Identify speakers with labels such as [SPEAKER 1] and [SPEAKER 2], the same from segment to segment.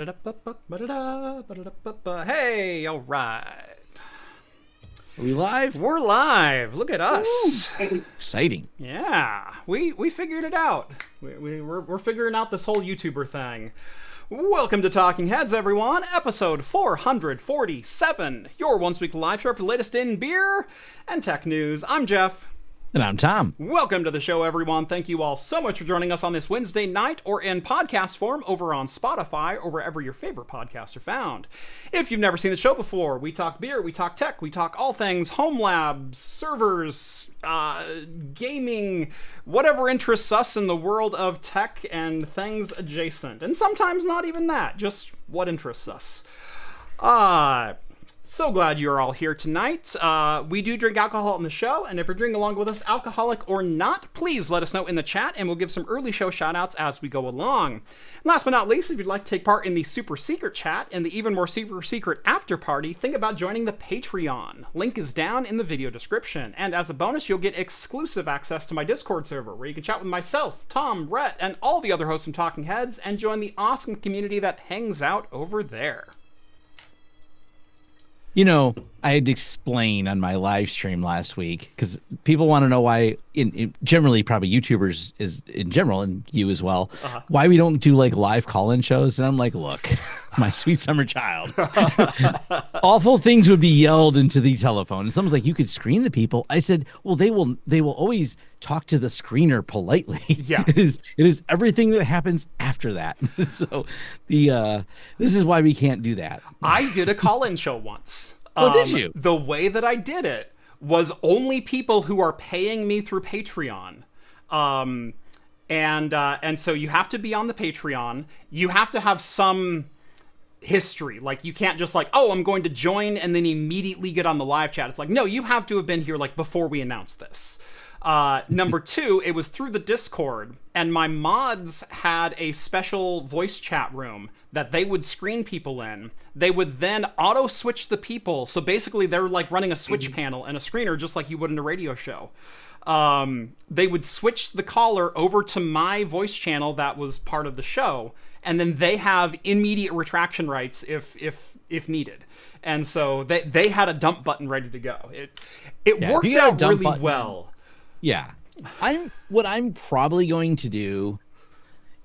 [SPEAKER 1] Hey, all right.
[SPEAKER 2] Are we live?
[SPEAKER 1] We're live. Look at us.
[SPEAKER 2] Ooh, exciting.
[SPEAKER 1] Yeah, we figured it out. We're figuring out this whole YouTuber thing. Welcome to Talking Heads, everyone. Episode 447. Your once-weekly live show for the latest in beer and tech news. I'm Jeff.
[SPEAKER 2] And I'm Tom.
[SPEAKER 1] Welcome to the show, everyone. Thank you all so much for joining us on this Wednesday night or in podcast form over on Spotify or wherever your favorite podcasts are found. If you've never seen the show before, we talk beer, we talk tech, we talk all things Homelab, servers, gaming, whatever interests us in the world of tech and things adjacent. And sometimes not even that, just what interests us. So glad you're all here tonight. We do drink alcohol on the show, and if you're drinking along with us, alcoholic or not, please let us know in the chat, and we'll give some early show shoutouts as we go along. And last but not least, if you'd like to take part in the super secret chat and the even more super secret after party, think about joining the Patreon. Link is down in the video description, and as a bonus, you'll get exclusive access to my Discord server, where you can chat with myself, Tom, Rhett, and all the other hosts from Talking Heads, and join the awesome community that hangs out over there.
[SPEAKER 2] You know, I had to explain on my live stream last week because people want to know why, generally probably YouTubers is in general, and you as well, why we don't do like live call-in shows. And I'm like, look, my sweet summer child, awful things would be yelled into the telephone. And someone's like, you could screen the people. I said, well, they will always talk to the screener politely.
[SPEAKER 1] Yeah,
[SPEAKER 2] it is everything that happens after that. So this is why we can't do that.
[SPEAKER 1] I did a call-in show once.
[SPEAKER 2] Oh, did you?
[SPEAKER 1] The way that I did it was only people who are paying me through Patreon. And so you have to be on the Patreon. You have to have some history. Like, you can't just like, oh, I'm going to join and then immediately get on the live chat. It's like, no, you have to have been here like before we announced this. Number two, it was through the Discord, and my mods had a special voice chat room that they would screen people in. They would then auto switch the people. So basically they're like running a switch panel and a screener, just like you would in a radio show. They would switch the caller over to my voice channel that was part of the show, and then they have immediate retraction rights if needed. And so they had a dump button ready to go. It works out really well.
[SPEAKER 2] Yeah. What I'm probably going to do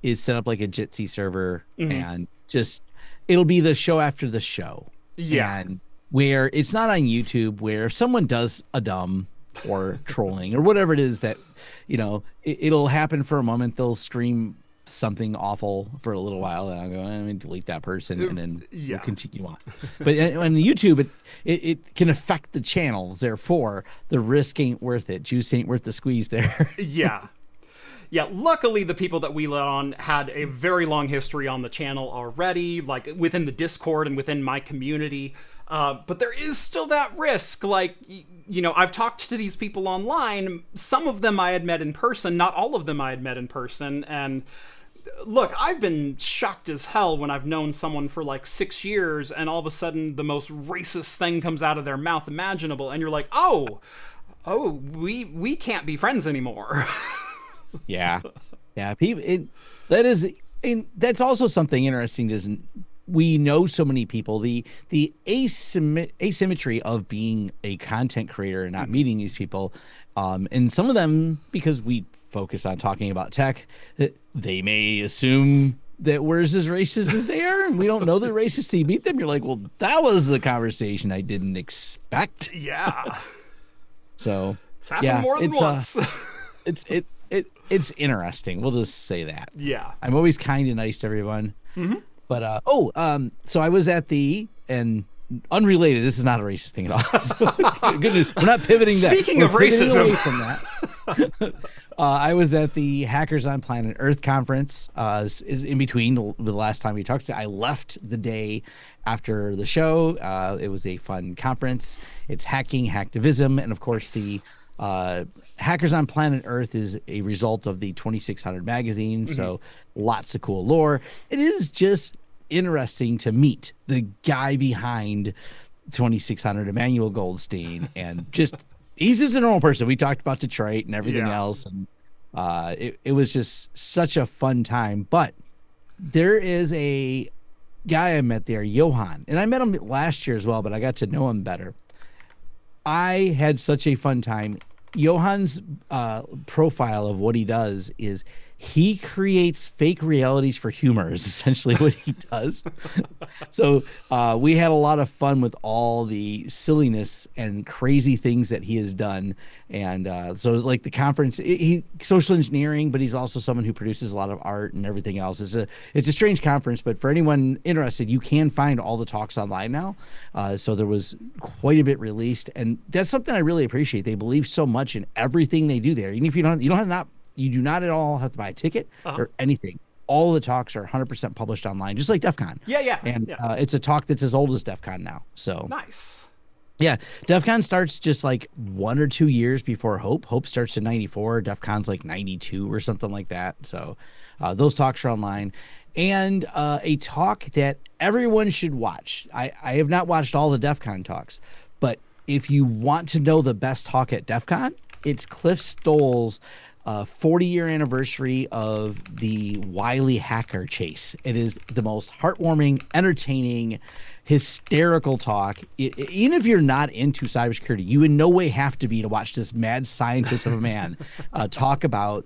[SPEAKER 2] is set up like a Jitsi server and just, it'll be the show after the show.
[SPEAKER 1] Yeah.
[SPEAKER 2] And where it's not on YouTube, where if someone does a dumb or trolling or whatever it is that, you know, it'll happen for a moment. They'll scream something awful for a little while, and I'll go, let me delete that person, and then we'll continue on. But on YouTube, it can affect the channels. Therefore, the risk ain't worth it. Juice ain't worth the squeeze there.
[SPEAKER 1] Yeah. Yeah, luckily the people that we let on had a very long history on the channel already, like within the Discord and within my community. But there is still that risk. Like, you know, I've talked to these people online. Some of them I had met in person, not all of them I had met in person. And look, I've been shocked as hell when I've known someone for like 6 years and all of a sudden the most racist thing comes out of their mouth imaginable. And you're like, oh, we can't be friends anymore.
[SPEAKER 2] Yeah. People, that's also something interesting. We know so many people, the asymmetry of being a content creator and not meeting these people. And some of them, because we focus on talking about tech, they may assume that we're as racist as they are, and we don't know they're racist till you meet them. You're like, well, that was a conversation I didn't expect.
[SPEAKER 1] Yeah.
[SPEAKER 2] So
[SPEAKER 1] it's happened more than once.
[SPEAKER 2] It's interesting. We'll just say that.
[SPEAKER 1] Yeah.
[SPEAKER 2] I'm always kind and nice to everyone. But so I was at and unrelated. This is not a racist thing at all. So, goodness, we're not pivoting.
[SPEAKER 1] Speaking of racism,
[SPEAKER 2] away from that. I was at the Hackers on Planet Earth conference. Is in between the last time we talked. I left the day after the show. It was a fun conference. It's hacking, hacktivism, and of course the Hackers on Planet Earth is a result of the 2600 magazine, so lots of cool lore. It is just interesting to meet the guy behind 2600, Emmanuel Goldstein, and he's just a normal person. We talked about Detroit and everything else, and it was just such a fun time. But there is a guy I met there, Johan, and I met him last year as well, but I got to know him better. I had such a fun time. Johan's profile of what he does is he creates fake realities for humor is essentially what he does. So we had a lot of fun with all the silliness and crazy things that he has done. And so like the conference, he social engineering, but he's also someone who produces a lot of art and everything else. It's a strange conference, but for anyone interested, you can find all the talks online now. So there was quite a bit released, and that's something I really appreciate. They believe so much in everything they do there. Even if you do not at all have to buy a ticket or anything. All the talks are 100% published online, just like DEF CON.
[SPEAKER 1] Yeah.
[SPEAKER 2] And it's a talk that's as old as DEF CON now. So
[SPEAKER 1] nice.
[SPEAKER 2] Yeah, DEF CON starts just like 1 or 2 years before Hope. Hope starts in 94. DEF CON's like 92 or something like that. So those talks are online. And a talk that everyone should watch. I have not watched all the DEF CON talks, but if you want to know the best talk at DEF CON, it's Cliff Stoll's 40-year anniversary of the Wiley hacker chase. It is the most heartwarming, entertaining, hysterical talk. Even if you're not into cybersecurity, you in no way have to be to watch this mad scientist of a man talk about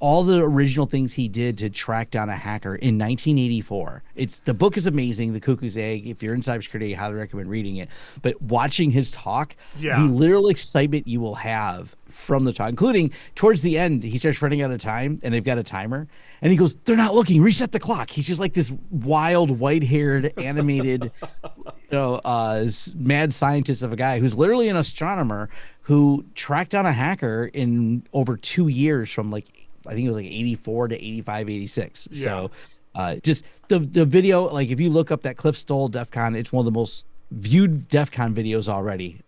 [SPEAKER 2] all the original things he did to track down a hacker in 1984. The book is amazing, The Cuckoo's Egg. If you're in cybersecurity, I highly recommend reading it. But watching his talk, the literal excitement you will have from the talk, including towards the end, he starts running out of time and they've got a timer. And he goes, "They're not looking, reset the clock." He's just like this wild, white-haired, animated, mad scientist of a guy who's literally an astronomer who tracked down a hacker in over 2 years from I think it was 84 to 85, 86. Yeah. So just the video, like if you look up that Cliff Stoll DEF CON, it's one of the most viewed DEF CON videos already.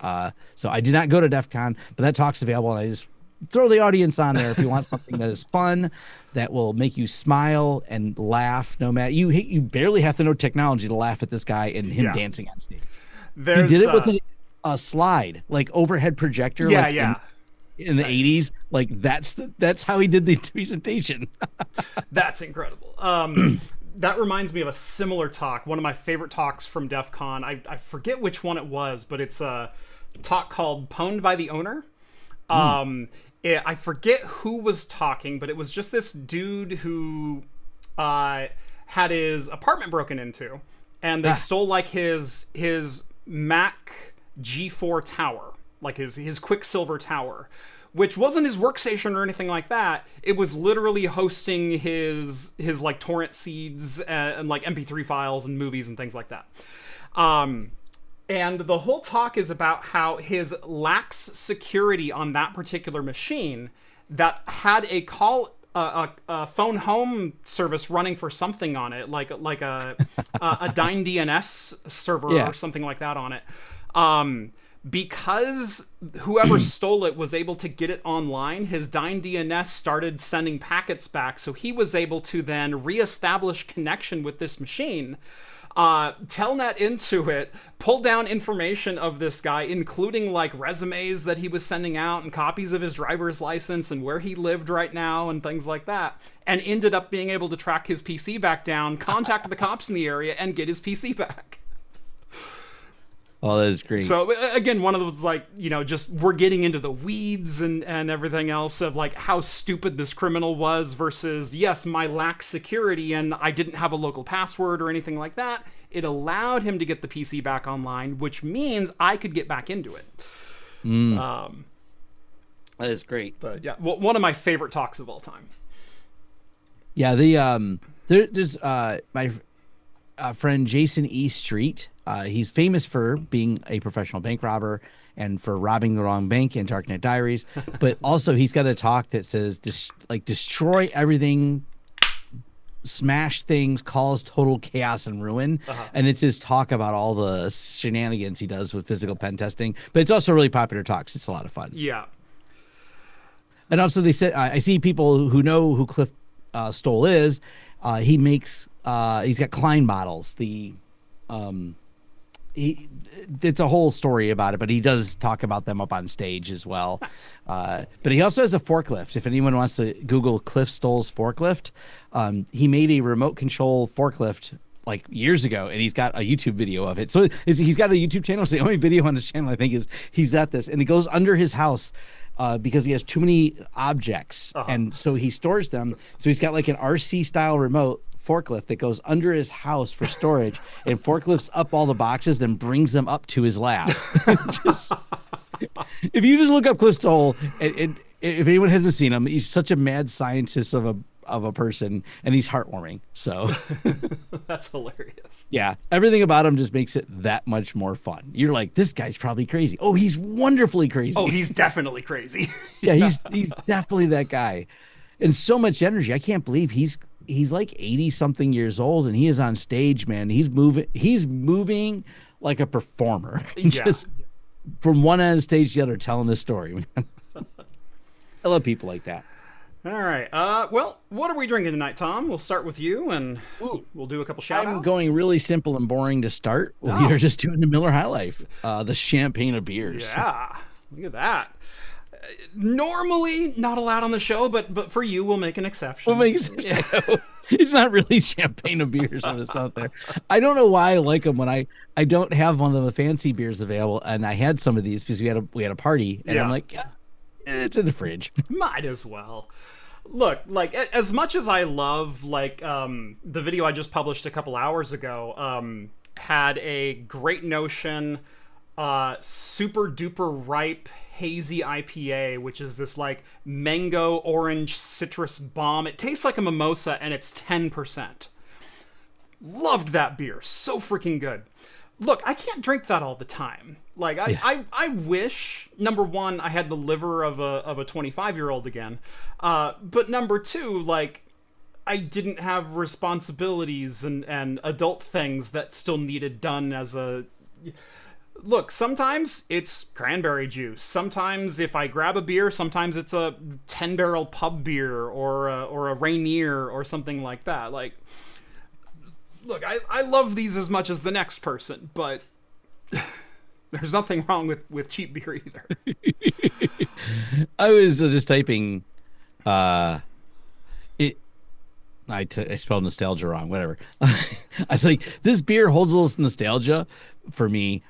[SPEAKER 2] So I did not go to DEF CON, but that talk's available, and I just throw the audience on there if you want something that is fun, that will make you smile and laugh. No matter you barely have to know technology to laugh at this guy and him dancing on stage. He did it with a slide, like overhead projector. In the 80s, like that's how he did the presentation.
[SPEAKER 1] That's incredible. That reminds me of a similar talk. One of my favorite talks from DEF CON. I forget which one it was, but it's a talk called "Pwned by the Owner." I forget who was talking, but it was just this dude who had his apartment broken into, and they stole like his Mac G4 tower, like his Quicksilver tower, which wasn't his workstation or anything like that. It was literally hosting his like torrent seeds and like MP3 files and movies and things like that. And the whole talk is about how his lax security on that particular machine that had a phone home service running for something on it, like a Dyn DNS server or something like that on it. Because whoever stole it was able to get it online, his Dyn DNS started sending packets back, so he was able to then reestablish connection with this machine, telnet into it, pull down information of this guy, including like resumes that he was sending out and copies of his driver's license and where he lived right now and things like that, and ended up being able to track his PC back down, contact the cops in the area, and get his PC back.
[SPEAKER 2] Oh, that is great.
[SPEAKER 1] So again, one of those just we're getting into the weeds and everything else of like how stupid this criminal was versus, yes, my lax security and I didn't have a local password or anything like that. It allowed him to get the PC back online, which means I could get back into it.
[SPEAKER 2] That is great.
[SPEAKER 1] But yeah, one of my favorite talks of all time.
[SPEAKER 2] Yeah, there's my friend Jason E. Street. He's famous for being a professional bank robber and for robbing the wrong bank in Darknet Diaries. But also he's got a talk that says destroy everything, smash things, cause total chaos and ruin. And it's his talk about all the shenanigans he does with physical pen testing. But it's also really popular talks. It's a lot of fun.
[SPEAKER 1] Yeah.
[SPEAKER 2] And also they said, I see people who know who Cliff Stoll is. He makes, he's got Klein models. It's a whole story about it, but he does talk about them up on stage as well. But he also has a forklift. If anyone wants to Google Cliff Stoll's forklift, he made a remote control forklift like years ago, and he's got a YouTube video of it. So he's got a YouTube channel. It's the only video on his channel, I think, is he's at this, and he goes under his house because he has too many objects, and so he stores them. So he's got like an RC style remote forklift that goes under his house for storage, and forklifts up all the boxes and brings them up to his lab. Just, if you just look up Cliff Stoll, and if anyone hasn't seen him, he's such a mad scientist of a person, and he's heartwarming. So
[SPEAKER 1] that's hilarious.
[SPEAKER 2] Yeah, everything about him just makes it that much more fun. You're like, this guy's probably crazy. Oh, he's wonderfully crazy.
[SPEAKER 1] Oh, he's definitely crazy.
[SPEAKER 2] Yeah, he's definitely that guy, and so much energy. I can't believe he's like 80 something years old, and he is on stage, man. He's moving like a performer. Just from one end of the stage to the other, telling this story, man. I love people like that.
[SPEAKER 1] All right. Well, what are we drinking tonight, Tom? We'll start with you, and we'll do a couple shout-outs.
[SPEAKER 2] I'm going really simple and boring to start. We are just doing the Miller High Life, the champagne of beers.
[SPEAKER 1] Yeah, look at that. Normally not allowed on the show, but for you, we'll make an exception.
[SPEAKER 2] It's not really champagne of beers when it's out there. I don't know why I like them when I don't have one of the fancy beers available, and I had some of these because we had a party, and I'm like, it's in the fridge.
[SPEAKER 1] Might as well. Look, like, as much as I love, like, the video I just published a couple hours ago had a great notion, super duper ripe hazy IPA, which is this like mango orange citrus bomb. It tastes like a mimosa, and it's 10%. Loved that beer. So freaking good. Look, I can't drink that all the time. Like, I wish, number one, I had the liver of a 25-year-old again. But number two, like, I didn't have responsibilities and adult things that still needed done as a... Look, sometimes it's cranberry juice. Sometimes if I grab a beer, sometimes it's a 10-barrel pub beer or a Rainier or something like that. Like, look, I love these as much as the next person, but there's nothing wrong with cheap beer either.
[SPEAKER 2] I was just typing I spelled nostalgia wrong, whatever. I was like, this beer holds a little nostalgia for me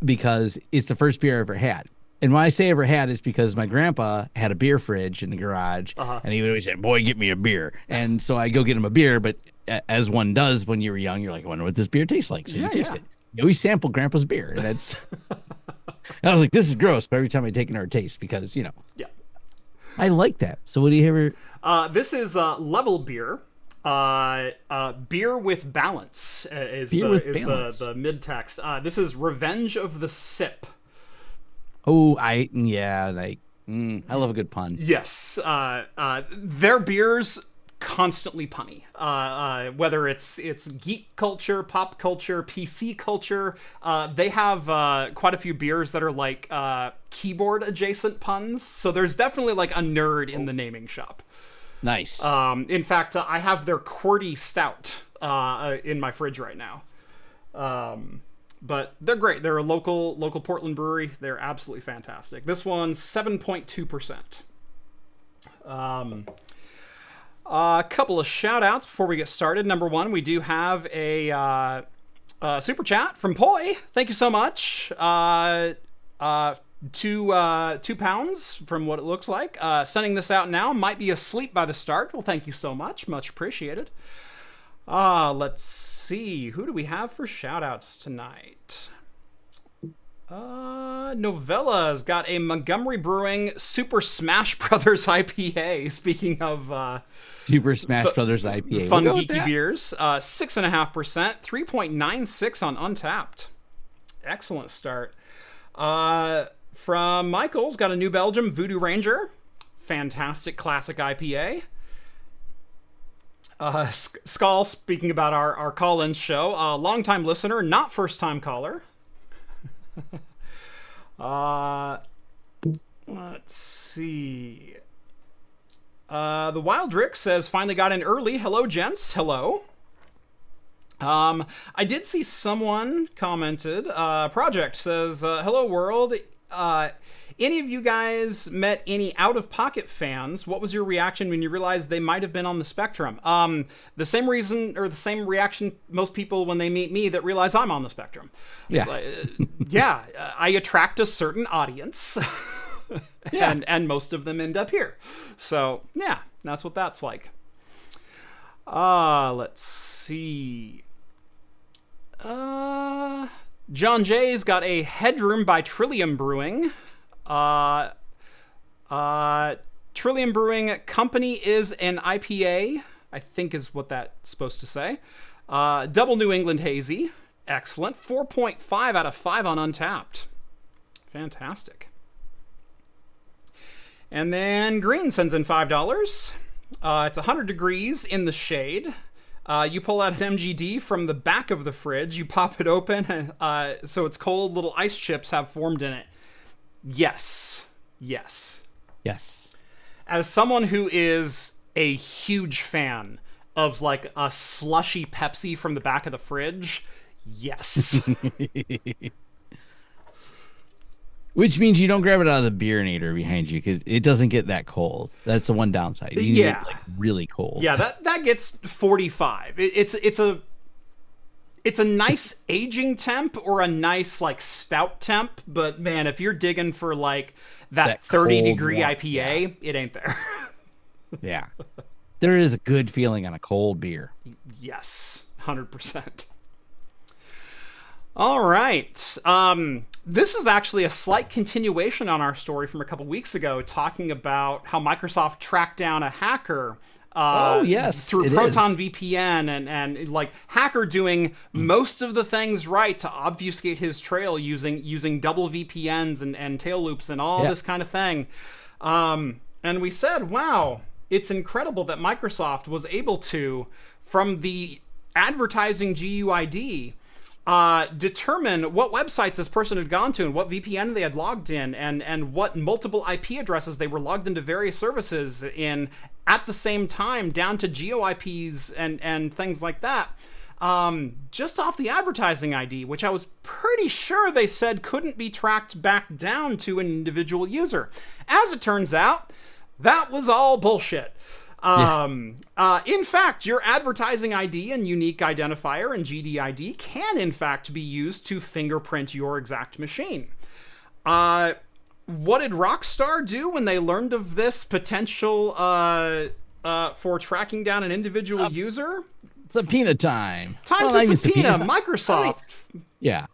[SPEAKER 2] because it's the first beer I ever had. And when I say ever had, it's because my grandpa had a beer fridge in the garage, and he would always say, boy, get me a beer. And so I go get him a beer, but as one does when you were young, you're like, I wonder what this beer tastes like. So you taste it. You always sample grandpa's beer. And that's... and I was like, this is gross, but every time I take another taste, because, you know. Yeah. I like that. So what do you have?
[SPEAKER 1] This is Level Beer. Beer with Balance is the mid-text. This is Revenge of the Sip.
[SPEAKER 2] Oh, I love a good pun.
[SPEAKER 1] Yes. Their beers constantly punny. Whether it's geek culture, pop culture, PC culture, they have quite a few beers that are like keyboard adjacent puns. So there's definitely like a nerd in the naming shop.
[SPEAKER 2] Nice.
[SPEAKER 1] In fact, I have their QWERTY Stout in my fridge right now. But they're great. They're a local Portland brewery. They're absolutely fantastic. This one's 7.2%. A couple of shout outs before we get started. Number one, we do have a super chat from Poi. Thank you so much. 2 pounds from what it looks like. Sending this out now. Might be asleep by the start. Well, thank you so much. Much appreciated. Let's see. Who do we have for shout-outs tonight? Novella's got a Montgomery Brewing Super Smash Brothers IPA. Speaking of
[SPEAKER 2] Super Smash Brothers IPA,
[SPEAKER 1] fun geeky beers. 6.5%, 3.96 on Untapped. Excellent start. From Michael's got a New Belgium Voodoo Ranger. Fantastic classic IPA. Skull, speaking about our call-in show, longtime listener, not first-time caller. Let's see. The Wildrick says, finally got in early. Hello, gents. Hello. I did see someone commented, Project says, hello world, Any of you guys met any out-of-pocket fans? What was your reaction when you realized they might have been on the spectrum? The same reason, or the same reaction most people when they meet me that realize I'm on the spectrum.
[SPEAKER 2] Yeah.
[SPEAKER 1] Yeah, I attract a certain audience,
[SPEAKER 2] Yeah.
[SPEAKER 1] and most of them end up here. So, yeah, that's what that's like. Let's see. John Jay's got a Headroom by Trillium Brewing. Trillium Brewing Company is an IPA, I think is what that's supposed to say. Double New England Hazy. Excellent. 4.5 out of 5 on Untapped. Fantastic. And then Green sends in $5. It's 100 degrees in the shade. You pull out an MGD from the back of the fridge. You pop it open, so it's cold. Little ice chips have formed in it. Yes. Yes.
[SPEAKER 2] Yes.
[SPEAKER 1] As someone who is a huge fan of like a slushy Pepsi from the back of the fridge, yes.
[SPEAKER 2] Which means you don't grab it out of the beerinator behind you because it doesn't get that cold. That's the one downside. You get like really cold.
[SPEAKER 1] Yeah, that gets 45. It's a nice aging temp or a nice like stout temp, but man, if you're digging for like that 30-degree IPA, it ain't there.
[SPEAKER 2] Yeah. There is a good feeling on a cold beer.
[SPEAKER 1] Yes, 100%. All right. This is actually a slight continuation on our story from a couple weeks ago, talking about how Microsoft tracked down a hacker through Proton VPN and like hacker doing most of the things right to obfuscate his trail using double VPNs and tail loops and all this kind of thing. And we said, wow, it's incredible that Microsoft was able to, from the advertising GUID, determine what websites this person had gone to and what VPN they had logged in and what multiple IP addresses they were logged into various services in at the same time, down to geo IPs and things like that. Just off the advertising ID, which I was pretty sure they said couldn't be tracked back down to an individual user. As it turns out, that was all bullshit. In fact, your advertising ID and unique identifier and GDID can in fact be used to fingerprint your exact machine. What did Rockstar do when they learned of this potential for tracking down an individual user?
[SPEAKER 2] Subpoena time.
[SPEAKER 1] Time to subpoena Microsoft.
[SPEAKER 2] Yeah.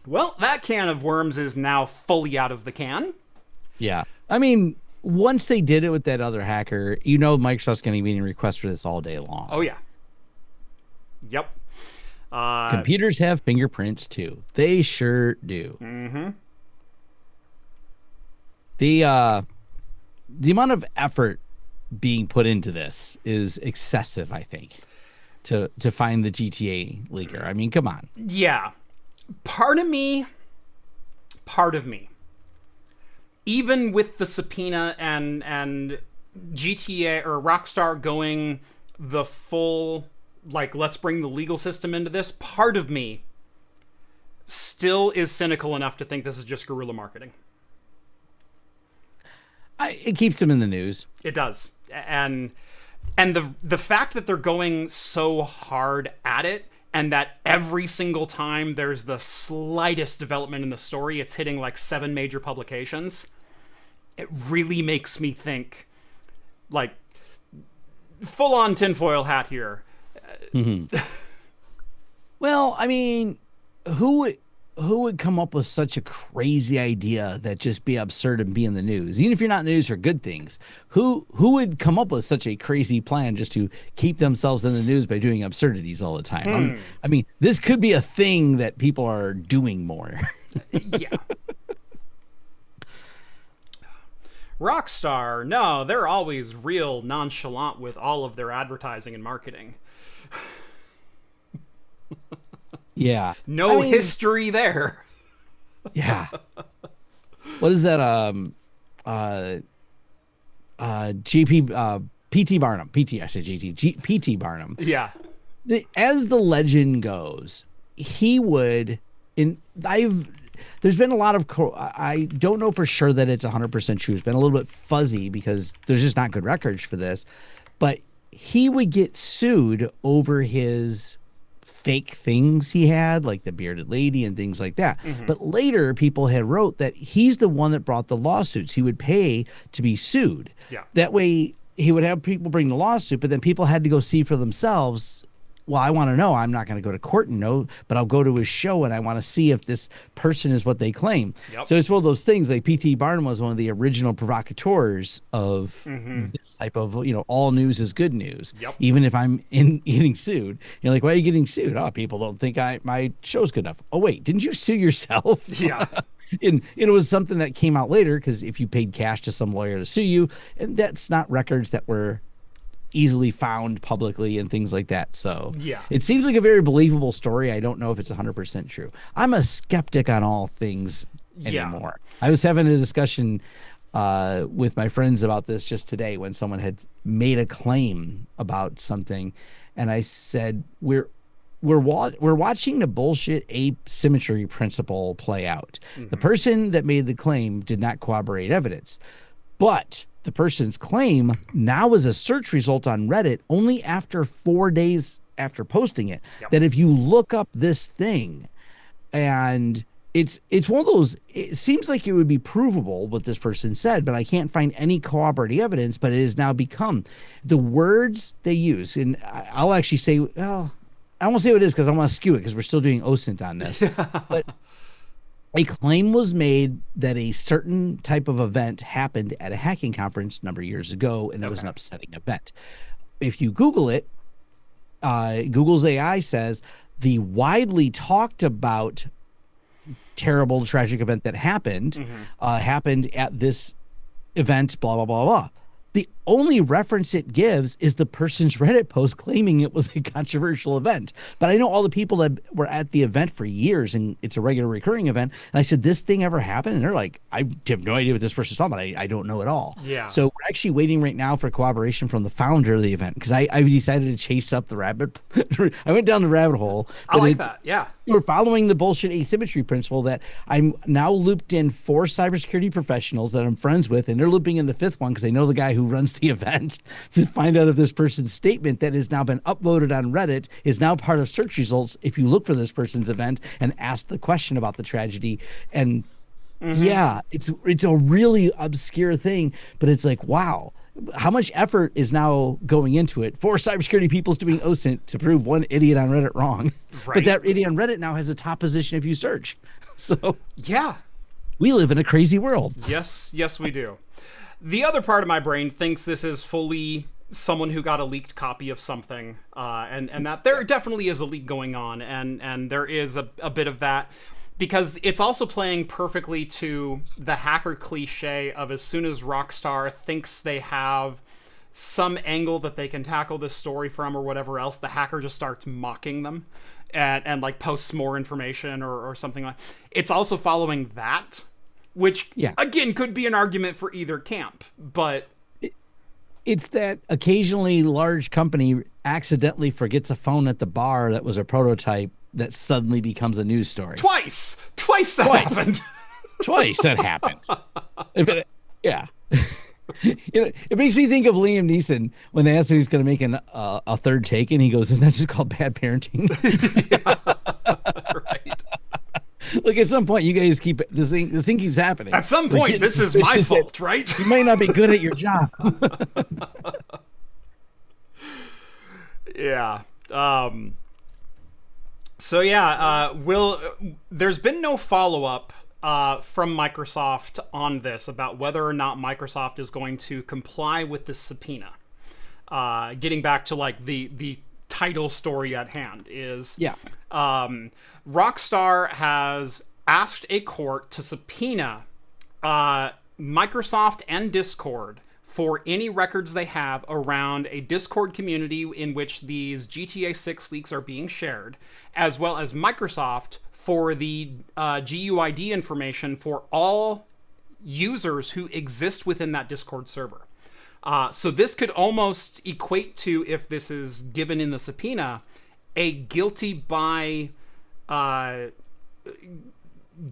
[SPEAKER 1] Well, that can of worms is now fully out of the can.
[SPEAKER 2] Yeah. I mean, once they did it with that other hacker, you know Microsoft's going to be getting requests for this all day long.
[SPEAKER 1] Oh, yeah. Yep.
[SPEAKER 2] Computers have fingerprints, too. They sure do.
[SPEAKER 1] Mm-hmm.
[SPEAKER 2] The amount of effort being put into this is excessive, I think, to find the GTA leaker. I mean, come on.
[SPEAKER 1] Yeah. Part of me, even with the subpoena and GTA or Rockstar going the full, like, let's bring the legal system into this, part of me still is cynical enough to think this is just guerrilla marketing.
[SPEAKER 2] It keeps them in the news.
[SPEAKER 1] It does. And the fact that they're going so hard at it, and that every single time there's the slightest development in the story, it's hitting like 7 major publications, it really makes me think, like, full-on tinfoil hat here.
[SPEAKER 2] Mm-hmm. Well, I mean, who would come up with such a crazy idea that just be absurd and be in the news? Even if you're not in the news for good things, who would come up with such a crazy plan just to keep themselves in the news by doing absurdities all the time? I mean, this could be a thing that people are doing more.
[SPEAKER 1] Yeah. Rockstar, no, they're always real nonchalant with all of their advertising and marketing.
[SPEAKER 2] Yeah.
[SPEAKER 1] No history there.
[SPEAKER 2] Yeah. What is that? PT Barnum. PT, I said JT. PT Barnum.
[SPEAKER 1] Yeah.
[SPEAKER 2] As the legend goes, he would, there's been a lot of, I don't know for sure that it's 100% true. It's been a little bit fuzzy because there's just not good records for this, but he would get sued over his fake things he had, like the bearded lady and things like that. But later people had wrote that he's the one that brought the lawsuits. He would pay to be sued.
[SPEAKER 1] Yeah.
[SPEAKER 2] That way he would have people bring the lawsuit, but then people had to go see for themselves. Well, I want to know. I'm not going to go to court and know, but I'll go to his show and I want to see if this person is what they claim.
[SPEAKER 1] Yep.
[SPEAKER 2] So it's one of those things. Like P.T. Barnum was one of the original provocateurs of this type of, all news is good news.
[SPEAKER 1] Yep.
[SPEAKER 2] Even if I'm getting sued, you're like, why are you getting sued? Oh, people don't think my show's good enough. Oh, wait, didn't you sue yourself?
[SPEAKER 1] Yeah.
[SPEAKER 2] And it was something that came out later because if you paid cash to some lawyer to sue you, and that's not records that were easily found publicly and things like that. So
[SPEAKER 1] yeah,
[SPEAKER 2] it seems like a very believable story. I don't know if it's 100% true. I'm a skeptic on all things anymore. I was having a discussion with my friends about this just today when someone had made a claim about something, and I said we're watching the bullshit asymmetry principle play out. The person that made the claim did not corroborate evidence, but the person's claim now is a search result on Reddit only after 4 days after posting it. Yep. That if you look up this thing, and it's one of those, it seems like it would be provable what this person said, but I can't find any corroborating evidence, but it has now become the words they use. And I'll actually say, well, I won't say what it is because I don't want to skew it because we're still doing OSINT on this. But a claim was made that a certain type of event happened at a hacking conference a number of years ago, and it was an upsetting event. If you Google it, Google's AI says the widely talked about terrible, tragic event that happened happened at this event, blah, blah, blah, blah. The only reference it gives is the person's Reddit post claiming it was a controversial event. But I know all the people that were at the event for years, and it's a regular recurring event. And I said, this thing ever happened? And they're like, I have no idea what this person's talking about. I don't know at all.
[SPEAKER 1] Yeah.
[SPEAKER 2] So we're actually waiting right now for cooperation from the founder of the event because I decided to chase up the rabbit. I went down the rabbit hole.
[SPEAKER 1] I like that. Yeah.
[SPEAKER 2] We're following the bullshit asymmetry principle that I'm now looped in 4 cybersecurity professionals that I'm friends with, and they're looping in the 5th one because they know the guy who runs the event to find out if this person's statement that has now been upvoted on Reddit is now part of search results if you look for this person's event and ask the question about the tragedy. And yeah, it's a really obscure thing, but it's like, wow, how much effort is now going into it? 4 cybersecurity people's doing OSINT to prove one idiot on Reddit wrong. Right. But that idiot on Reddit now has a top position if you search. So
[SPEAKER 1] yeah,
[SPEAKER 2] we live in a crazy world.
[SPEAKER 1] Yes, we do. The other part of my brain thinks this is fully someone who got a leaked copy of something, and that there definitely is a leak going on, and there is a bit of that, because it's also playing perfectly to the hacker cliche of as soon as Rockstar thinks they have some angle that they can tackle this story from or whatever else, the hacker just starts mocking them and like posts more information or something like. It's also following that, which again could be an argument for either camp, but
[SPEAKER 2] it's that occasionally large company accidentally forgets a phone at the bar that was a prototype that suddenly becomes a news story.
[SPEAKER 1] Twice that happened.
[SPEAKER 2] Twice that happened. Yeah. It makes me think of Liam Neeson when they asked him he's going to make a third take, and he goes, "Isn't that just called bad parenting?"
[SPEAKER 1] Right.
[SPEAKER 2] Look, at some point, you guys keep this thing keeps happening.
[SPEAKER 1] At some point, this is my fault, right?
[SPEAKER 2] You may not be good at your job.
[SPEAKER 1] Yeah. So there's been no follow-up from Microsoft on this about whether or not Microsoft is going to comply with the subpoena. Getting back to like the title story at hand is Rockstar has asked a court to subpoena Microsoft and Discord for any records they have around a Discord community in which these GTA6 leaks are being shared, as well as Microsoft for the GUID information for all users who exist within that Discord server. So this could almost equate to, if this is given in the subpoena, a guilty by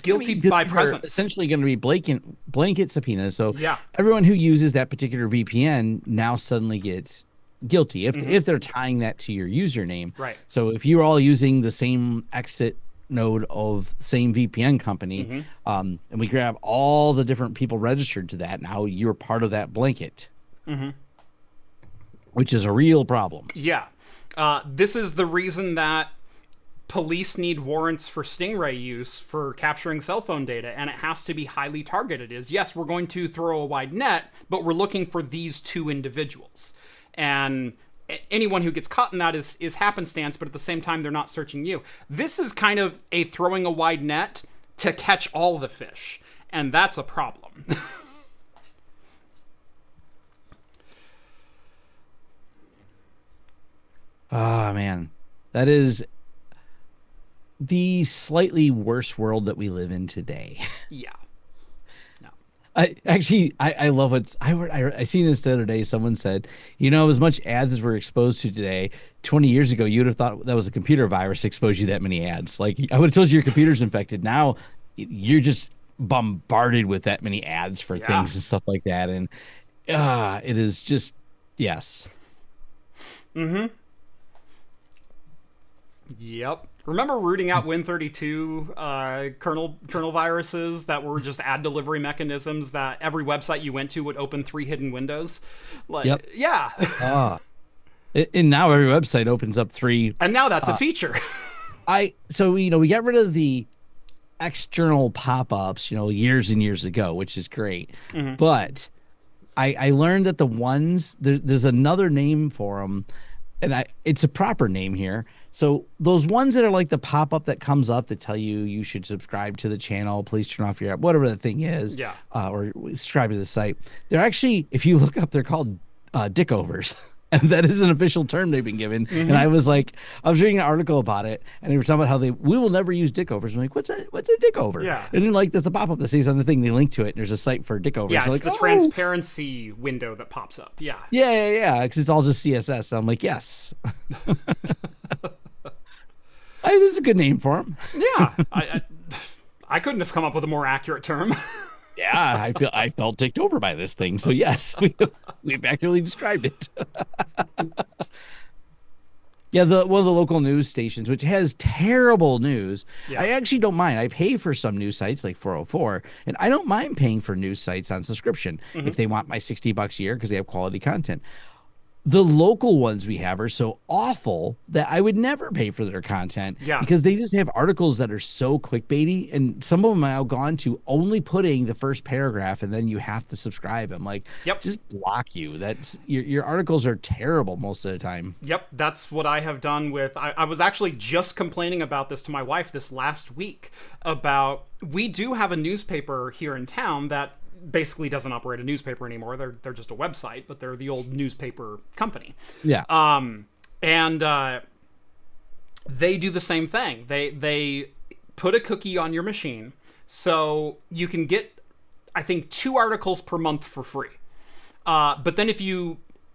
[SPEAKER 1] guilty
[SPEAKER 2] these
[SPEAKER 1] by
[SPEAKER 2] are
[SPEAKER 1] presence.
[SPEAKER 2] essentially going to be blanket subpoenas. So
[SPEAKER 1] Yeah.
[SPEAKER 2] everyone who uses that particular VPN now suddenly gets guilty if they're tying that to your username.
[SPEAKER 1] Right.
[SPEAKER 2] So if you're all using the same exit node of same VPN company, and we grab all the different people registered to that, now you're part of that blanket, which is a real problem.
[SPEAKER 1] Yeah. This is the reason that police need warrants for Stingray use for capturing cell phone data, and it has to be highly targeted. Yes, we're going to throw a wide net, but we're looking for these two individuals. And anyone who gets caught in that is happenstance, but at the same time, they're not searching you. This is kind of a throwing a wide net to catch all the fish, and that's a problem.
[SPEAKER 2] Oh, man. That is the slightly worse world that we live in today.
[SPEAKER 1] Yeah. No.
[SPEAKER 2] I love what I seen this the other day. Someone said, as much ads as we're exposed to today, 20 years ago, you would have thought that was a computer virus exposed you that many ads. Like, I would have told you your computer's infected. Now you're just bombarded with that many ads for things and stuff like that. And it is just, yes.
[SPEAKER 1] Yep. Remember rooting out Win32 kernel viruses that were just ad delivery mechanisms that every website you went to would open 3 hidden windows? Like,
[SPEAKER 2] yep.
[SPEAKER 1] Yeah.
[SPEAKER 2] And now every website opens up 3.
[SPEAKER 1] And now that's a feature.
[SPEAKER 2] So we got rid of the external pop-ups, years and years ago, which is great. But I learned that the ones there's another name for them, and it's a proper name here. So those ones that are like the pop-up that comes up that tell you should subscribe to the channel, please turn off your app, whatever the thing is, or subscribe to the site. They're actually, if you look up, they're called dickovers. And that is an official term they've been given. And I was reading an article about it, and they were talking about how we will never use dickovers. I'm like, what's a dickover?
[SPEAKER 1] Yeah.
[SPEAKER 2] And then there's the pop-up that says on the thing, they link to it, and there's a site for dickovers.
[SPEAKER 1] Yeah,
[SPEAKER 2] so
[SPEAKER 1] it's the transparency window that pops up. Yeah.
[SPEAKER 2] Yeah, because it's all just CSS. And I'm like, yes. This is a good name for them.
[SPEAKER 1] Yeah. I couldn't have come up with a more accurate term.
[SPEAKER 2] Yeah, I felt ticked over by this thing. So yes, we've accurately described it. Yeah, one of the local news stations, which has terrible news. Yeah. I actually don't mind. I pay for some news sites like 404, and I don't mind paying for news sites on subscription if they want my $60 a year because they have quality content. The local ones we have are so awful that I would never pay for their content because they just have articles that are so clickbaity, and some of them I've gone to only putting the first paragraph and then you have to subscribe. I'm like, just block you. That's your articles are terrible most of the time. Yep.
[SPEAKER 1] That's what I have done with, I was actually just complaining about this to my wife this last week about, we do have a newspaper here in town that basically doesn't operate a newspaper anymore. They're just a website, but they're the old newspaper company.
[SPEAKER 2] Yeah.
[SPEAKER 1] And they do the same thing. They put a cookie on your machine, so you can get, I think, 2 articles per month for free. But then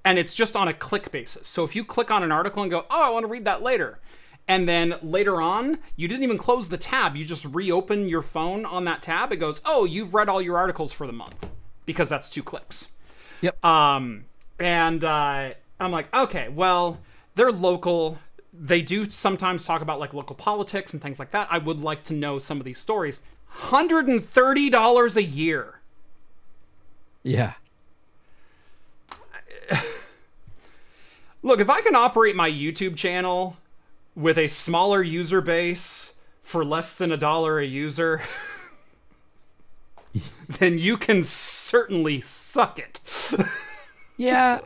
[SPEAKER 1] and it's just on a click basis. So if you click on an article and go, oh, I want to read that later, and then later on, you didn't even close the tab. You just reopen your phone on that tab. It goes, oh, you've read all your articles for the month, because that's 2 clicks.
[SPEAKER 2] Yep.
[SPEAKER 1] And I'm like, okay, well, they're local. They do sometimes talk about like local politics and things like that. I would like to know some of these stories. $130 a year.
[SPEAKER 2] Yeah.
[SPEAKER 1] Look, if I can operate my YouTube channel with a smaller user base for less than $1 a user, then you can certainly suck it.
[SPEAKER 2] Yeah,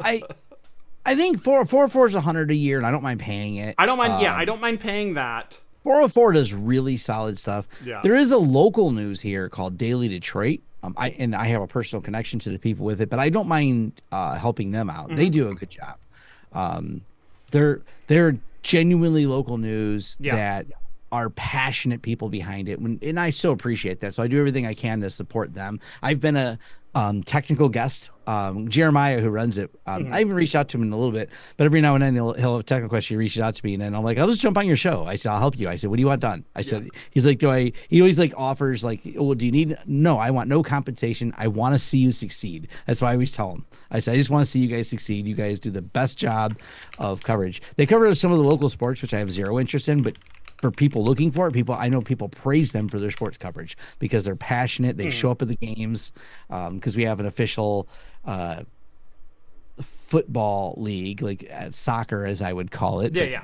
[SPEAKER 2] I think 404 is $100 a year, and I don't mind paying it.
[SPEAKER 1] I don't mind. I don't mind paying that.
[SPEAKER 2] 404 does really solid stuff.
[SPEAKER 1] Yeah.
[SPEAKER 2] There is a local news here called Daily Detroit. I have a personal connection to the people with it, but I don't mind helping them out. They do a good job. They're genuinely local news that are passionate people behind it, and I so appreciate that. So I do everything I can to support them. I've been a technical guest. Jeremiah, who runs it, I even reached out to him in a little bit, but every now and then he'll have a technical question. He reaches out to me, and then I'm like, I'll just jump on your show. I said, I'll help you. I said, what do you want done? I said, he's like, he always like offers like, oh, do you need, no, I want no compensation. I want to see you succeed. That's why I always tell him. I said, I just want to see you guys succeed. You guys do the best job of coverage. They cover some of the local sports, which I have zero interest in, but for people looking for it, I know people praise them for their sports coverage because they're passionate. They show up at the games, because we have an official football league, like soccer, as I would call it.
[SPEAKER 1] Yeah.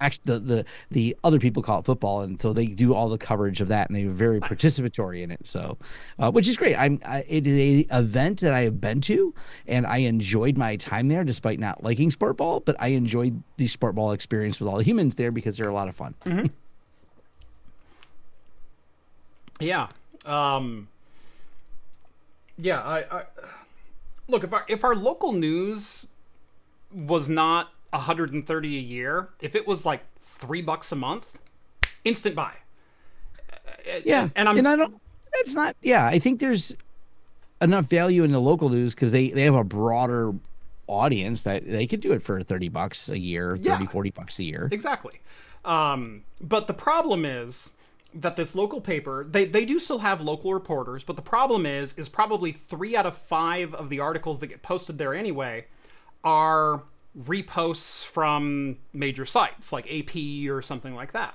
[SPEAKER 2] Actually, the other people call it football, and so they do all the coverage of that, and they're very participatory in it. So, which is great. It is a event that I have been to, and I enjoyed my time there, despite not liking sport ball. But I enjoyed the sport ball experience with all the humans there because they're a lot of fun.
[SPEAKER 1] Mm-hmm. Yeah. Yeah. I look, if our local news was not 130 a year, if it was like $3 a month, instant buy.
[SPEAKER 2] Yeah, and I don't. It's not. Yeah, I think there's enough value in the local news because they have a broader audience that they could do it for $30 a year, $40 a year.
[SPEAKER 1] Exactly. But the problem is that this local paper, they do still have local reporters, but the problem is probably 3 out of 5 of the articles that get posted there anyway are reposts from major sites like AP or something like that.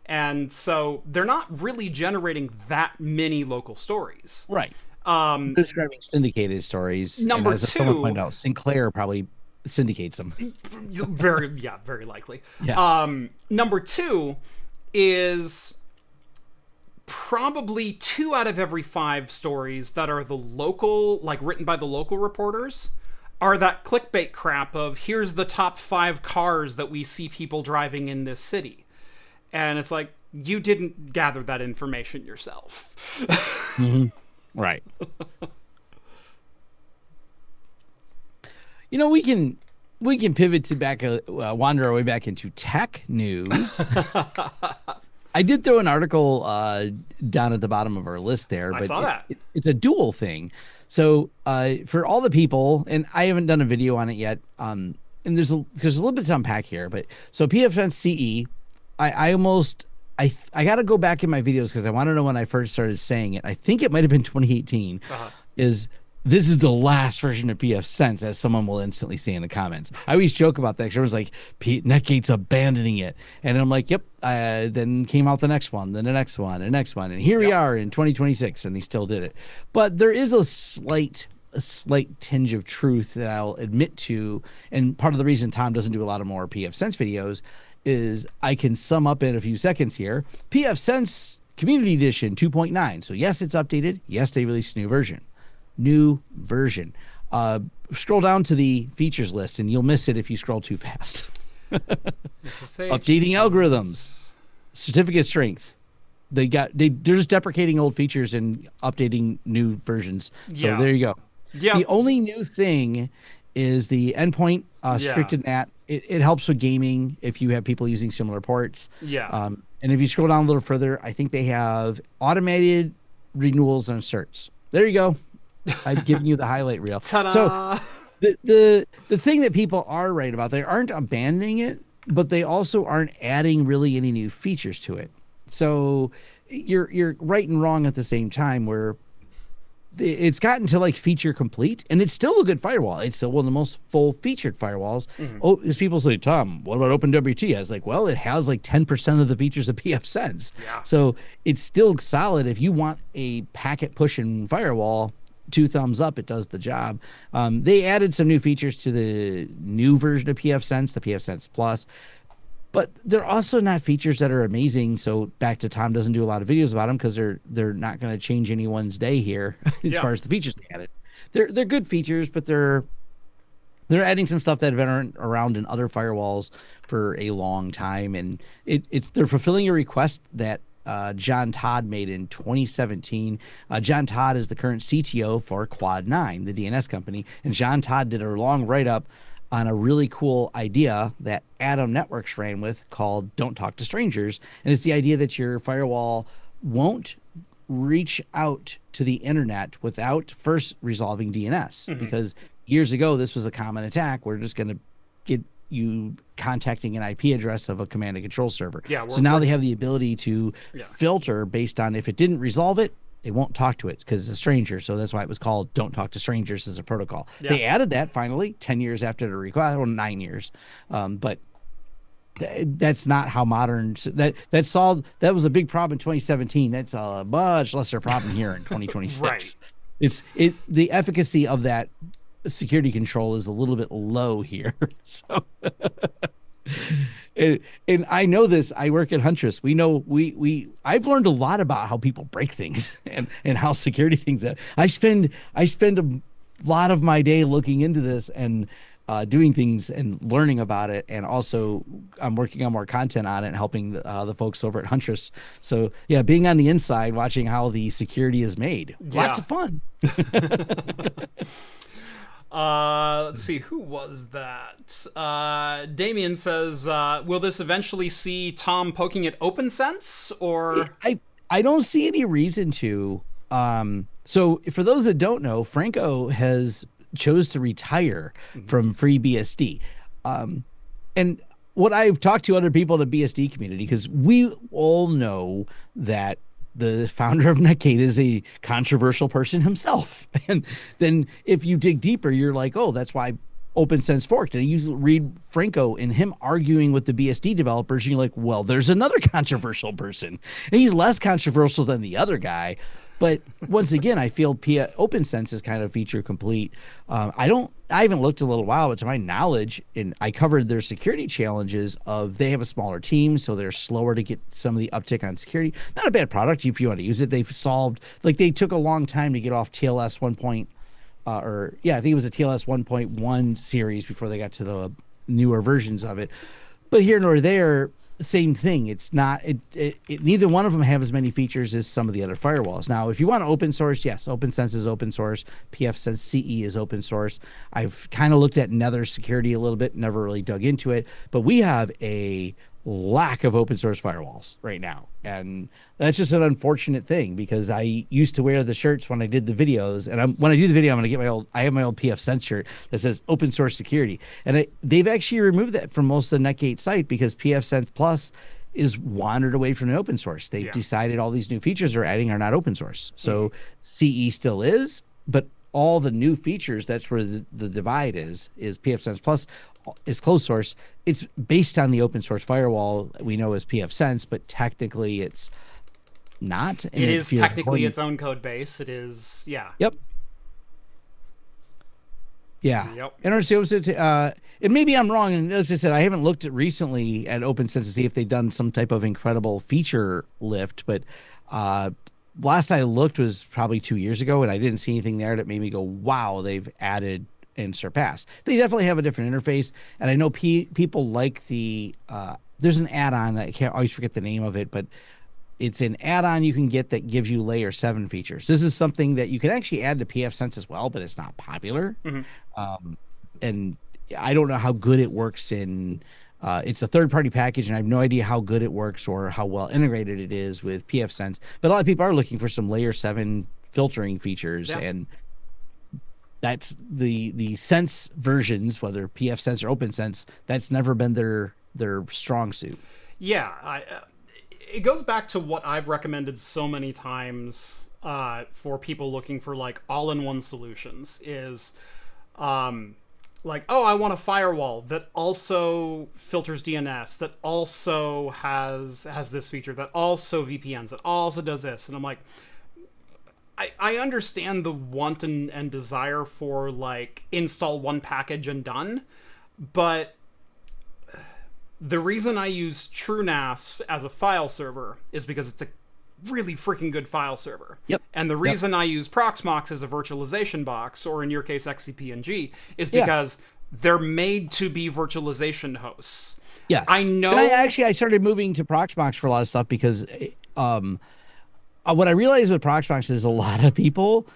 [SPEAKER 1] And so they're not really generating that many local stories.
[SPEAKER 2] Right. They're describing syndicated stories.
[SPEAKER 1] Number
[SPEAKER 2] as
[SPEAKER 1] 2,
[SPEAKER 2] someone pointed out, Sinclair probably syndicates them.
[SPEAKER 1] Very likely.
[SPEAKER 2] Yeah.
[SPEAKER 1] Number 2 is probably 2 out of every 5 stories that are the local, like written by the local reporters, are that clickbait crap of here's the top 5 cars that we see people driving in this city. And it's like, you didn't gather that information yourself.
[SPEAKER 2] Mm-hmm. Right. We can pivot to wander our way back into tech news. I did throw an article down at the bottom of our list there, but
[SPEAKER 1] I saw that.
[SPEAKER 2] It's a dual thing. So for all the people, and I haven't done a video on it yet, and there's a little bit to unpack here, but so PFN CE, I got to go back in my videos because I want to know when I first started saying it. I think it might have been 2018. This is the last version of PF Sense, as someone will instantly say in the comments. I always joke about that because I was like, Netgate's abandoning it. And I'm like, yep. Then came out the next one, then the next one, and the next one. And here we are in 2026, and he still did it. But there is a slight tinge of truth that I'll admit to. And part of the reason Tom doesn't do a lot of more PF Sense videos is I can sum up in a few seconds here. PF Sense Community Edition 2.9. So yes, it's updated. Yes, they released a new version. Scroll down to the features list and you'll miss it if you scroll too fast. Updating algorithms, certificate strength. They're just deprecating old features and updating new versions. So there you go. Yeah. The only new thing is the endpoint restricted NAT. It helps with gaming if you have people using similar ports.
[SPEAKER 1] Yeah.
[SPEAKER 2] And if you scroll down a little further, I think they have automated renewals and certs. There you go. I've given you the highlight reel.
[SPEAKER 1] Ta-da!
[SPEAKER 2] So the thing that people are right about, they aren't abandoning it, but they also aren't adding really any new features to it. So you're right and wrong at the same time, where it's gotten to like feature complete, and it's still a good firewall. It's still one of the most full featured firewalls. Oh, as people say, Tom, what about OpenWT? I was like, well, it has like 10% of the features of PF Sense.
[SPEAKER 1] Yeah.
[SPEAKER 2] So it's still solid. If you want a packet pushing firewall, 2 thumbs up, it does the job. They added some new features to the new version of PF Sense, the PF Sense Plus, but they're also not features that are amazing. So back to Tom doesn't do a lot of videos about them because they're not going to change anyone's day here as far as the features they added. They're good features, but they're adding some stuff that have been around in other firewalls for a long time, and they're fulfilling a request that John Todd made in 2017. John Todd is the current CTO for Quad9, the DNS company, and John Todd did a long write-up on a really cool idea that Atom Networks ran with called Don't Talk to Strangers. And it's the idea that your firewall won't reach out to the internet without first resolving DNS. Because years ago, this was a common attack. We're just going to get you contacting an IP address of a command and control server.
[SPEAKER 1] Yeah,
[SPEAKER 2] so now they have the ability to filter based on if it didn't resolve it, they won't talk to it because it's a stranger. So that's why it was called Don't Talk to Strangers as a protocol. Yeah. They added that finally 10 years after the request, or 9 years. But that's not how modern that was a big problem in 2017. That's a much lesser problem here in 2026. Right. The efficacy of that security control is a little bit low here. So and I know this. I work at Huntress. We know I've learned a lot about how people break things and how security things that I spend a lot of my day looking into this and doing things and learning about it. And also I'm working on more content on it and helping the folks over at Huntress. So yeah, being on the inside, watching how the security is made. Yeah. Lots of fun.
[SPEAKER 1] Let's see, who was that? Damien says, will this eventually see Tom poking at OpenSense, or?
[SPEAKER 2] I don't see any reason to. So for those that don't know, Franco has chose to retire from FreeBSD. And what I've talked to other people in the BSD community, because we all know that the founder of Netgate is a controversial person himself. And then if you dig deeper, you're like, oh, that's why OpenSense forked. And you read Franco and him arguing with the BSD developers, and you're like, well, there's another controversial person. And he's less controversial than the other guy. But once again, I feel OpenSense is kind of feature complete. I haven't looked a little while, but to my knowledge, and I covered their security challenges of they have a smaller team, so they're slower to get some of the uptick on security. Not a bad product if you want to use it. They've solved, like they took a long time to get off TLS 1. I think it was a TLS 1.1 series before they got to the newer versions of it. But here nor there, same thing. It's not neither one of them have as many features as some of the other firewalls. Now, if you want to open source, yes, OpenSense is open source. pfSense CE is open source. I've kind of looked at Nether security a little bit, never really dug into it, but we have a lack of open source firewalls right now. And that's just an unfortunate thing because I used to wear the shirts when I did the videos. And when I do the video, I'm going to get I have my old pfSense shirt that says open source security. And they've actually removed that from most of the Netgate site because pfSense Plus is wandered away from the open source. They've decided all these new features they're adding are not open source. So CE still is, but all the new features, that's where the divide is pfSense Plus is closed source. It's based on the open source firewall we know as pfSense, but technically it's not.
[SPEAKER 1] And it is technically its own code base. It is, yeah.
[SPEAKER 2] Yep. Yeah. Yep. And maybe I'm wrong. And as I said, I haven't looked at recently at OpenSense to see if they've done some type of incredible feature lift, but last I looked was probably 2 years ago, and I didn't see anything there that made me go, wow, they've added and surpassed. They definitely have a different interface, and I know people like the there's an add-on that I can't always forget the name of it, but it's an add-on you can get that gives you layer 7 features. This is something that you can actually add to pfSense as well, but it's not popular. And I don't know how good it works in it's a third-party package, and I have no idea how good it works or how well integrated it is with pfSense. But a lot of people are looking for some layer 7 filtering features, and that's the Sense versions, whether pfSense or OpenSense, that's never been their strong suit.
[SPEAKER 1] Yeah, it goes back to what I've recommended so many times for people looking for like all-in-one solutions is like, oh, I want a firewall that also filters DNS, that also has this feature, that also VPNs, that also does this. And I'm like, I understand the want and desire for like install one package and done, but the reason I use TrueNAS as a file server is because it's a really freaking good file server.
[SPEAKER 2] Yep.
[SPEAKER 1] And the reason I use Proxmox as a virtualization box, or in your case XCP-ng, is because they're made to be virtualization hosts.
[SPEAKER 2] Yes.
[SPEAKER 1] I know.
[SPEAKER 2] I started moving to Proxmox for a lot of stuff because what I realized with Proxmox is a lot of people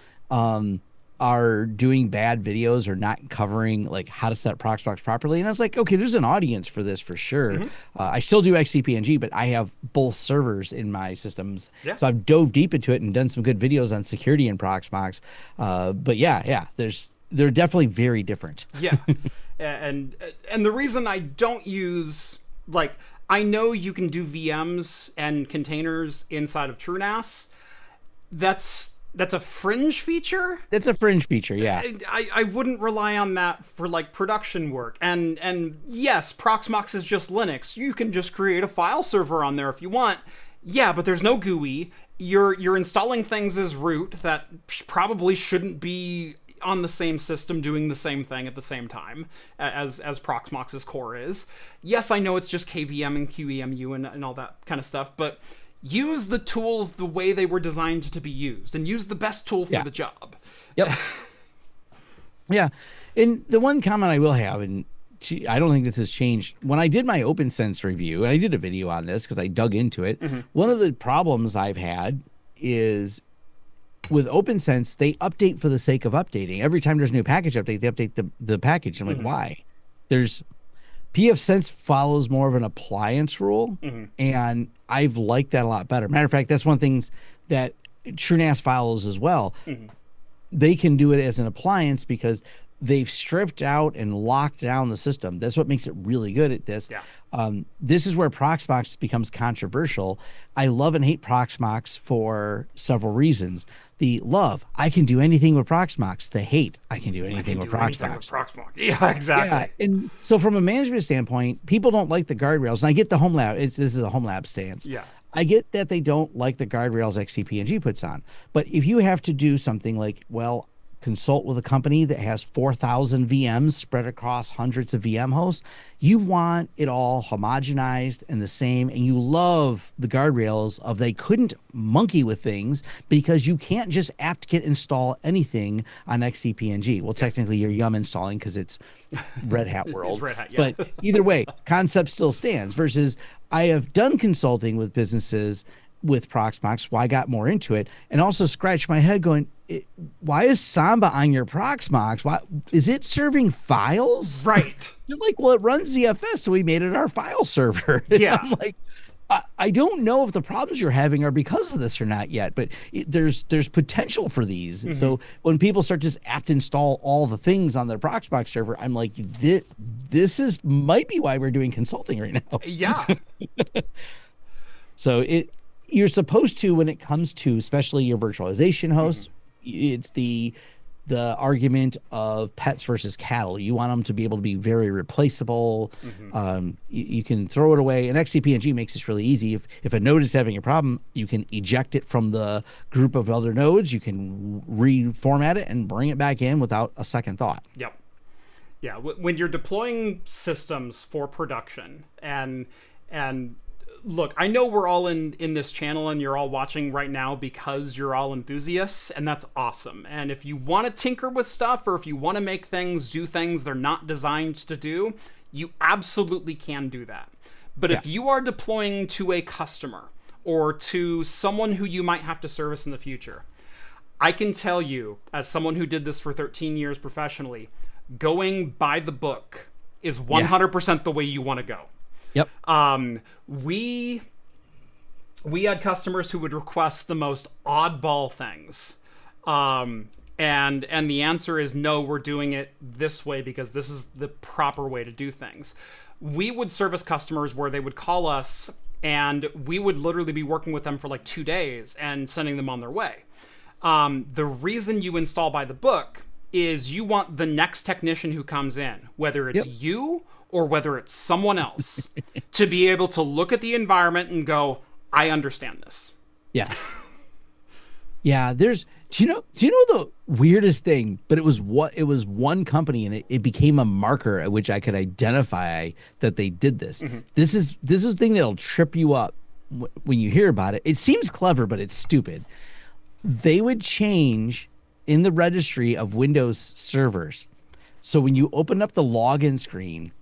[SPEAKER 2] are doing bad videos or not covering like how to set Proxmox properly. And I was like, okay, there's an audience for this for sure. I still do XCP-ng, but I have both servers in my systems.
[SPEAKER 1] Yeah.
[SPEAKER 2] So I've dove deep into it and done some good videos on security in Proxmox. But yeah, they're definitely very different.
[SPEAKER 1] Yeah. And the reason I don't use, like, I know you can do VMs and containers inside of TrueNAS. That's a fringe feature.
[SPEAKER 2] It's a fringe feature, yeah.
[SPEAKER 1] I wouldn't rely on that for like production work. And yes, Proxmox is just Linux. You can just create a file server on there if you want. Yeah, but there's no GUI. You're installing things as root that probably shouldn't be on the same system doing the same thing at the same time as Proxmox's core is. Yes, I know it's just KVM and QEMU and all that kind of stuff, but use the tools the way they were designed to be used and use the best tool for the job.
[SPEAKER 2] Yep. Yeah. And the one comment I will have, and I don't think this has changed. When I did my OpenSense review, and I did a video on this because I dug into it, one of the problems I've had is with OpenSense, they update for the sake of updating. Every time there's a new package update, they update the package. I'm like, why? PFSense follows more of an appliance rule, and I've liked that a lot better. Matter of fact, that's one of the things that TrueNAS follows as well. They can do it as an appliance because they've stripped out and locked down the system. That's what makes it really good at this.
[SPEAKER 1] Yeah.
[SPEAKER 2] This is where Proxmox becomes controversial. I love and hate Proxmox for several reasons. The love, I can do anything with Proxmox. The hate, I can do anything with Proxmox.
[SPEAKER 1] Yeah, exactly.
[SPEAKER 2] Yeah, and so from a management standpoint, people don't like the guardrails. And I get the Homelab. This is a Homelab stance.
[SPEAKER 1] Yeah.
[SPEAKER 2] I get that they don't like the guardrails XCP-ng puts on. But if you have to do something like, well, consult with a company that has 4,000 VMs spread across hundreds of VM hosts, you want it all homogenized and the same, and you love the guardrails of they couldn't monkey with things because you can't just apt-get install anything on XCP-ng. Well, technically you're yum installing because it's Red Hat world.
[SPEAKER 1] It's Red Hat, yeah.
[SPEAKER 2] But either way, concept still stands versus I have done consulting with businesses with Proxmox, why I got more into it, and also scratched my head going, why is Samba on your Proxmox? Why is it serving files?
[SPEAKER 1] Right.
[SPEAKER 2] You're like, well, it runs ZFS, so we made it our file server.
[SPEAKER 1] Yeah.
[SPEAKER 2] I'm like, I don't know if the problems you're having are because of this or not yet, but there's potential for these. So when people start just apt install all the things on their Proxmox server, I'm like, this might be why we're doing consulting right now.
[SPEAKER 1] Yeah.
[SPEAKER 2] So you're supposed to, when it comes to especially your virtualization hosts, it's the argument of pets versus cattle. You want them to be able to be very replaceable. You can throw it away. And XCP-ng makes this really easy. If a node is having a problem, you can eject it from the group of other nodes. You can reformat it and bring it back in without a second thought.
[SPEAKER 1] Yep. Yeah. When you're deploying systems for production and look, I know we're all in this channel and you're all watching right now because you're all enthusiasts, and that's awesome. And if you want to tinker with stuff or if you want to make things do things they're not designed to do, you absolutely can do that. But if you are deploying to a customer or to someone who you might have to service in the future, I can tell you, as someone who did this for 13 years professionally, going by the book is 100% the way you want to go.
[SPEAKER 2] Yep.
[SPEAKER 1] We had customers who would request the most oddball things. And the answer is no, we're doing it this way because this is the proper way to do things. We would service customers where they would call us and we would literally be working with them for like 2 days and sending them on their way. The reason you install by the book is you want the next technician who comes in, whether it's you or whether it's someone else, to be able to look at the environment and go, I understand this.
[SPEAKER 2] Yes. Yeah, do you know the weirdest thing? But it was one company, and it became a marker at which I could identify that they did this. This is a thing that'll trip you up when you hear about it. It seems clever, but it's stupid. They would change in the registry of Windows servers. So when you open up the login screen,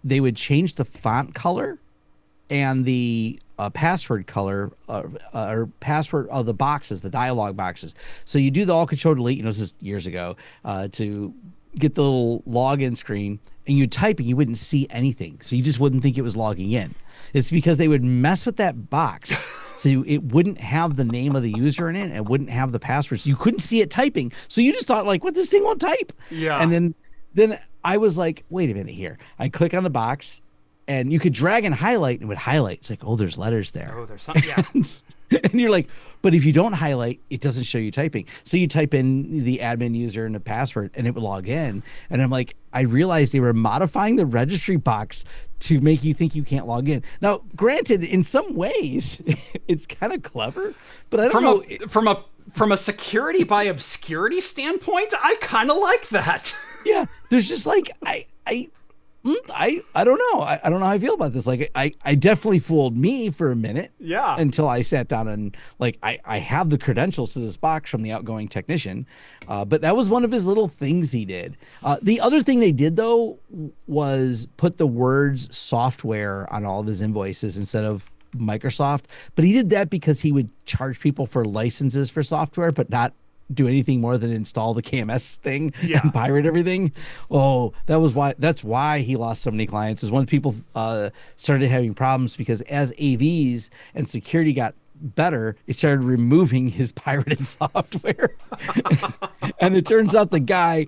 [SPEAKER 2] they would change the font color and the password color or password of the boxes, the dialog boxes. So you do the all control delete, this is years ago, to get the little login screen, and you type and you wouldn't see anything. So you just wouldn't think it was logging in. It's because they would mess with that box. So it wouldn't have the name of the user in it and wouldn't have the password. So you couldn't see it typing. So you just thought like, what, this thing won't type.
[SPEAKER 1] Yeah.
[SPEAKER 2] And then I was like, wait a minute here. I click on the box and you could drag and highlight and it would highlight. It's like, oh, there's letters there.
[SPEAKER 1] Oh, there's something. Yeah.
[SPEAKER 2] And you're like, but if you don't highlight, it doesn't show you typing. So you type in the admin user and the password and it would log in. And I'm like, I realized they were modifying the registry box to make you think you can't log in. Now, granted, in some ways, it's kind of clever, but I don't know.
[SPEAKER 1] From a security by obscurity standpoint, I kind of like that.
[SPEAKER 2] Yeah, there's just like, I don't know. I don't know how I feel about this. Like, I definitely fooled me for a minute.
[SPEAKER 1] Yeah.
[SPEAKER 2] Until I sat down and like, I have the credentials to this box from the outgoing technician. But that was one of his little things he did. The other thing they did though was put the words software on all of his invoices instead of Microsoft. But he did that because he would charge people for licenses for software, but not do anything more than install the KMS thing and pirate everything. Oh, that's why he lost so many clients, is when people started having problems, because as AVs and security got better, it started removing his pirated software. And it turns out the guy,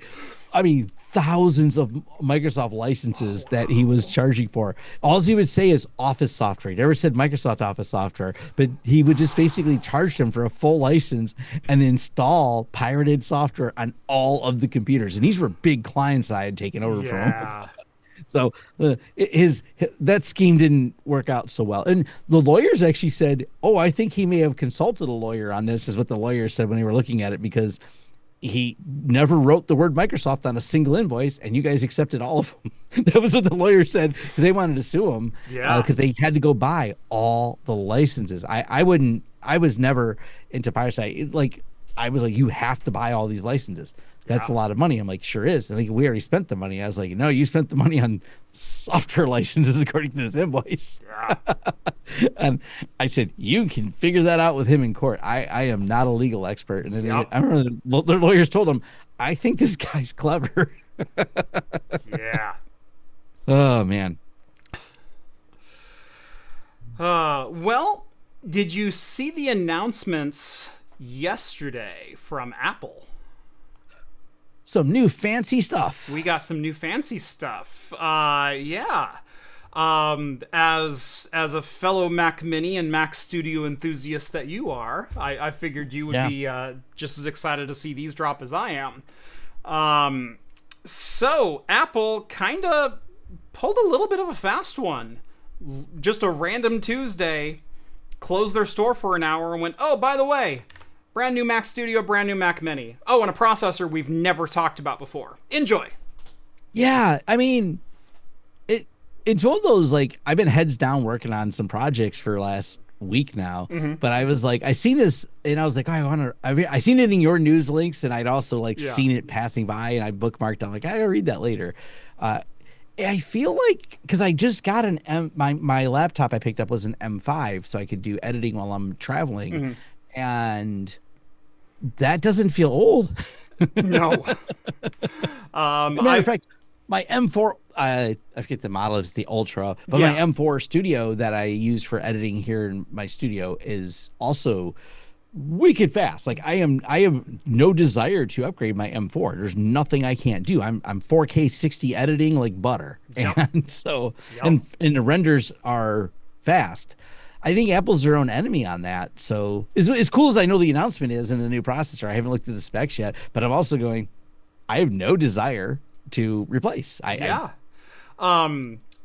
[SPEAKER 2] thousands of Microsoft licenses that he was charging for. All he would say is Office software. He never said Microsoft Office software, but he would just basically charge them for a full license and install pirated software on all of the computers. And these were big clients I had taken over from him. So that scheme didn't work out so well. And the lawyers actually said, oh, I think he may have consulted a lawyer on this, is what the lawyers said when they were looking at it, because he never wrote the word Microsoft on a single invoice, and you guys accepted all of them. That was what the lawyer said, because they wanted to sue him. Yeah. Because they had to go buy all the licenses. I was never into piracy. I was like, you have to buy all these licenses. That's a lot of money. I'm like, sure is. I think we already spent the money. I was like, no, you spent the money on software licenses according to this invoice. Yeah. And I said, you can figure that out with him in court. I am not a legal expert. And then I remember the lawyers told him, I think this guy's clever.
[SPEAKER 1] Yeah.
[SPEAKER 2] Oh, man.
[SPEAKER 1] Well, did you see the announcements yesterday from Apple?
[SPEAKER 2] Some new fancy stuff.
[SPEAKER 1] We got some new fancy stuff. Yeah. As a fellow Mac Mini and Mac Studio enthusiast that you are, I figured you would be just as excited to see these drop as I am. So Apple kind of pulled a little bit of a fast one. Just a random Tuesday, closed their store for an hour and went, oh, by the way, brand new Mac Studio, brand new Mac Mini. Oh, and a processor we've never talked about before. Enjoy.
[SPEAKER 2] Yeah, it's one of those, like, I've been heads down working on some projects for last week now, but I was like, I seen this and I was like, oh, I seen it in your news links, and I'd also seen it passing by, and I bookmarked. I'm like, I gotta read that later. I feel like, because I just got my laptop I picked up was an M5, so I could do editing while I'm traveling. And that doesn't feel old.
[SPEAKER 1] No.
[SPEAKER 2] Matter of fact, my M4, I forget the model, it's the Ultra, but my M4 Studio that I use for editing here in my studio is also wicked fast. Like, I have no desire to upgrade my M4. There's nothing I can't do. I'm 4K 60 editing like butter. And so, and the renders are fast. I think Apple's their own enemy on that. So as cool as I know the announcement is in the new processor, I haven't looked at the specs yet, but I'm also going, I have no desire to replace. I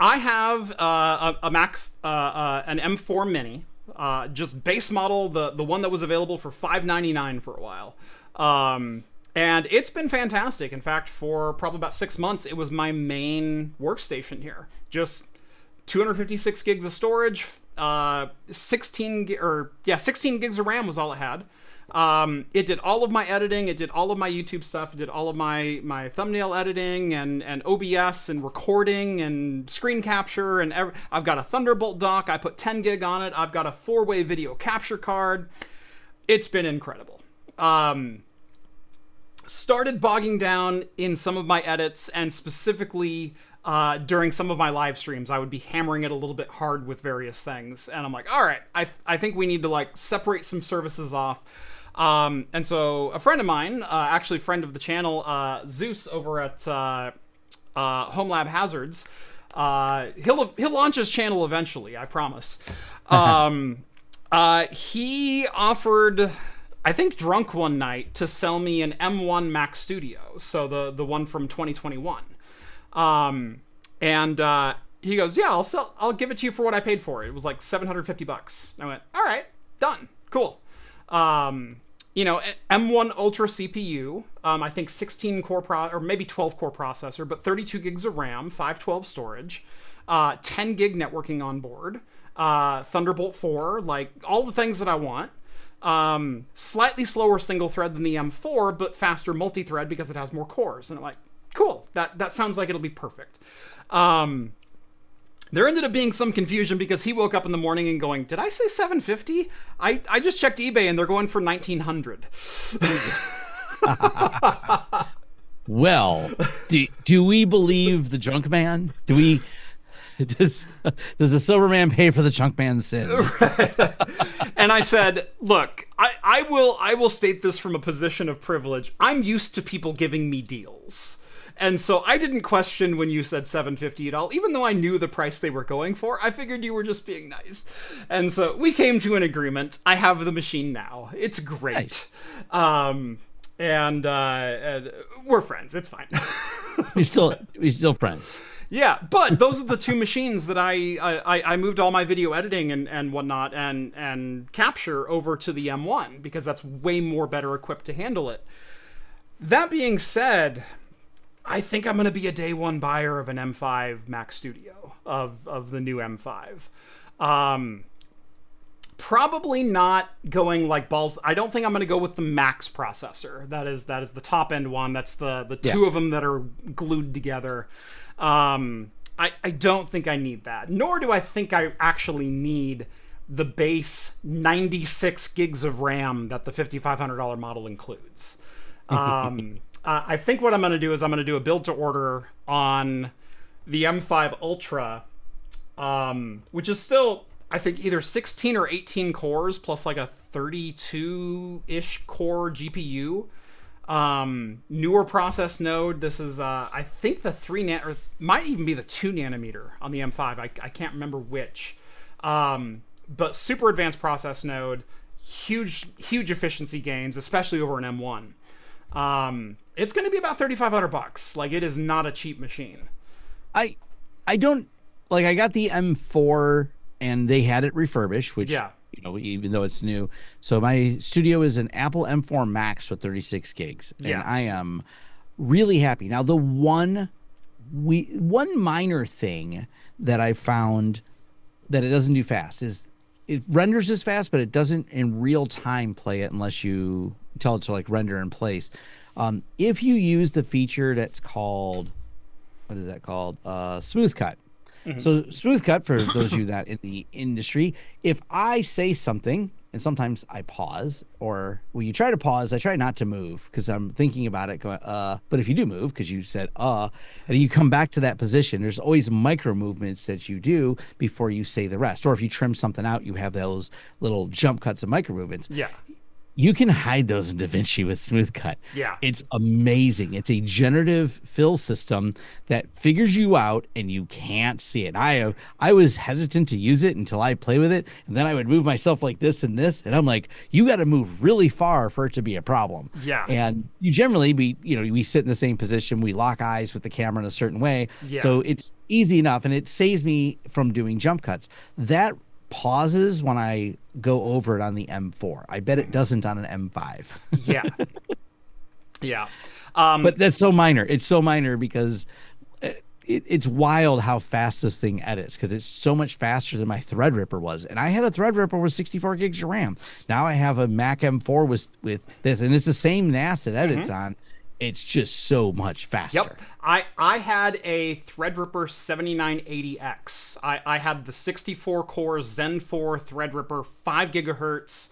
[SPEAKER 1] have a Mac, an M4 Mini, just base model, the one that was available for $599 for a while. And it's been fantastic. In fact, for probably about 6 months, it was my main workstation here. Just 256 gigs of storage, 16 gigs of RAM was all it had. It did all of my editing. It did all of my YouTube stuff. It did all of my thumbnail editing and OBS and recording and screen capture. And I've got a Thunderbolt dock. I put 10 gig on it. I've got a 4-way video capture card. It's been incredible. Started bogging down in some of my edits, and specifically during some of my live streams, I would be hammering it a little bit hard with various things. And I'm like, all right, I think we need to like separate some services off. And so a friend of mine, actually friend of the channel, Zeus over at Homelab Hazards, he'll launch his channel eventually, I promise. He offered, I think drunk one night, to sell me an M1 Mac Studio, so the one from 2021. He goes, yeah, I'll give it to you for what I paid for it. It was like $750. I went, all right, done, cool. M1 Ultra CPU, I think 16 core or maybe 12 core processor, but 32 gigs of RAM, 512 storage, 10 gig networking on board, Thunderbolt 4, like all the things that I want. Slightly slower single thread than the M4, but faster multi-thread because it has more cores. And I'm like, cool, that sounds like it'll be perfect. There ended up being some confusion because he woke up in the morning and going, did I say 750? I just checked eBay and they're going for 1900.
[SPEAKER 2] Well, do we believe the junk man? Does the silver man pay for the junk man's sins?
[SPEAKER 1] Right. And I said, look, I will state this from a position of privilege. I'm used to people giving me deals. And so I didn't question when you said $750 at all, even though I knew the price they were going for. I figured you were just being nice. And so we came to an agreement. I have the machine now. It's great. Nice. And we're friends. It's fine.
[SPEAKER 2] We're still friends.
[SPEAKER 1] Yeah, but those are the two machines that I moved all my video editing and whatnot and capture over to the M1 because that's way more better equipped to handle it. That being said, I think I'm going to be a day one buyer of an M5 Mac Studio, of the new M5. Probably not going like balls. I don't think I'm going to go with the Max processor. That is the top end one. That's the two of them that are glued together. I don't think I need that. Nor do I think I actually need the base 96 gigs of RAM that the $5,500 model includes. I think what I'm going to do is I'm going to do a build to order on the M5 Ultra, which is still, I think, either 16 or 18 cores plus like a 32-ish core GPU. Newer process node. This is, I think the 3 or might even be the 2 nanometer on the M5. I can't remember which. But super advanced process node, huge efficiency gains, especially over an M1. It's going to be about $3,500. Like, it is not a cheap machine.
[SPEAKER 2] I don't like. I got the M4 and they had it refurbished, which even though it's new. So my studio is an Apple M4 Max with 36 gigs, and I am really happy. Now, the one minor thing that I found that it doesn't do fast is it renders as fast, but it doesn't in real time play it unless you tell it to like render in place. If you use the feature that's called, what is that called? Smooth cut. Mm-hmm. So smooth cut, for those of you that in the industry, if I say something and sometimes I pause, or when you try to pause, I try not to move because I'm thinking about it going, but if you do move, because you said, and you come back to that position, there's always micro movements that you do before you say the rest. Or if you trim something out, you have those little jump cuts of micro movements. Yeah. You can hide those in DaVinci with Smooth Cut. Yeah. It's amazing. It's a generative fill system that figures you out and you can't see it. I was hesitant to use it until I play with it, and then I would move myself like this and this, and I'm like, you got to move really far for it to be a problem. Yeah. And you generally, we sit in the same position, we lock eyes with the camera in a certain way. Yeah. So it's easy enough, and it saves me from doing jump cuts. That pauses when I go over it on the M4. I bet it doesn't on an M5. Yeah. Yeah. But that's so minor. It's so minor because it's wild how fast this thing edits because it's so much faster than my Threadripper was. And I had a Threadripper with 64 gigs of RAM. Now I have a Mac M4 with this, and it's the same NAS it edits on. It's just so much faster.
[SPEAKER 1] Yep. I had a Threadripper 7980X. I had the 64 core Zen 4 Threadripper, 5 gigahertz.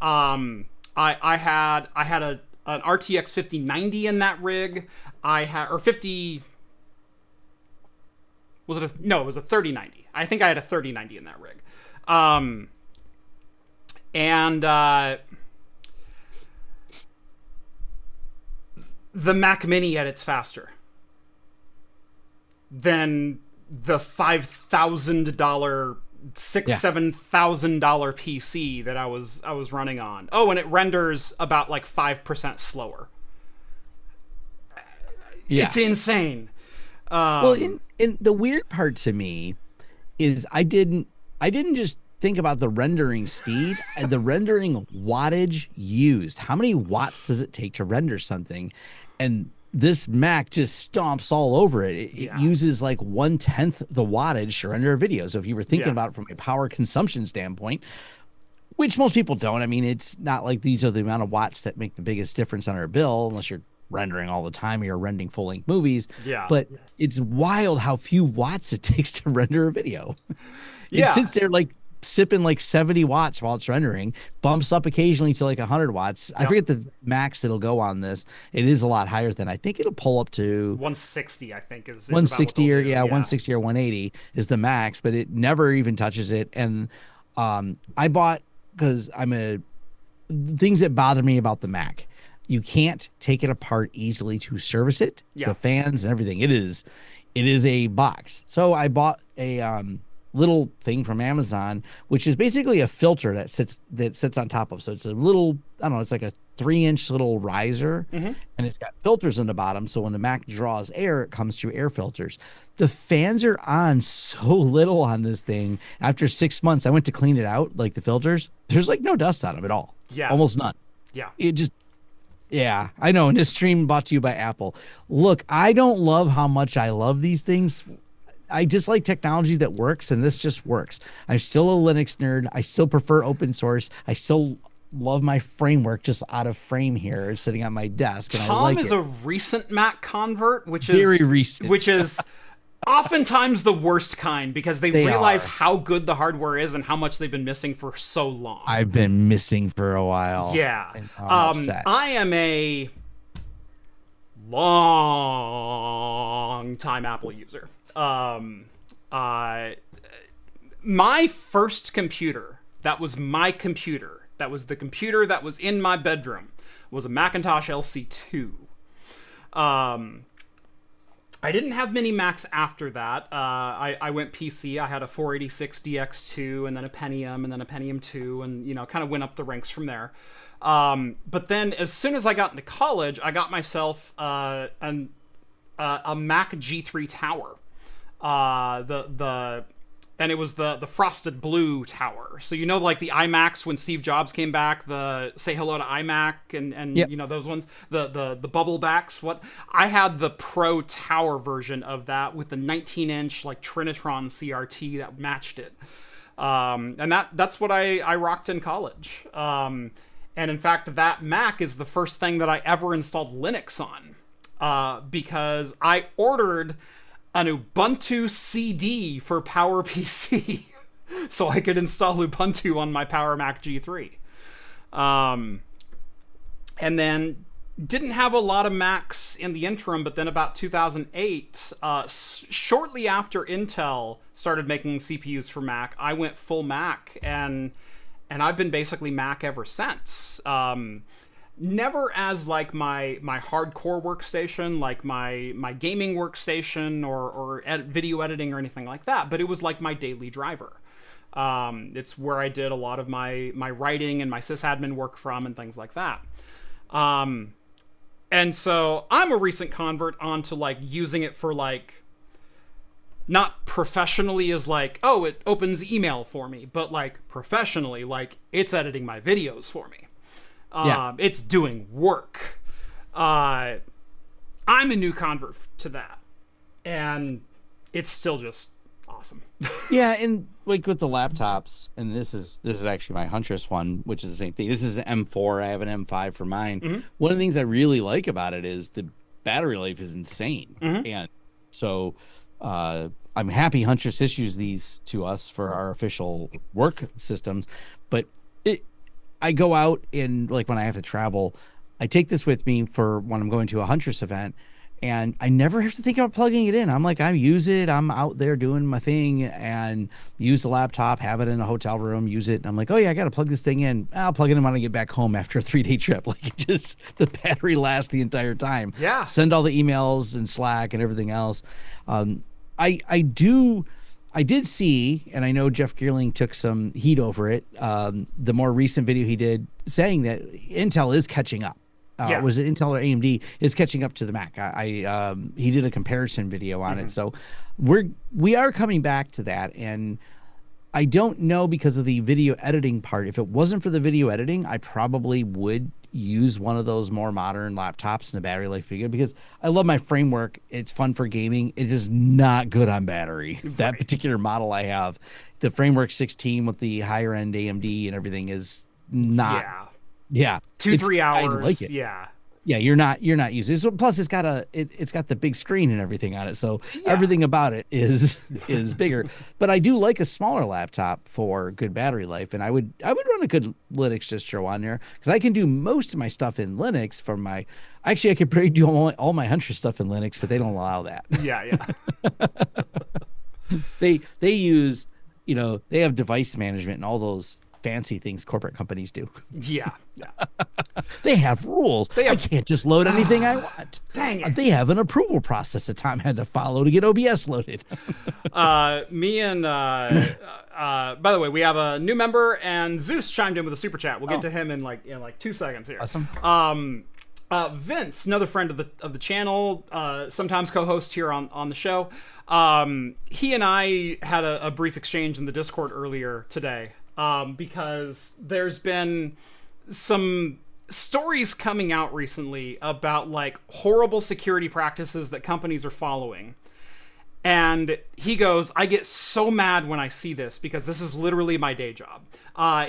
[SPEAKER 1] I had an RTX 5090 in that rig. I had, or 50. Was it no, it was a 3090. I think I had a 3090 in that rig. The Mac Mini edits faster than the $5,000, $7,000 PC that I was running on. Oh, and it renders about like 5% slower. Yeah. It's insane.
[SPEAKER 2] Well, and the weird part to me is I didn't just think about the rendering speed and the rendering wattage used. How many watts does it take to render something? And this Mac just stomps all over it. It uses like 1/10 the wattage to render a video. So if you were thinking about it from a power consumption standpoint, which most people don't, I mean, it's not like these are the amount of watts that make the biggest difference on our bill, unless you're rendering all the time or you're rendering full-length movies.
[SPEAKER 1] Yeah.
[SPEAKER 2] But it's wild how few watts it takes to render a video. It sits there like sipping like 70 watts while it's rendering, bumps up occasionally to like 100 watts. I forget the max it'll go on this. It is a lot higher than I think it'll pull up to
[SPEAKER 1] 160, I think is
[SPEAKER 2] 160 or 160 or 180 is the max, but it never even touches it. And I bought, because things that bother me about the Mac, you can't take it apart easily to service it. The fans and everything. It is a box. So I bought a little thing from Amazon, which is basically a filter that sits on top of. So it's a little, I don't know, it's like a 3-inch little riser, and it's got filters in the bottom. So when the Mac draws air, it comes through air filters. The fans are on so little on this thing. After 6 months, I went to clean it out, like the filters. There's like no dust on them at all.
[SPEAKER 1] Yeah.
[SPEAKER 2] Almost none.
[SPEAKER 1] Yeah.
[SPEAKER 2] It just, yeah, I know. And this stream brought to you by Apple. Look, I don't love how much I love these things. I just like technology that works, and this just works. I'm still a Linux nerd. I still prefer open source. I still love my framework just out of frame here, sitting on my desk. And
[SPEAKER 1] Tom
[SPEAKER 2] I like
[SPEAKER 1] is a recent Mac convert, which is
[SPEAKER 2] very recent,
[SPEAKER 1] which is oftentimes the worst kind, because they realize how good the hardware is and how much they've been missing for so long.
[SPEAKER 2] I've been missing for a while.
[SPEAKER 1] Yeah, I am a long time Apple user. My first computer, that was my computer, that was the computer that was in my bedroom, was a Macintosh LC2. I didn't have many Macs after that. I went PC. I had a 486 DX2, and then a Pentium, and then a Pentium 2, and kind of went up the ranks from there. But then as soon as I got into college, I got myself a Mac G3 Tower. And it was the frosted blue tower. So like the iMacs when Steve Jobs came back, the say hello to iMac and those ones, the bubble backs. I had the Pro Tower version of that with the 19-inch like Trinitron CRT that matched it. And that's what I rocked in college. And in fact, that Mac is the first thing that I ever installed Linux on, because I ordered an Ubuntu CD for PowerPC so I could install Ubuntu on my Power Mac G3. And then didn't have a lot of Macs in the interim, but then about 2008, shortly after Intel started making CPUs for Mac, I went full Mac, and I've been basically Mac ever since. Never as like my hardcore workstation, like my gaming workstation or video editing or anything like that, but it was like my daily driver. It's where I did a lot of my writing and my sysadmin work from and things like that. And so I'm a recent convert onto like using it for like, not professionally as like, oh, it opens email for me, but like professionally, like it's editing my videos for me. It's doing work. I'm a new convert to that. And it's still just awesome.
[SPEAKER 2] Yeah, and like with the laptops, and this is actually my Huntress one, which is the same thing. This is an M4. I have an M5 for mine. One of the things I really like about it is the battery life is insane, and so I'm happy Huntress issues these to us for our official work systems. But I go out and like when I have to travel, I take this with me for when I'm going to a Huntress event. And I never have to think about plugging it in. I'm like, I use it. I'm out there doing my thing and use the laptop, have it in a hotel room, use it. And I'm like, oh yeah, I got to plug this thing in. I'll plug it in when I get back home after a 3-day trip. Like it just, the battery lasts the entire time.
[SPEAKER 1] Yeah.
[SPEAKER 2] Send all the emails and Slack and everything else. I did see, and I know Jeff Geerling took some heat over it. The more recent video he did saying that Intel is catching up. Was it Intel or AMD is catching up to the Mac? He did a comparison video on it, so we are coming back to that, and I don't know because of the video editing part. If it wasn't for the video editing, I probably would use one of those more modern laptops and the battery life be good because I love my framework. It's fun for gaming. It is not good on battery. Right. That particular model I have, the framework 16 with the higher end AMD and everything is not. Yeah.
[SPEAKER 1] 2-3 hours.
[SPEAKER 2] I like it.
[SPEAKER 1] Yeah.
[SPEAKER 2] Yeah, you're not using it. Plus it's got the big screen and everything on it. So everything about it is bigger. But I do like a smaller laptop for good battery life, and I would run a good Linux distro on there because I can do most of my stuff in Linux from my actually I could probably do all my Hunter stuff in Linux, but they don't allow that.
[SPEAKER 1] Yeah.
[SPEAKER 2] They use, they have device management and all those fancy things corporate companies do.
[SPEAKER 1] Yeah.
[SPEAKER 2] They have rules. I can't just load anything I want.
[SPEAKER 1] Dang it.
[SPEAKER 2] They have an approval process that Tom had to follow to get OBS loaded.
[SPEAKER 1] Me and by the way, we have a new member, and Zeus chimed in with a super chat. We'll get to him in like 2 seconds here.
[SPEAKER 2] Awesome.
[SPEAKER 1] Vince, another friend of the channel, sometimes co-host here on the show. He and I had a brief exchange in the Discord earlier today. Because there's been some stories coming out recently about like horrible security practices that companies are following. And he goes, I get so mad when I see this because this is literally my day job.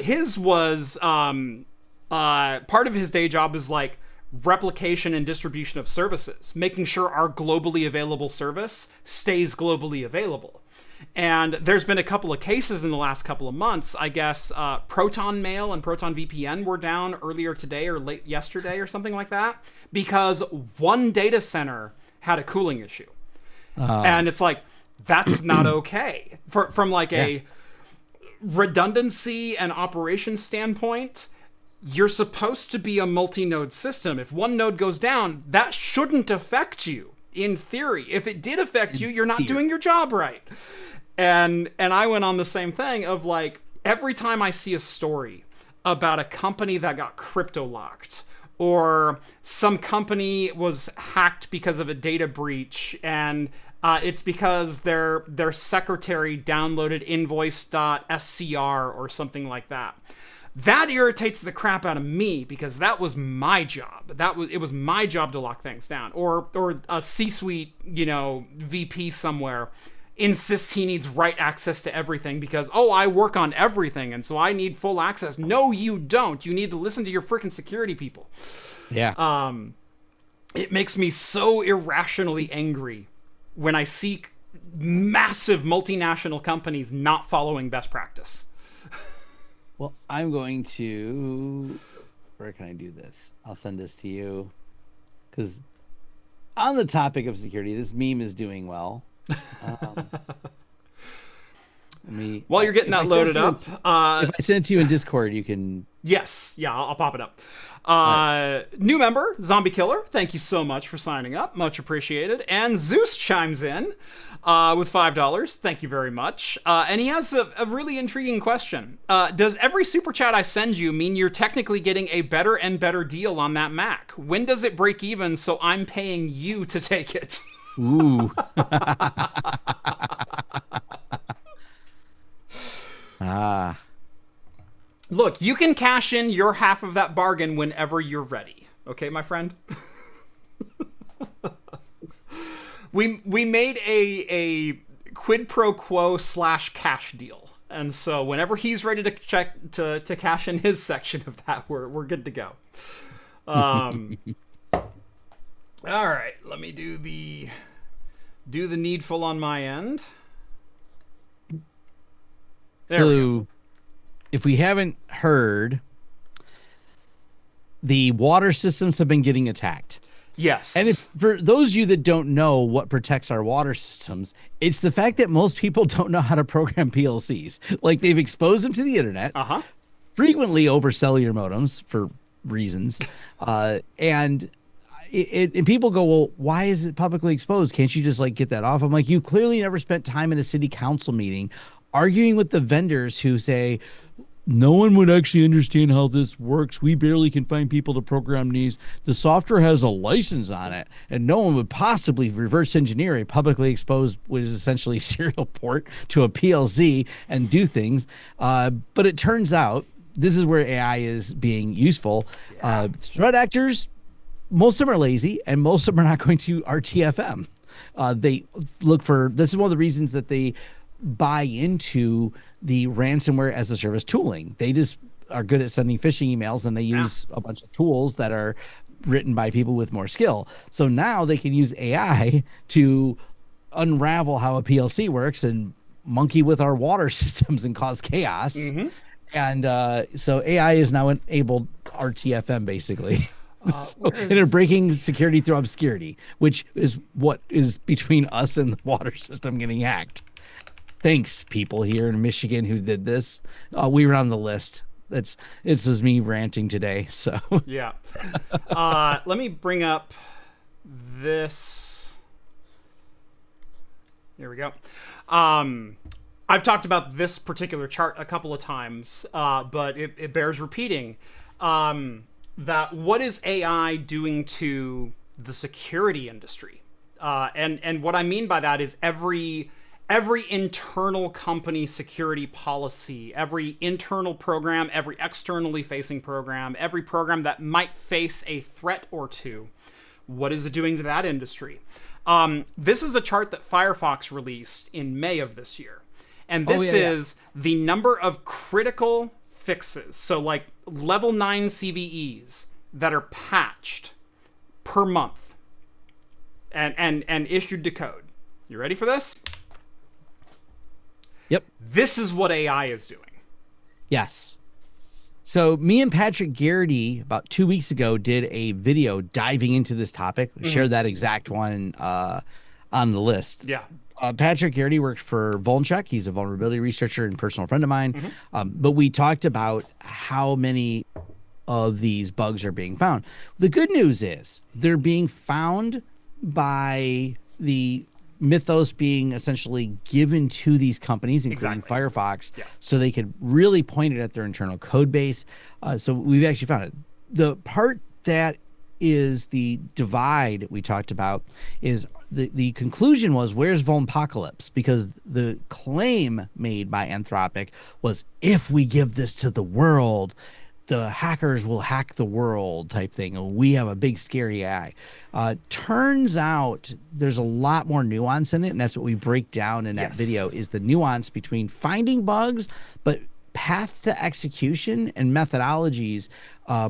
[SPEAKER 1] His was, part of his day job is like replication and distribution of services, making sure our globally available service stays globally available. And there's been a couple of cases in the last couple of months. I guess Proton Mail and Proton VPN were down earlier today or late yesterday or something like that because one data center had a cooling issue. And it's like, that's not okay. From like a redundancy and operations standpoint, you're supposed to be a multi-node system. If one node goes down, that shouldn't affect you in theory. If it did affect you, you're not doing your job right. And I went on the same thing of like, every time I see a story about a company that got crypto locked or some company was hacked because of a data breach and it's because their secretary downloaded invoice.scr or something like that. That irritates the crap out of me because that was my job. It was my job to lock things down. Or a C-suite, VP somewhere insists he needs write access to everything because, I work on everything and so I need full access. No, you don't. You need to listen to your freaking security people.
[SPEAKER 2] Yeah.
[SPEAKER 1] It makes me so irrationally angry when I see massive multinational companies not following best practice.
[SPEAKER 2] Well, I'm going to, where can I do this? I'll send this to you because on the topic of security, this meme is doing well.
[SPEAKER 1] While you're getting that loaded up,
[SPEAKER 2] if I send it to you in Discord, you can.
[SPEAKER 1] Yes, yeah, I'll pop it up. New member, Zombie Killer, thank you so much for signing up, much appreciated. And Zeus chimes in with $5, thank you very much. And he has a really intriguing question. Does every super chat I send you mean you're technically getting a better and better deal on that Mac? When does it break even so I'm paying you to take it?
[SPEAKER 2] Ooh.
[SPEAKER 1] Look, you can cash in your half of that bargain whenever you're ready. Okay, my friend? We made a quid pro quo / cash deal. And so whenever he's ready to check to cash in his section of that, we're good to go. All right, let me do the needful on my end.
[SPEAKER 2] So, if we haven't heard, the water systems have been getting attacked.
[SPEAKER 1] Yes.
[SPEAKER 2] And if for those of you that don't know what protects our water systems, it's the fact that most people don't know how to program PLCs. Like, they've exposed them to the internet, frequently over cellular modems for reasons, and people go, well, why is it publicly exposed? Can't you just like get that off? I'm like, you clearly never spent time in a city council meeting arguing with the vendors who say, no one would actually understand how this works. We barely can find people to program these. The software has a license on it, and no one would possibly reverse engineer a publicly exposed, which is essentially serial port to a PLC and do things. But it turns out this is where AI is being useful. Threat actors, most of them are lazy, and most of them are not going to RTFM. They look for, this is one of the reasons that they buy into the ransomware as a service tooling. They just are good at sending phishing emails, and they use a bunch of tools that are written by people with more skill. So now they can use AI to unravel how a PLC works and monkey with our water systems and cause chaos. And so AI is now enabled RTFM basically. And they're breaking security through obscurity, which is what is between us and the water system getting hacked. Thanks, people here in Michigan who did this. We were on the list. It's just me ranting today. So
[SPEAKER 1] yeah. Let me bring up this. Here we go. I've talked about this particular chart a couple of times, but it bears repeating. That what is AI doing to the security industry? And what I mean by that is every internal company security policy, every internal program, every externally facing program, every program that might face a threat or two, what is it doing to that industry? This is a chart that Firefox released in May of this year. And this is the number of critical fixes. So like level 9 CVEs that are patched per month and issued to code. You ready for this?
[SPEAKER 2] Yep.
[SPEAKER 1] This is what AI is doing. Yes.
[SPEAKER 2] So me and Patrick Garrity about 2 weeks ago did a video diving into this topic. We shared that exact one on the list.
[SPEAKER 1] Yeah.
[SPEAKER 2] Patrick Garrity works for Vulncheck. He's a vulnerability researcher and personal friend of mine. But we talked about how many of these bugs are being found. The good news is they're being found by the mythos being essentially given to these companies, including Firefox, so they could really point it at their internal code base. So we've actually found it. The part that is the divide we talked about is the conclusion was, where's Vulnpocalypse? Because the claim made by Anthropic was, if we give this to the world, the hackers will hack the world type thing, and we have a big scary AI. Turns out there's a lot more nuance in it, and that's what we break down in that video, is the nuance between finding bugs, but path to execution and methodologies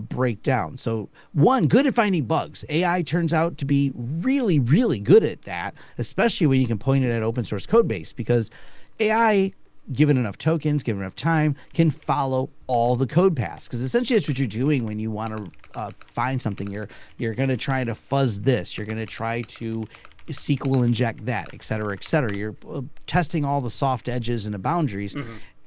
[SPEAKER 2] break down. So one, good at finding bugs. AI turns out to be really, really good at that, especially when you can point it at open source code base, because AI, given enough tokens, given enough time, can follow all the code paths. Because essentially that's what you're doing when you want to find something. You're going to try to fuzz this. You're going to try to SQL inject that, et cetera, et cetera. You're testing all the soft edges and the boundaries.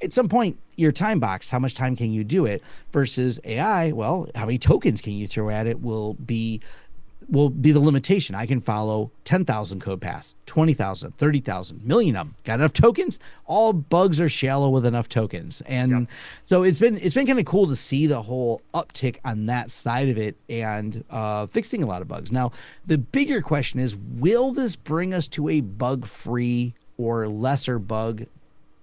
[SPEAKER 2] At some point, your time box, how much time can you do it? Versus AI, well, how many tokens can you throw at it will be the limitation. I can follow 10,000 code paths, 20,000, 30,000, million of them. Got enough tokens? All bugs are shallow with enough tokens. And so it's been kind of cool to see the whole uptick on that side of it and fixing a lot of bugs. Now, the bigger question is, will this bring us to a bug-free or lesser bug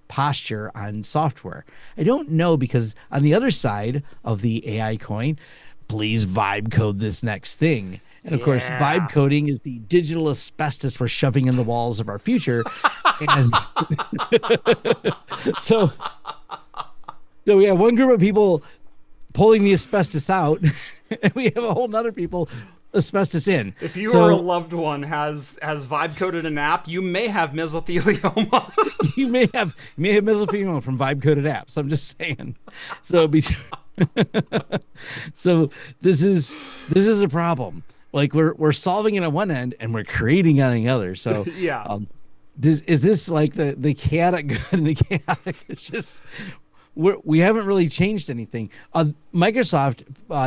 [SPEAKER 2] posture on software? I don't know, because on the other side of the AI coin, please vibe code this next thing. And of course,
[SPEAKER 1] Yeah.
[SPEAKER 2] vibe coding is the digital asbestos we're shoving in the walls of our future. And so, so we have one group of people pulling the asbestos out, and we have a whole nother people asbestos in.
[SPEAKER 1] If you
[SPEAKER 2] So
[SPEAKER 1] or a loved one has vibe coded an app, you may have mesothelioma.
[SPEAKER 2] you may have mesothelioma from vibe coded apps. I'm just saying. So be so this is a problem. Like we're solving it on one end and we're creating on the other. So
[SPEAKER 1] Yeah.
[SPEAKER 2] this like the chaotic good and the chaotic? It's just we haven't really changed anything. Microsoft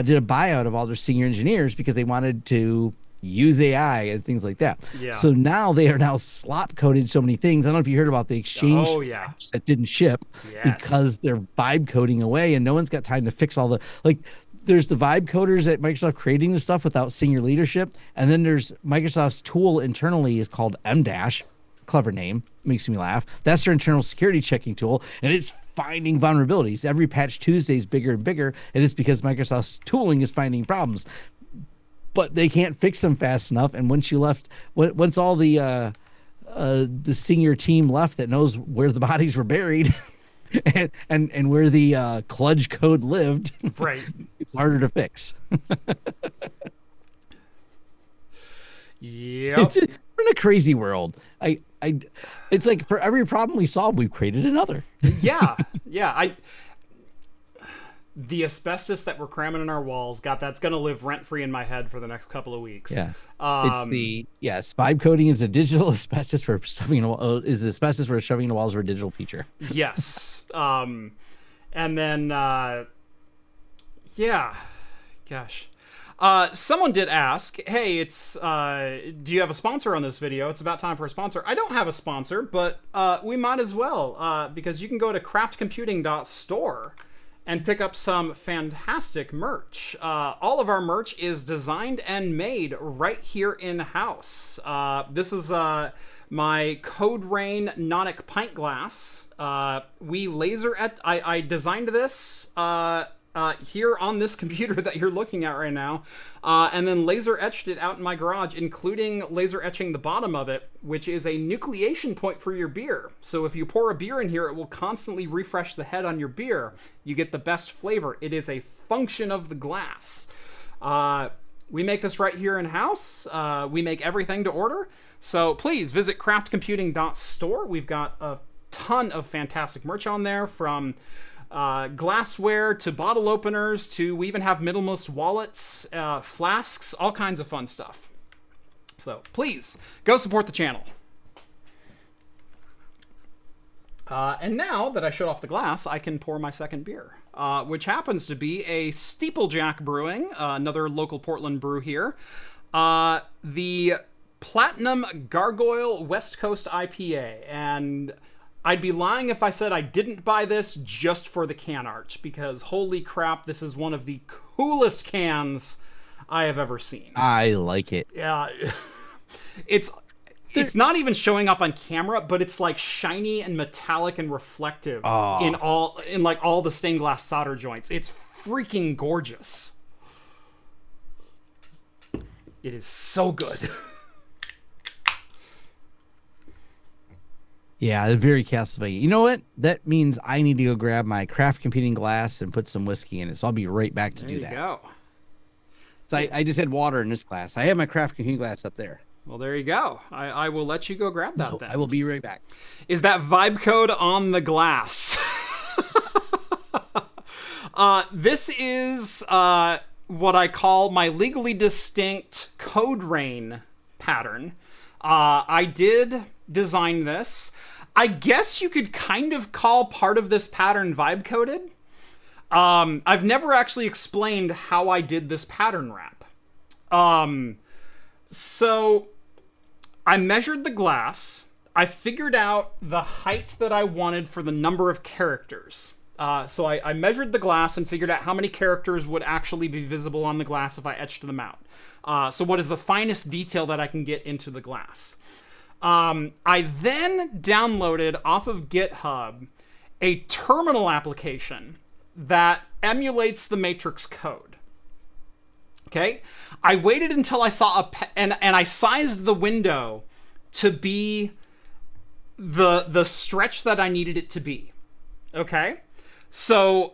[SPEAKER 2] did a buyout of all their senior engineers because they wanted to use AI and things like that.
[SPEAKER 1] Yeah.
[SPEAKER 2] So now they are now slop coded so many things. I don't know if you heard about the Exchange that didn't ship because they're vibe coding away, and no one's got time to fix all the There's the vibe coders at Microsoft creating the stuff without senior leadership, and then there's Microsoft's tool internally is called M-Dash. Clever name, makes me laugh. That's their internal security checking tool, and it's finding vulnerabilities. Every patch Tuesday is bigger and bigger, and it's because Microsoft's tooling is finding problems, but they can't fix them fast enough. And once all the senior team left that knows where the bodies were buried and where the kludge code lived,
[SPEAKER 1] Right.
[SPEAKER 2] it's harder to fix.
[SPEAKER 1] Yep.
[SPEAKER 2] We're in a crazy world. It's like for every problem we solve, we've created another.
[SPEAKER 1] Yeah. The asbestos that we're cramming in our walls, that's going to live rent free in my head for the next couple of weeks.
[SPEAKER 2] Yeah. It's vibe coding is a digital asbestos for shoving in is the asbestos we're shoving in the walls for a digital feature.
[SPEAKER 1] Yes. And then, yeah. Gosh. Someone did ask, hey, do you have a sponsor on this video? It's about time for a sponsor. I don't have a sponsor, but we might as well, because you can go to craftcomputing.store and pick up some fantastic merch. All of our merch is designed and made right here in-house. This is my Code Rain Nonic pint glass. I designed this here on this computer that you're looking at right now, and then laser etched it out in my garage, including laser etching the bottom of it, which is a nucleation point for your beer. So if you pour a beer in here, it will constantly refresh the head on your beer. You get the best flavor. It is a function of the glass. We make this right here in-house. We make everything to order. So please visit craftcomputing.store. We've got a ton of fantastic merch on there, from glassware to bottle openers to we even have minimalist wallets, flasks, all kinds of fun stuff. So please go support the channel. And now that I shut off the glass, I can pour my second beer, which happens to be a Steeplejack Brewing, another local Portland brew here. The Platinum Gargoyle West Coast IPA. And I'd be lying if I said I didn't buy this just for the can art, because holy crap, this is one of the coolest cans I have ever seen.
[SPEAKER 2] I like it.
[SPEAKER 1] Yeah. It's not even showing up on camera, but it's like shiny and metallic and reflective in all the stained glass solder joints. It's freaking gorgeous. It is so good.
[SPEAKER 2] Yeah, very Castlevania. You know what? That means I need to go grab my craft computing glass and put some whiskey in it. So I'll be right back to do that.
[SPEAKER 1] There you go.
[SPEAKER 2] So I just had water in this glass. I have my craft computing glass up there.
[SPEAKER 1] Well, there you go. I will let you go grab that then.
[SPEAKER 2] I will be right back.
[SPEAKER 1] Is that vibe code on the glass? This is what I call my legally distinct Code Rain pattern. I did design this. I guess you could kind of call part of this pattern vibe coded. I've never actually explained how I did this pattern wrap. So I measured the glass. I figured out the height that I wanted for the number of characters. So I measured the glass and figured out how many characters would actually be visible on the glass if I etched them out. So what is the finest detail that I can get into the glass? I then downloaded off of GitHub a terminal application that emulates the Matrix code. Okay. I waited until I saw and I sized the window to be the stretch that I needed it to be. Okay. So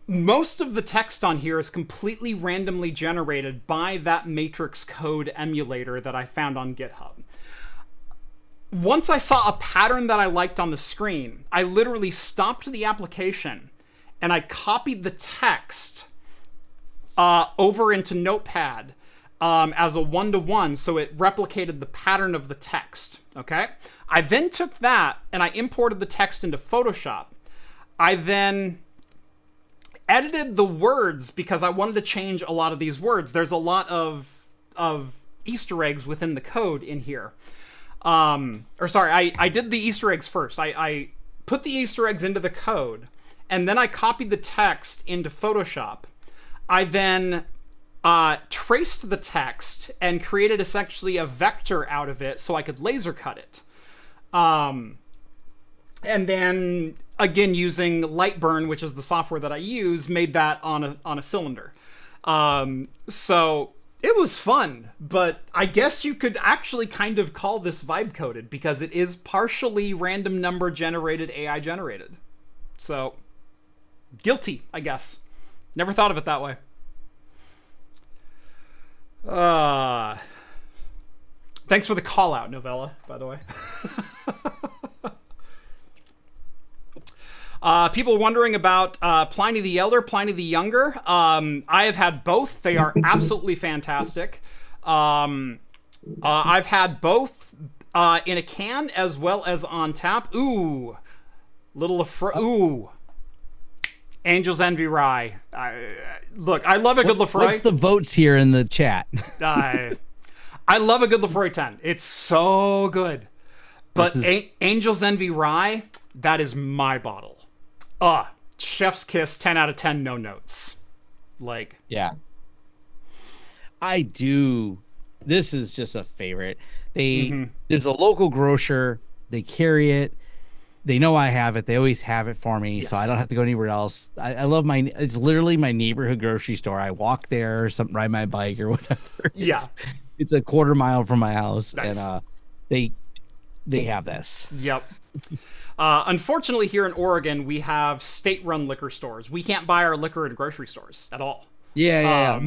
[SPEAKER 1] most of the text on here is completely randomly generated by that matrix code emulator that I found on GitHub. Once I saw a pattern that I liked on the screen, I literally stopped the application and I copied the text over into Notepad as a one-to-one, so it replicated the pattern of the text. Okay? I then took that and I imported the text into Photoshop. I then edited the words because I wanted to change a lot of these words. There's a lot of Easter eggs within the code in here. I did the Easter eggs first. I put the Easter eggs into the code, and then I copied the text into Photoshop. I then traced the text and created essentially a vector out of it so I could laser cut it. And then, again, using Lightburn, which is the software that I use, made that on a cylinder. So it was fun, but I guess you could actually kind of call this vibe coded because it is partially random number generated, AI generated. So guilty, I guess. Never thought of it that way. Thanks for the call out, Novella, by the way. People wondering about Pliny the Elder, Pliny the Younger. I have had both. They are absolutely fantastic. I've had both in a can as well as on tap. Ooh. Ooh. Angel's Envy Rye. Look, I love a good Lefroy.
[SPEAKER 2] What's the votes here in the chat?
[SPEAKER 1] I love a good Lefroy 10. It's so good. But Angel's Envy Rye, that is my bottle. Chef's kiss, 10 out of 10, no notes. Like,
[SPEAKER 2] yeah. I do. This is just a favorite. There's a local grocer. They carry it. They know I have it. They always have it for me, so I don't have to go anywhere else. I love it's literally my neighborhood grocery store. I walk there, ride my bike or whatever. It's a quarter mile from my house, nice. And they have this.
[SPEAKER 1] Yep. Unfortunately, here in Oregon, we have state-run liquor stores. We can't buy our liquor in grocery stores at all.
[SPEAKER 2] Yeah.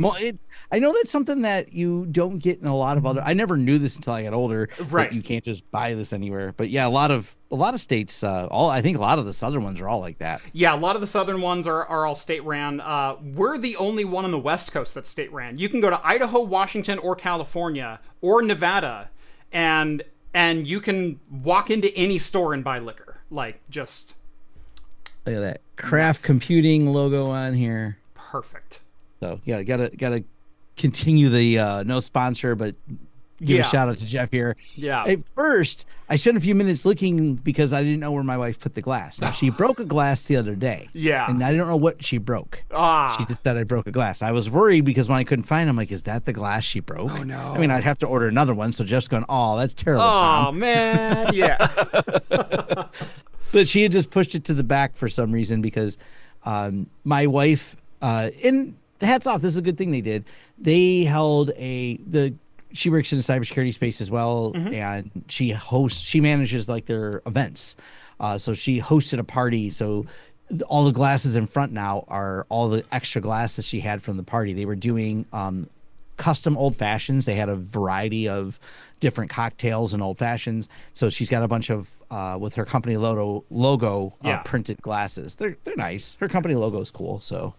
[SPEAKER 2] I know that's something that you don't get in a lot of other. I never knew this until I got older.
[SPEAKER 1] Right.
[SPEAKER 2] You can't just buy this anywhere. But yeah, a lot of states. I think a lot of the southern ones are all like that.
[SPEAKER 1] Yeah, a lot of the southern ones are all state-ran. We're the only one on the West Coast that's state-ran. You can go to Idaho, Washington, or California, or Nevada, and you can walk into any store and buy liquor. Like, just
[SPEAKER 2] look at that craft computing logo on here.
[SPEAKER 1] Perfect.
[SPEAKER 2] So yeah, gotta continue the no sponsor, but give a shout out to Jeff here.
[SPEAKER 1] Yeah.
[SPEAKER 2] At first, I spent a few minutes looking because I didn't know where my wife put the glass. Now, she broke a glass the other day.
[SPEAKER 1] Yeah.
[SPEAKER 2] And I don't know what she broke. She just said I broke a glass. I was worried because when I couldn't find it, I'm like, is that the glass she broke?
[SPEAKER 1] Oh, no.
[SPEAKER 2] I mean, I'd have to order another one. So Jeff's going, oh, that's terrible.
[SPEAKER 1] Oh,
[SPEAKER 2] Tom.
[SPEAKER 1] man. Yeah.
[SPEAKER 2] But she had just pushed it to the back for some reason because my wife, and hats off, this is a good thing they did. They held she works in the cybersecurity space as well, and she manages like their events. So she hosted a party. So all the glasses in front now are all the extra glasses she had from the party. They were doing custom old fashions. They had a variety of different cocktails and old fashions. So she's got a bunch of with her company logo printed glasses. They're nice. Her company logo is cool. So.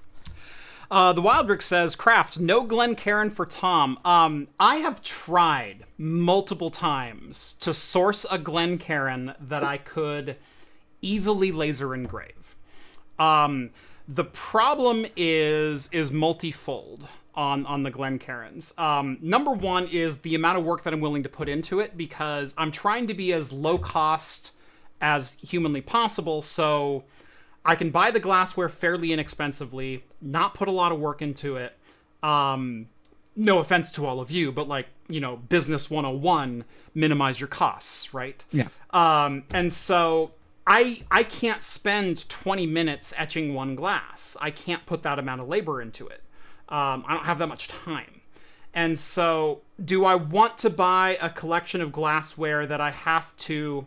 [SPEAKER 1] The Wildrick says, Kraft, no Glencairn for Tom. I have tried multiple times to source a Glencairn that I could easily laser engrave. The problem is multifold on the Glencairns. Number one is the amount of work that I'm willing to put into it because I'm trying to be as low cost as humanly possible, so I can buy the glassware fairly inexpensively, not put a lot of work into it. No offense to all of you, but business 101, minimize your costs, right?
[SPEAKER 2] Yeah.
[SPEAKER 1] And so I can't spend 20 minutes etching one glass. I can't put that amount of labor into it. I don't have that much time. And so, do I want to buy a collection of glassware that I have to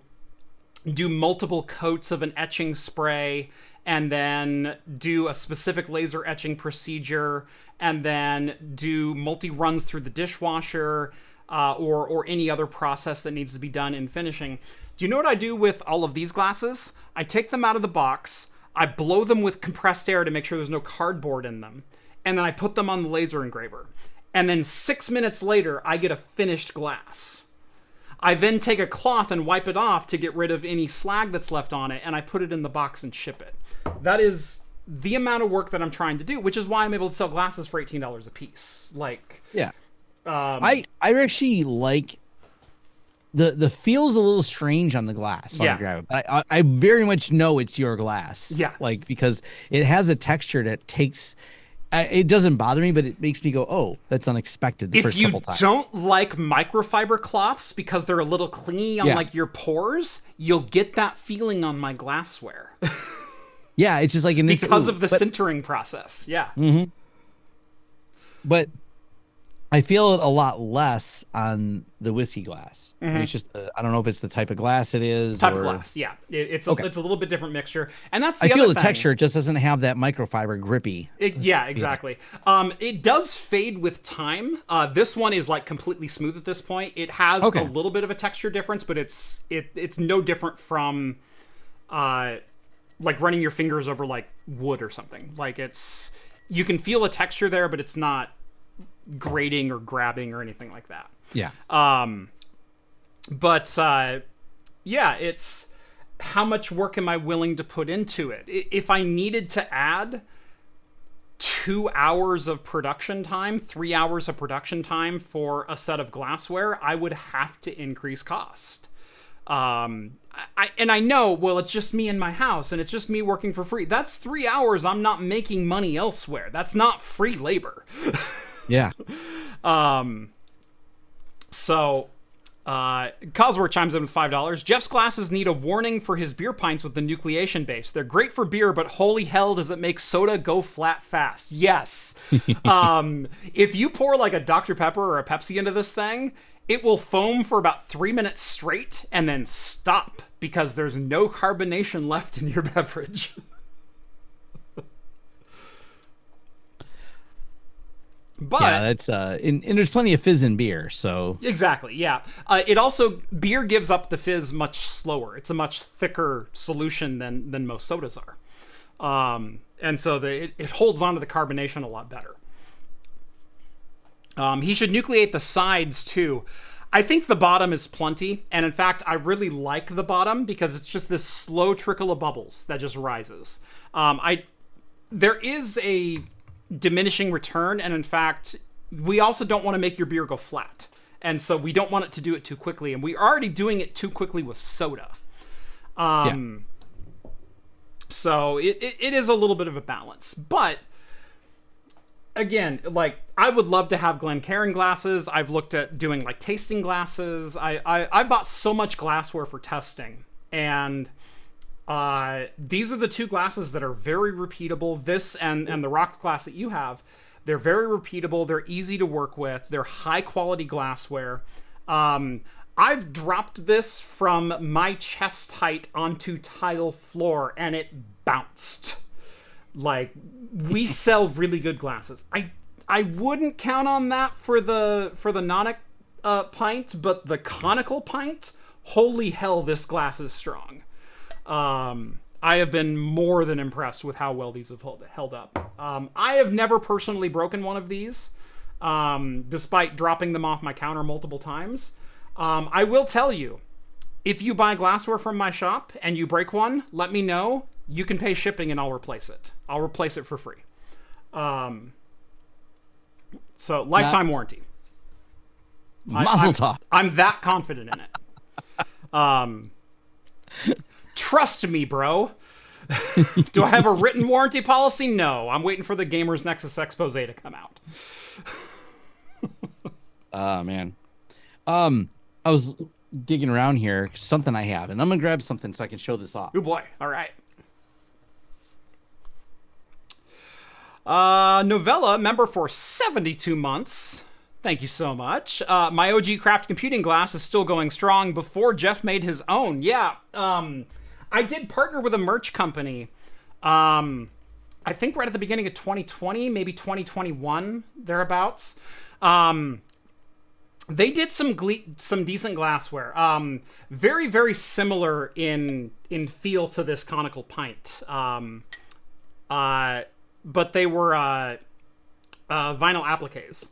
[SPEAKER 1] do multiple coats of an etching spray and then do a specific laser etching procedure and then do multi-runs through the dishwasher or any other process that needs to be done in finishing? Do you know what I do with all of these glasses? I take them out of the box, I blow them with compressed air to make sure there's no cardboard in them, and then I put them on the laser engraver. And then 6 minutes later, I get a finished glass. I then take a cloth and wipe it off to get rid of any slag that's left on it, and I put it in the box and ship it. That is the amount of work that I'm trying to do, which is why I'm able to sell glasses for $18 a piece. Like,
[SPEAKER 2] yeah. I actually like the feel's a little strange on the glass when I grab it. I very much know it's your glass.
[SPEAKER 1] Yeah.
[SPEAKER 2] Like, because it has a texture that takes... it doesn't bother me, but it makes me go, oh, that's unexpected the first couple times.
[SPEAKER 1] If you don't like microfiber cloths because they're a little clingy on like your pores, you'll get that feeling on my glassware.
[SPEAKER 2] Yeah, it's just like...
[SPEAKER 1] because of the sintering process. Yeah.
[SPEAKER 2] Mm-hmm. But I feel it a lot less on the whiskey glass.
[SPEAKER 1] Mm-hmm.
[SPEAKER 2] I mean, it's just, I don't know if it's the type of glass it is.
[SPEAKER 1] Type of glass, yeah. It's a little bit different mixture. And that's the
[SPEAKER 2] I
[SPEAKER 1] other
[SPEAKER 2] feel the
[SPEAKER 1] thing.
[SPEAKER 2] texture just doesn't have that microfiber grippy.
[SPEAKER 1] Yeah, exactly. Yeah. It does fade with time. This one is like completely smooth at this point. It has a little bit of a texture difference, but it's no different from like running your fingers over like wood or something. Like you can feel a texture there, but it's not grating or grabbing or anything like that.
[SPEAKER 2] Yeah.
[SPEAKER 1] Yeah, it's how much work am I willing to put into it? If I needed to add 2 hours of production time, 3 hours of production time for a set of glassware, I would have to increase cost. I know, well, it's just me in my house and it's just me working for free. That's 3 hours I'm not making money elsewhere. That's not free labor.
[SPEAKER 2] Yeah.
[SPEAKER 1] Cosworth chimes in with $5. Jeff's glasses need a warning for his beer pints with the nucleation base. They're great for beer, but holy hell does it make soda go flat fast. Yes. If you pour like a Dr. Pepper or a Pepsi into this thing, it will foam for about 3 minutes straight and then stop because there's no carbonation left in your beverage. But
[SPEAKER 2] yeah, that's and there's plenty of fizz in beer, so
[SPEAKER 1] exactly, yeah. It also beer gives up the fizz much slower. It's a much thicker solution than most sodas are, and so it holds on to the carbonation a lot better. He should nucleate the sides too. I think the bottom is plenty, and in fact, I really like the bottom because it's just this slow trickle of bubbles that just rises. There is a diminishing return, and in fact we also don't want to make your beer go flat, and so we don't want it to do it too quickly, and we're already doing it too quickly with soda. So it is a little bit of a balance, but again, like, I would love to have Glencairn glasses. I've looked at doing like tasting glasses. I bought so much glassware for testing, and these are the two glasses that are very repeatable. This and the rock glass that you have, they're very repeatable. They're easy to work with. They're high quality glassware. I've dropped this from my chest height onto tile floor and it bounced. Like, we sell really good glasses. I wouldn't count on that for the Nonic pint, but the conical pint, holy hell, this glass is strong. I have been more than impressed with how well these have held up. I have never personally broken one of these, despite dropping them off my counter multiple times. I will tell you, if you buy glassware from my shop and you break one, let me know. You can pay shipping and I'll replace it. I'll replace it for free. So lifetime warranty.
[SPEAKER 2] Mazel tov.
[SPEAKER 1] I'm that confident in it. Trust me, bro. Do I have a written warranty policy? No. I'm waiting for the Gamers Nexus expose to come out.
[SPEAKER 2] Man. I was digging around here, something I have, and I'm gonna grab something so I can show this off.
[SPEAKER 1] Oh boy. All right. Novella, member for 72 months. Thank you so much. My OG craft computing glass is still going strong before Jeff made his own. Yeah, I did partner with a merch company. I think right at the beginning of 2020, maybe 2021, thereabouts. They did some decent glassware. Very, very similar in feel to this conical pint. But they were vinyl appliques.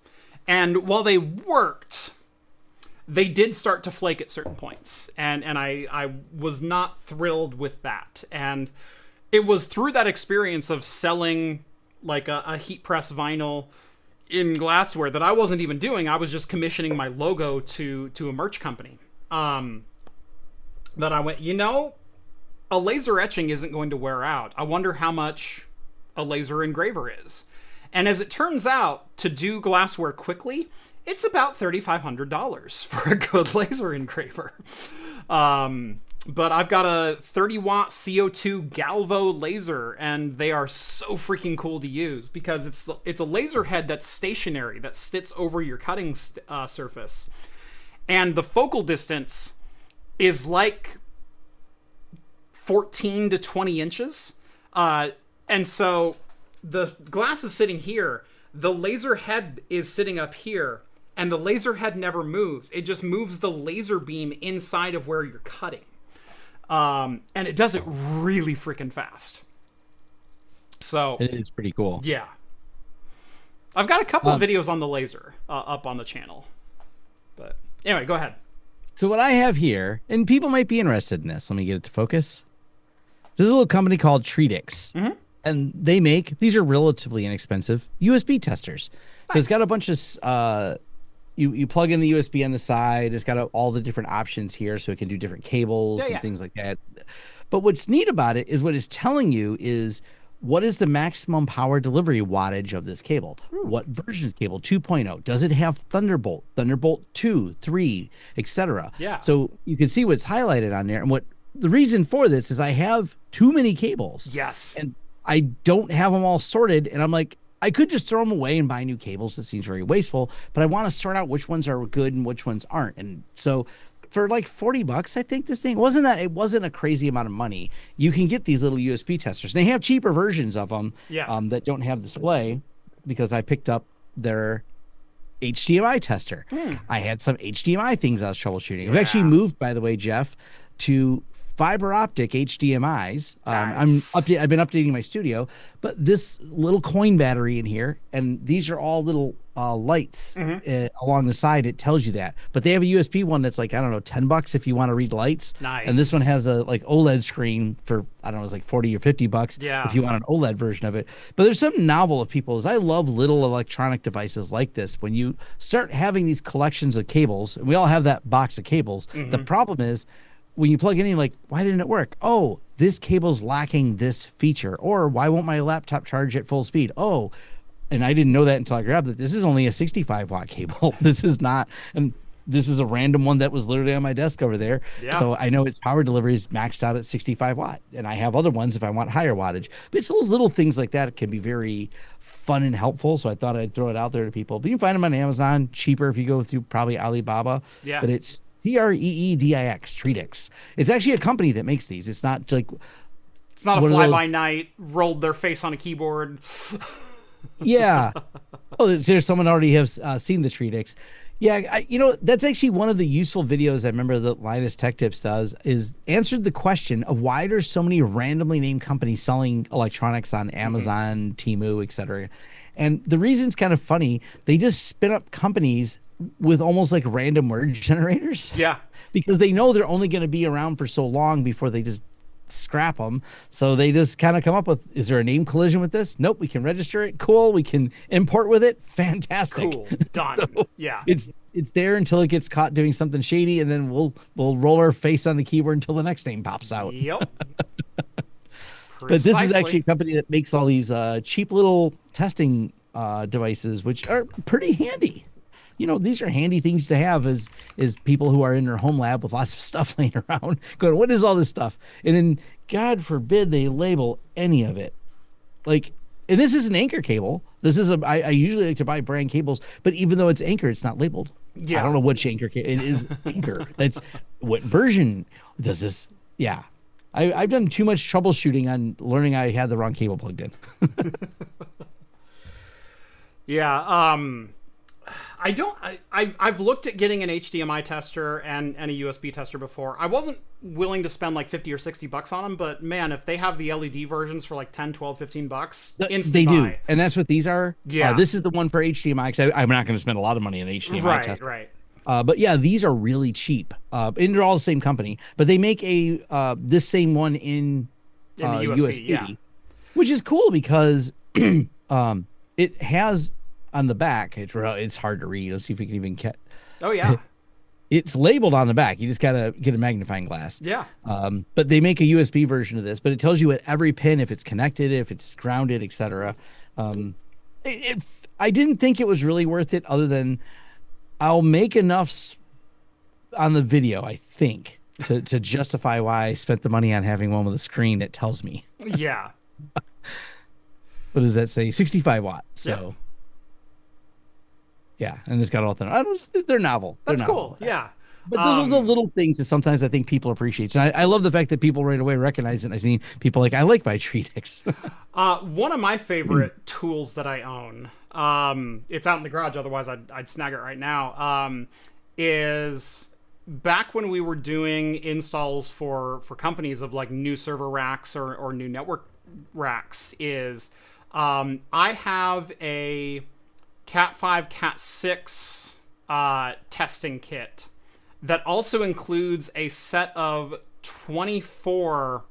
[SPEAKER 1] And while they worked, they did start to flake at certain points. And I was not thrilled with that. And it was through that experience of selling like a heat press vinyl in glassware that I wasn't even doing. I was just commissioning my logo to a merch company. That I went, a laser etching isn't going to wear out. I wonder how much a laser engraver is. And as it turns out, to do glassware quickly, it's about $3,500 for a good laser engraver. But I've got a 30-watt CO2 Galvo laser, and they are so freaking cool to use because it's a laser head that's stationary, that sits over your cutting surface. And the focal distance is like 14 to 20 inches. And so the glass is sitting here, the laser head is sitting up here, and the laser head never moves. It just moves the laser beam inside of where you're cutting. And it does it really freaking fast. So
[SPEAKER 2] it is pretty cool.
[SPEAKER 1] Yeah. I've got a couple of videos on the laser up on the channel. But anyway, go ahead.
[SPEAKER 2] So what I have here, and people might be interested in this. Let me get it to focus. There's a little company called Treatix. Mm-hmm. And they make, these are relatively inexpensive, USB testers. Nice. So it's got a bunch of, you plug in the USB on the side. It's got all the different options here, so it can do different cables and things like that. But what's neat about it is what it's telling you is what is the maximum power delivery wattage of this cable? What version is cable? 2.0. Does it have Thunderbolt, Thunderbolt 2, 3, etc.? Yeah. So you can see what's highlighted on there. And what the reason for this is I have too many cables.
[SPEAKER 1] Yes.
[SPEAKER 2] And I don't have them all sorted, and I'm like, I could just throw them away and buy new cables. It seems very wasteful, but I want to sort out which ones are good and which ones aren't. And so for like $40, I think this thing it wasn't a crazy amount of money. You can get these little USB testers. And they have cheaper versions of them that don't have display because I picked up their HDMI tester. I had some HDMI things I was troubleshooting. I've actually moved, by the way, Jeff, to fiber optic HDMIs. Nice. I've been updating my studio, but this little coin battery in here, and these are all little lights along the side. It tells you that, but they have a USB one that's like, I don't know, $10 if you want to read lights.
[SPEAKER 1] Nice.
[SPEAKER 2] And this one has a like OLED screen for, I don't know, it's like $40 or $50 if you want an OLED version of it. But there's something novel of people is I love little electronic devices like this. When you start having these collections of cables, and we all have that box of cables, the problem is when you plug in, you're like, why didn't it work? Oh, this cable's lacking this feature. Or why won't my laptop charge at full speed? Oh, and I didn't know that until I grabbed it. This is only a 65-watt cable. This is not, and this is a random one that was literally on my desk over there. Yeah. So I know its power delivery is maxed out at 65 watt. And I have other ones if I want higher wattage. But it's those little things like that that can be very fun and helpful. So I thought I'd throw it out there to people. But you can find them on Amazon, cheaper if you go through probably Alibaba. Yeah. But it's Treedix, Treedix. It's actually a company that makes these. It's not like,
[SPEAKER 1] it's not a fly-by-night, rolled their face on a keyboard.
[SPEAKER 2] Yeah. Oh, there's someone already has seen the Treedix. Yeah, that's actually one of the useful videos I remember that Linus Tech Tips does is answered the question of why there's so many randomly named companies selling electronics on Amazon, Temu, etc. And the reason's kind of funny. They just spin up companies with almost like random word generators.
[SPEAKER 1] Yeah.
[SPEAKER 2] Because they know they're only going to be around for so long before they just scrap them. So they just kind of come up with, is there a name collision with this? Nope, we can register it. Cool. We can import with it. Fantastic.
[SPEAKER 1] Cool. Done. So yeah.
[SPEAKER 2] It's there until it gets caught doing something shady, and then we'll roll our face on the keyboard until the next name pops out.
[SPEAKER 1] Yep.
[SPEAKER 2] But this is actually a company that makes all these cheap little testing devices, which are pretty handy. These are handy things to have as people who are in their home lab with lots of stuff laying around going, what is all this stuff? And then God forbid they label any of it. Like And this is an Anchor cable. This is I usually like to buy brand cables, but even though it's Anchor, it's not labeled.
[SPEAKER 1] Yeah.
[SPEAKER 2] I don't know which Anchor cable. It is Anchor. That's what version does this? Yeah. I've done too much troubleshooting on learning I had the wrong cable plugged in.
[SPEAKER 1] Yeah. I've looked at getting an HDMI tester and a USB tester before. I wasn't willing to spend like 50 or 60 bucks on them, but man, if they have the LED versions for like 10, 12, 15 bucks,
[SPEAKER 2] they do. And that's what these are.
[SPEAKER 1] Yeah.
[SPEAKER 2] This is the one for HDMI, because I'm not going to spend a lot of money on HDMI tester.
[SPEAKER 1] Right.
[SPEAKER 2] But yeah, these are really cheap. And they're all the same company, but they make this same one in
[SPEAKER 1] the USB, yeah.
[SPEAKER 2] Which is cool because it has on the back. It's hard to read. Let's see if we can even get.
[SPEAKER 1] Oh yeah.
[SPEAKER 2] It's labeled on the back. You just gotta get a magnifying glass.
[SPEAKER 1] Yeah.
[SPEAKER 2] But they make a USB version of this, but it tells you at every pin if it's connected, if it's grounded, etc. I didn't think it was really worth it, other than I'll make enough on the video, I think, to justify why I spent the money on having one with a screen that tells me.
[SPEAKER 1] Yeah.
[SPEAKER 2] What does that say? 65 watts. So, yeah, and it's got all that. They're novel.
[SPEAKER 1] That's cool. Yeah.
[SPEAKER 2] But those are the little things that sometimes I think people appreciate. And I love the fact that people right away recognize it. I've seen people like, I like my Treetix.
[SPEAKER 1] One of my favorite tools that I own, it's out in the garage, otherwise I'd snag it right now, is back when we were doing installs for companies of like new server racks or new network racks, is I have a Cat5, Cat6 testing kit that also includes a set of 24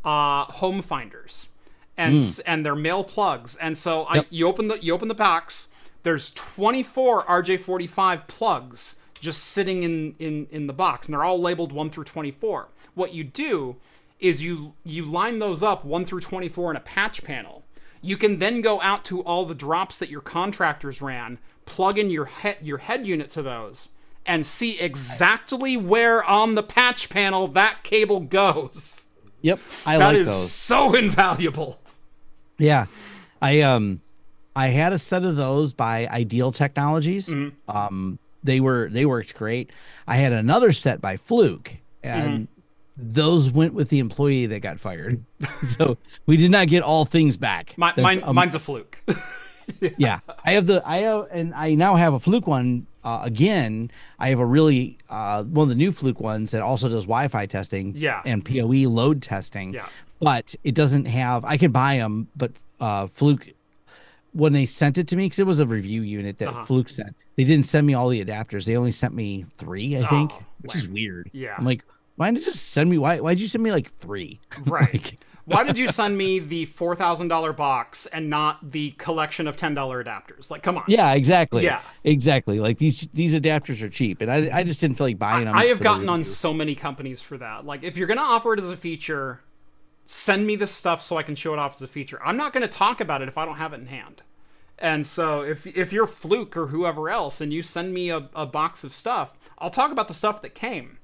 [SPEAKER 1] home finders and their mail plugs. And so you open the box, there's 24 RJ45 plugs just sitting in the box, and they're all labeled 1 through 24. What you do is you line those up 1 through 24 in a patch panel. You can then go out to all the drops that your contractors ran, plug in your head unit to those, and see exactly where on the patch panel that cable goes.
[SPEAKER 2] Yep, I
[SPEAKER 1] like
[SPEAKER 2] those.
[SPEAKER 1] That is so invaluable.
[SPEAKER 2] Yeah, I had a set of those by Ideal Technologies. Mm-hmm. They worked great. I had another set by Fluke, and those went with the employee that got fired. So we did not get all things back.
[SPEAKER 1] Mine's a Fluke.
[SPEAKER 2] Yeah, I now have a Fluke one. Again, I have a really one of the new Fluke ones that also does Wi-Fi testing and PoE load testing. Yeah. But it doesn't have. I could buy them, but Fluke, when they sent it to me, because it was a review unit that Fluke sent, they didn't send me all the adapters. They only sent me 3, I think, which is weird.
[SPEAKER 1] Yeah.
[SPEAKER 2] I'm like, why didn't you just send me? Why'd you send me like 3?
[SPEAKER 1] Right.
[SPEAKER 2] Like,
[SPEAKER 1] why did you send me the $4,000 box and not the collection of $10 adapters? Like, come on.
[SPEAKER 2] Yeah, exactly.
[SPEAKER 1] Yeah,
[SPEAKER 2] exactly. Like these adapters are cheap, and I just didn't feel like buying them.
[SPEAKER 1] I have gotten on so many companies for that. Like, if you're gonna offer it as a feature, send me this stuff so I can show it off as a feature. I'm not gonna talk about it if I don't have it in hand. And so if you're Fluke or whoever else and you send me a box of stuff, I'll talk about the stuff that came.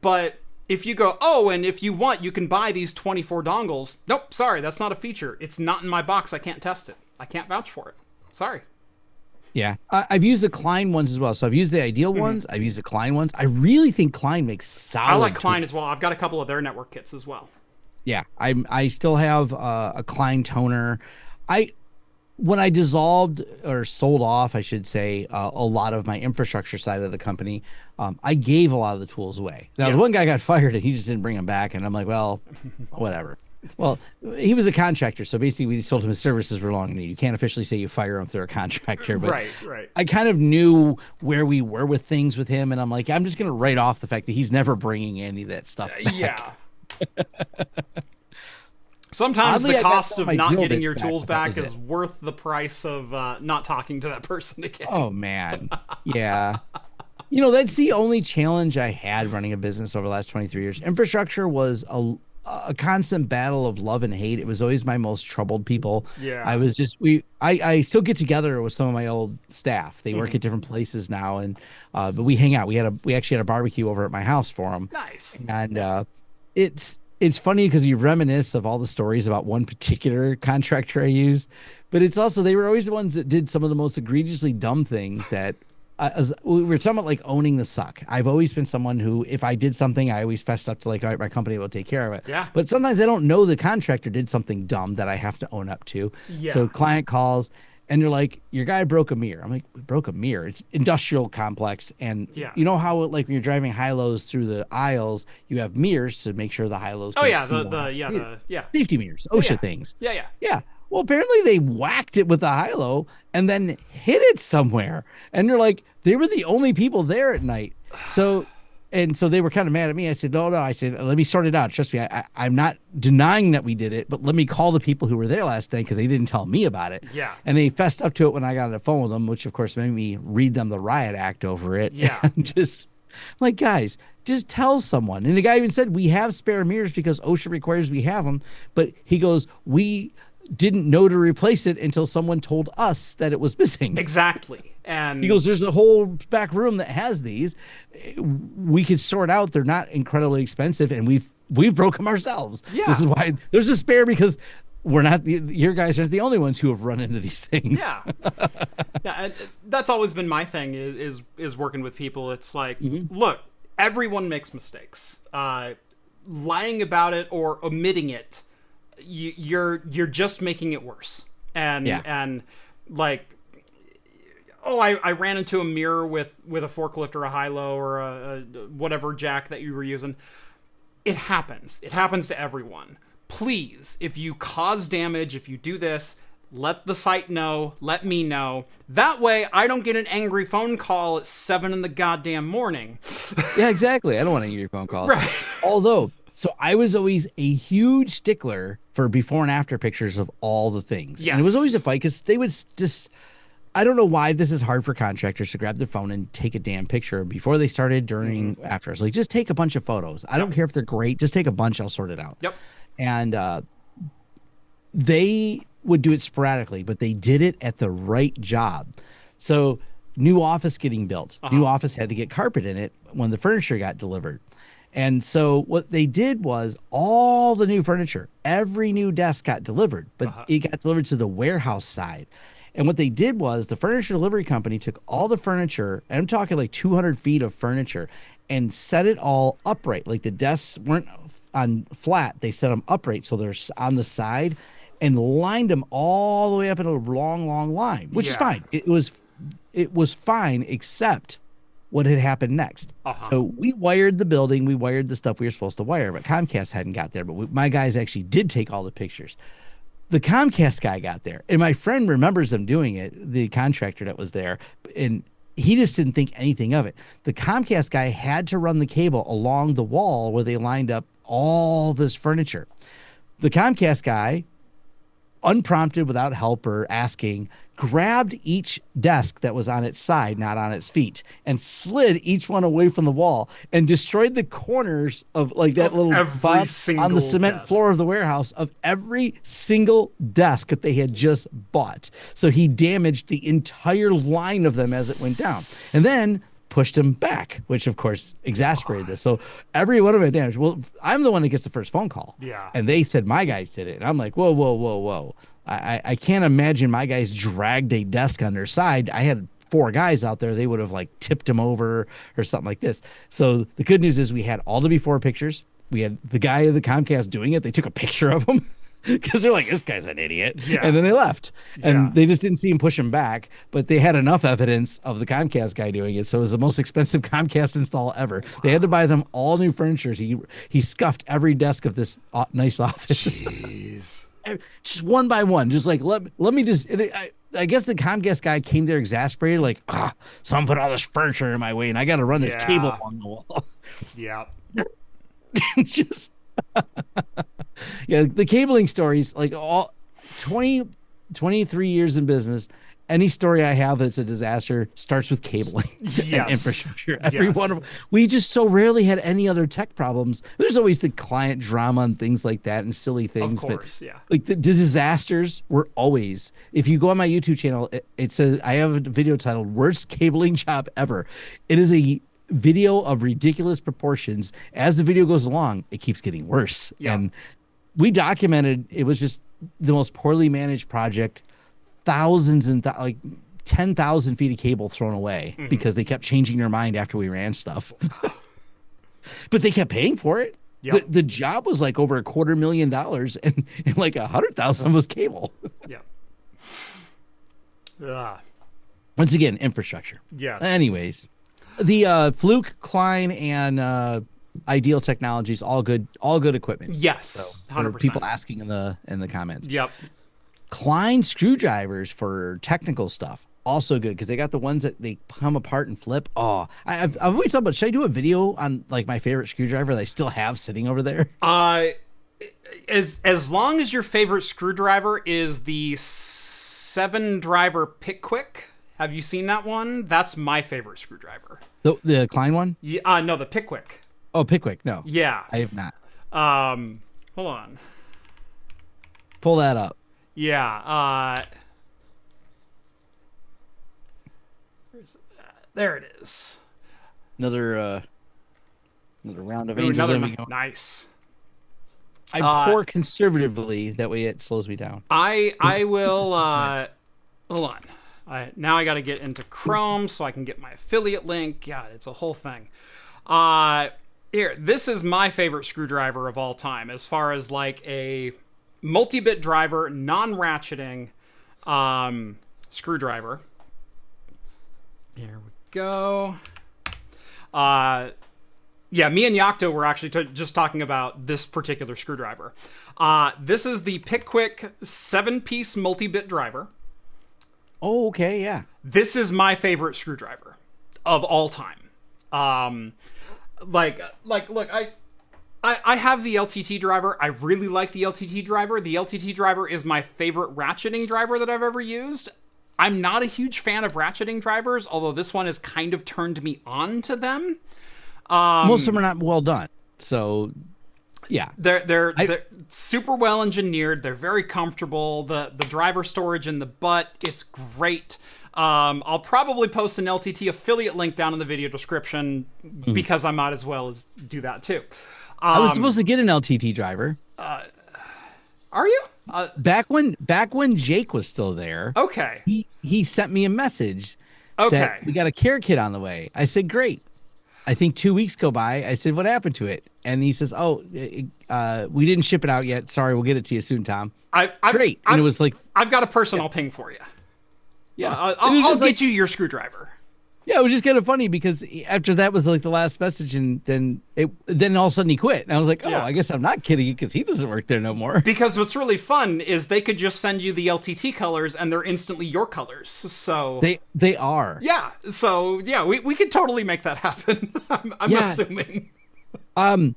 [SPEAKER 1] But if you go, and if you want, you can buy these 24 dongles. Nope, sorry, that's not a feature. It's not in my box. I can't test it. I can't vouch for it. Sorry.
[SPEAKER 2] Yeah, I've used the Klein ones as well. So I've used the Ideal ones. I've used the Klein ones. I really think Klein makes solid.
[SPEAKER 1] I like Klein as well. I've got a couple of their network kits as well.
[SPEAKER 2] Yeah, I still have a Klein toner. When I dissolved or sold off, I should say, a lot of my infrastructure side of the company, I gave a lot of the tools away. Now, the one guy got fired and he just didn't bring them back. And I'm like, well, whatever. Well, he was a contractor. So basically, we just told him his services were long and you can't officially say you fire him through a contractor. But
[SPEAKER 1] right.
[SPEAKER 2] I kind of knew where we were with things with him. And I'm like, I'm just going to write off the fact that he's never bringing any of that stuff back.
[SPEAKER 1] Yeah. Sometimes the cost of not getting your tools back is worth the price of not talking to that person again.
[SPEAKER 2] Oh, man. Yeah. That's the only challenge I had running a business over the last 23 years. Infrastructure was a constant battle of love and hate. It was always my most troubled people.
[SPEAKER 1] Yeah.
[SPEAKER 2] I still get together with some of my old staff. They work at different places now, and but we hang out. We actually had a barbecue over at my house for them.
[SPEAKER 1] Nice.
[SPEAKER 2] And it's it's funny because you reminisce of all the stories about one particular contractor I used, but it's also they were always the ones that did some of the most egregiously dumb things that as we were talking about, like owning the suck. I've always been someone who, if I did something, I always fessed up to like, all right, my company will take care of it.
[SPEAKER 1] Yeah.
[SPEAKER 2] But sometimes I don't know the contractor did something dumb that I have to own up to.
[SPEAKER 1] Yeah.
[SPEAKER 2] So client calls and they're like, your guy broke a mirror. I'm like, we broke a mirror. It's industrial complex. And
[SPEAKER 1] Yeah.
[SPEAKER 2] you know how like when you're driving high-lows through the aisles, you have mirrors to make sure the high-lows
[SPEAKER 1] Oh
[SPEAKER 2] can
[SPEAKER 1] yeah,
[SPEAKER 2] see safety mirrors, OSHA
[SPEAKER 1] yeah.
[SPEAKER 2] things.
[SPEAKER 1] Yeah.
[SPEAKER 2] Yeah. Well, apparently they whacked it with a high-low and then hit it somewhere. And they're like, they were the only people there at night. So they were kind of mad at me. I said, no. I said, let me sort it out. Trust me, I'm not denying that we did it, but let me call the people who were there last night because they didn't tell me about it.
[SPEAKER 1] Yeah.
[SPEAKER 2] And they fessed up to it when I got on the phone with them, which of course made me read them the riot act over it.
[SPEAKER 1] Yeah.
[SPEAKER 2] And just like, guys, just tell someone. And the guy even said, we have spare mirrors because OSHA requires we have them. But he goes, we didn't know to replace it until someone told us that it was missing.
[SPEAKER 1] Exactly. And
[SPEAKER 2] He goes, there's a whole back room that has these. We could sort out. They're not incredibly expensive, and we've broke them ourselves.
[SPEAKER 1] Yeah.
[SPEAKER 2] This is why there's a spare, because we're not your guys aren't the only ones who have run into these things.
[SPEAKER 1] Yeah. And that's always been my thing is working with people. It's like, look, everyone makes mistakes. Lying about it or omitting it, you're just making it worse. And like, oh, I ran into a mirror with a forklift or a high-low or a whatever jack that you were using. It happens. It happens to everyone. Please, if you cause damage, if you do this, let the site know, let me know. That way I don't get an angry phone call at 7 in the goddamn morning.
[SPEAKER 2] Yeah, exactly. I don't want to hear your phone calls.
[SPEAKER 1] Right.
[SPEAKER 2] Although, so I was always a huge stickler for before and after pictures of all the things.
[SPEAKER 1] Yes.
[SPEAKER 2] And it was always a fight because they would just, I don't know why this is hard for contractors to grab their phone and take a damn picture before they started, during, after. It's like, just take a bunch of photos. I don't care if they're great. Just take a bunch. I'll sort it out.
[SPEAKER 1] Yep.
[SPEAKER 2] And they would do it sporadically, but they did it at the right job. So new office getting built. New office had to get carpet in it when the furniture got delivered. And so what they did was all the new furniture, every new desk got delivered, but it got delivered to the warehouse side. And what they did was the furniture delivery company took all the furniture, and I'm talking like 200 feet of furniture, and set it all upright. Like the desks weren't on flat. They set them upright so they're on the side, and lined them all the way up in a long, long line, which is fine. It was fine, except what had happened next. So we wired the building, we wired the stuff we were supposed to wire, but Comcast hadn't got there. But my guys actually did take all the pictures. The Comcast guy got there, and my friend remembers them doing it, the contractor that was there, and he just didn't think anything of it. The Comcast guy had to run the cable along the wall where they lined up all this furniture. The Comcast guy, unprompted, without help or asking, grabbed each desk that was on its side, not on its feet, and slid each one away from the wall and destroyed the corners of like that little box on the cement floor of the warehouse of every single desk that they had just bought. So he damaged the entire line of them as it went down. And then pushed him back, which of course exasperated this. So every one of them damaged. Well, I'm the one that gets the first phone call.
[SPEAKER 1] Yeah.
[SPEAKER 2] And they said my guys did it. And I'm like, whoa. I can't imagine my guys dragged a desk on their side. I had 4 guys out there. They would have like tipped him over or something like this. So the good news is we had all the before pictures. We had the guy of the Comcast doing it. They took a picture of him because they're like, this guy's an idiot.
[SPEAKER 1] Yeah.
[SPEAKER 2] And then they left. And they just didn't see him push him back. But they had enough evidence of the Comcast guy doing it. So it was the most expensive Comcast install ever. Wow. They had to buy them all new furniture. He scuffed every desk of this nice office.
[SPEAKER 1] Jeez.
[SPEAKER 2] Just one by one. Just like, let me just... I guess the Comcast guy came there exasperated, like, someone put all this furniture in my way, and I got to run this cable along the wall.
[SPEAKER 1] Yeah.
[SPEAKER 2] Just... the cabling stories, like all 23 years in business, any story I have that's a disaster starts with cabling and infrastructure. Every one of them. We just so rarely had any other tech problems. There's always the client drama and things like that and silly things.
[SPEAKER 1] Of course,
[SPEAKER 2] but like the disasters were always, if you go on my YouTube channel, it says, I have a video titled Worst Cabling Job Ever. It is a video of ridiculous proportions. As the video goes along, it keeps getting worse.
[SPEAKER 1] Yeah.
[SPEAKER 2] And we documented it was just the most poorly managed project. Thousands and like 10,000 feet of cable thrown away because they kept changing their mind after we ran stuff. But they kept paying for it.
[SPEAKER 1] Yep.
[SPEAKER 2] The job was like over $250,000 and like 100,000 was cable.
[SPEAKER 1] Yeah.
[SPEAKER 2] Once again, infrastructure.
[SPEAKER 1] Yes.
[SPEAKER 2] Anyways, the Fluke, Klein, and Ideal Technologies, all good equipment.
[SPEAKER 1] Yes.
[SPEAKER 2] So,
[SPEAKER 1] 100%.
[SPEAKER 2] people asking in the comments.
[SPEAKER 1] Yep.
[SPEAKER 2] Klein screwdrivers for technical stuff, also good because they got the ones that they come apart and flip. Oh, I've always thought about, should I do a video on like my favorite screwdriver that I still have sitting over there?
[SPEAKER 1] As long as your favorite screwdriver is the 7-driver Pickwick. Have you seen that one? That's my favorite screwdriver.
[SPEAKER 2] The Klein one?
[SPEAKER 1] Yeah. No, the Pickwick.
[SPEAKER 2] Oh, Pickwick. No.
[SPEAKER 1] Yeah.
[SPEAKER 2] I have not.
[SPEAKER 1] Hold on.
[SPEAKER 2] Pull that up.
[SPEAKER 1] Yeah. Where's that? There it is.
[SPEAKER 2] Another round of
[SPEAKER 1] Ooh,
[SPEAKER 2] angels.
[SPEAKER 1] Nice.
[SPEAKER 2] I pour conservatively. That way it slows me down.
[SPEAKER 1] I will. Hold on. Now I got to get into Chrome so I can get my affiliate link. God, it's a whole thing. Here, this is my favorite screwdriver of all time, as far as like a multi-bit driver, non-ratcheting screwdriver. Here we go. Yeah, me and Yakto were actually just talking about this particular screwdriver. This is the Pickwick 7-piece multi-bit driver.
[SPEAKER 2] Oh, okay, yeah.
[SPEAKER 1] This is my favorite screwdriver of all time. Look, I have the LTT driver. I really like the LTT driver. The LTT driver is my favorite ratcheting driver that I've ever used. I'm not a huge fan of ratcheting drivers, although this one has kind of turned me on to them.
[SPEAKER 2] Most of them are not well done. So, yeah.
[SPEAKER 1] They're super well engineered. They're very comfortable. The driver storage in the butt, it's great. I'll probably post an LTT affiliate link down in the video description because I might as well as do that too.
[SPEAKER 2] I was supposed to get an LTT driver.
[SPEAKER 1] Are you?
[SPEAKER 2] Back when Jake was still there.
[SPEAKER 1] Okay.
[SPEAKER 2] He sent me a message.
[SPEAKER 1] Okay.
[SPEAKER 2] That we got a care kit on the way. I said, great. I think 2 weeks go by. I said, what happened to it? And he says, oh, we didn't ship it out yet. Sorry, we'll get it to you soon, Tom. Great. And it was like,
[SPEAKER 1] I've got a personal ping for you.
[SPEAKER 2] Yeah.
[SPEAKER 1] I'll get you your screwdriver.
[SPEAKER 2] Yeah, it was just kind of funny because after that was like the last message, and then all of a sudden he quit. And I was like, oh,
[SPEAKER 1] Yeah.
[SPEAKER 2] I guess I'm not kidding because he doesn't work there no more.
[SPEAKER 1] Because what's really fun is they could just send you the LTT colors and they're instantly your colors. So
[SPEAKER 2] they are.
[SPEAKER 1] Yeah. So yeah, we could totally make that happen. I'm assuming.
[SPEAKER 2] I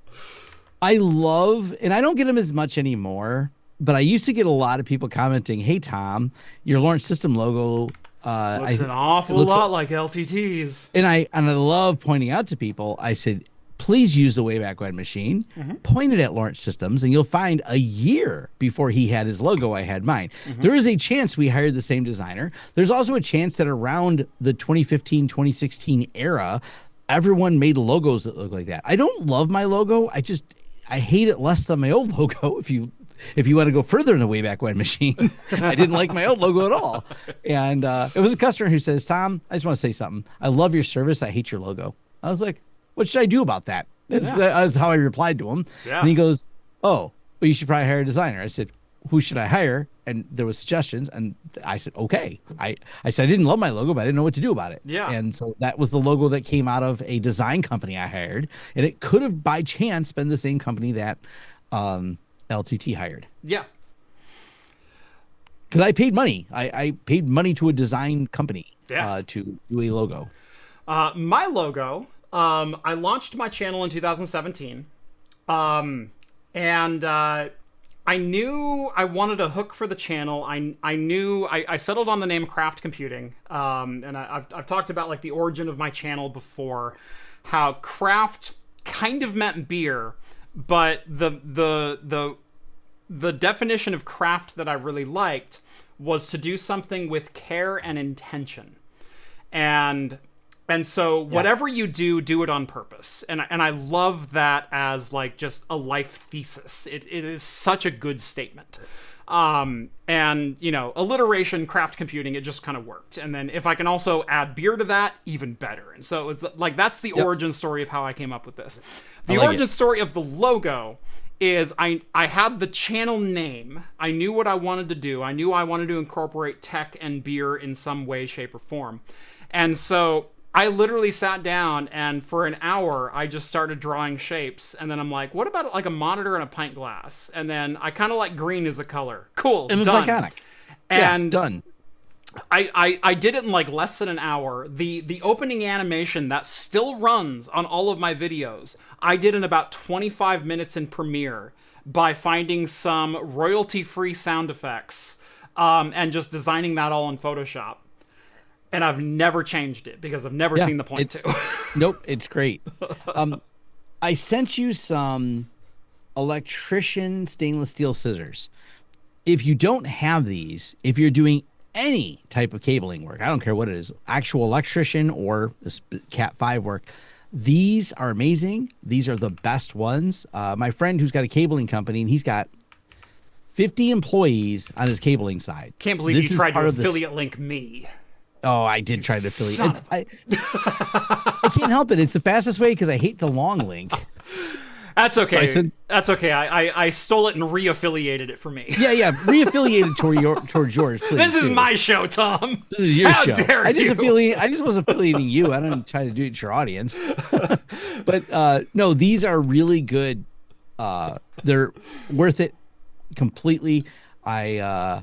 [SPEAKER 2] love, and I don't get them as much anymore, but I used to get a lot of people commenting, hey, Tom, your Lawrence System logo
[SPEAKER 1] looks an awful lot like LTTs.
[SPEAKER 2] And I love pointing out to people, I said, please use the Wayback When machine, point it at Lawrence Systems, and you'll find a year before he had his logo, I had mine. There is a chance we hired the same designer. There's also a chance that around the 2015, 2016 era, everyone made logos that look like that. I don't love my logo. I hate it less than my old logo. If you want to go further in the Wayback When machine, I didn't like my old logo at all. And it was a customer who says, Tom, I just want to say something. I love your service. I hate your logo. I was like, what should I do about that? That's how I replied to him. Yeah. And he goes, oh, well, you should probably hire a designer. I said, who should I hire? And there was suggestions. And I said, okay. I said, I didn't love my logo, but I didn't know what to do about it.
[SPEAKER 1] Yeah.
[SPEAKER 2] And so that was the logo that came out of a design company I hired. And it could have by chance been the same company that LTT hired.
[SPEAKER 1] Yeah.
[SPEAKER 2] Because I paid money. I paid money to a design company
[SPEAKER 1] to
[SPEAKER 2] do a logo.
[SPEAKER 1] My logo, I launched my channel in 2017. And I knew I wanted a hook for the channel. I knew I settled on the name Craft Computing. And I've talked about like the origin of my channel before, how craft kind of meant beer, but the definition of craft that I really liked was to do something with care and intention. And And so whatever
[SPEAKER 2] Yes.
[SPEAKER 1] you do it on purpose. And I love that as like just a life thesis. It is such a good statement. And you know, alliteration, craft computing, it just kind of worked. And then if I can also add beer to that, even better. And so it's like, that's the origin story of how I came up with this. The origin story of the logo is I had the channel name. I knew what I wanted to do. I knew I wanted to incorporate tech and beer in some way, shape, or form. And so I literally sat down and for an hour, I just started drawing shapes. And then I'm like, what about like a monitor and a pint glass? And then I kind of like green as a color. Cool.
[SPEAKER 2] And it's
[SPEAKER 1] done.
[SPEAKER 2] iconic.
[SPEAKER 1] And
[SPEAKER 2] done.
[SPEAKER 1] I did it in like less than an hour. The opening animation that still runs on all of my videos, I did in about 25 minutes in Premiere by finding some royalty-free sound effects and just designing that all in Photoshop. And I've never changed it because I've never seen the point to.
[SPEAKER 2] Nope, it's great. I sent you some electrician stainless steel scissors. If you don't have these, if you're doing any type of cabling work, I don't care what it is, actual electrician or Cat 5 work, these are amazing. These are the best ones. My friend who's got a cabling company, and he's got 50 employees on his cabling side.
[SPEAKER 1] Can't believe you tried to affiliate link me.
[SPEAKER 2] Oh, I did try to affiliate. I can't help it. It's the fastest way because I hate the long link.
[SPEAKER 1] That's okay.
[SPEAKER 2] So
[SPEAKER 1] That's okay. I stole it and re-affiliated it for me.
[SPEAKER 2] Yeah. Re-affiliated towards yours, please.
[SPEAKER 1] This is my show, Tom.
[SPEAKER 2] This is your show.
[SPEAKER 1] Dare
[SPEAKER 2] I
[SPEAKER 1] you?
[SPEAKER 2] just was affiliating you. I don't try to do it to your audience. But no, these are really good. They're worth it completely. I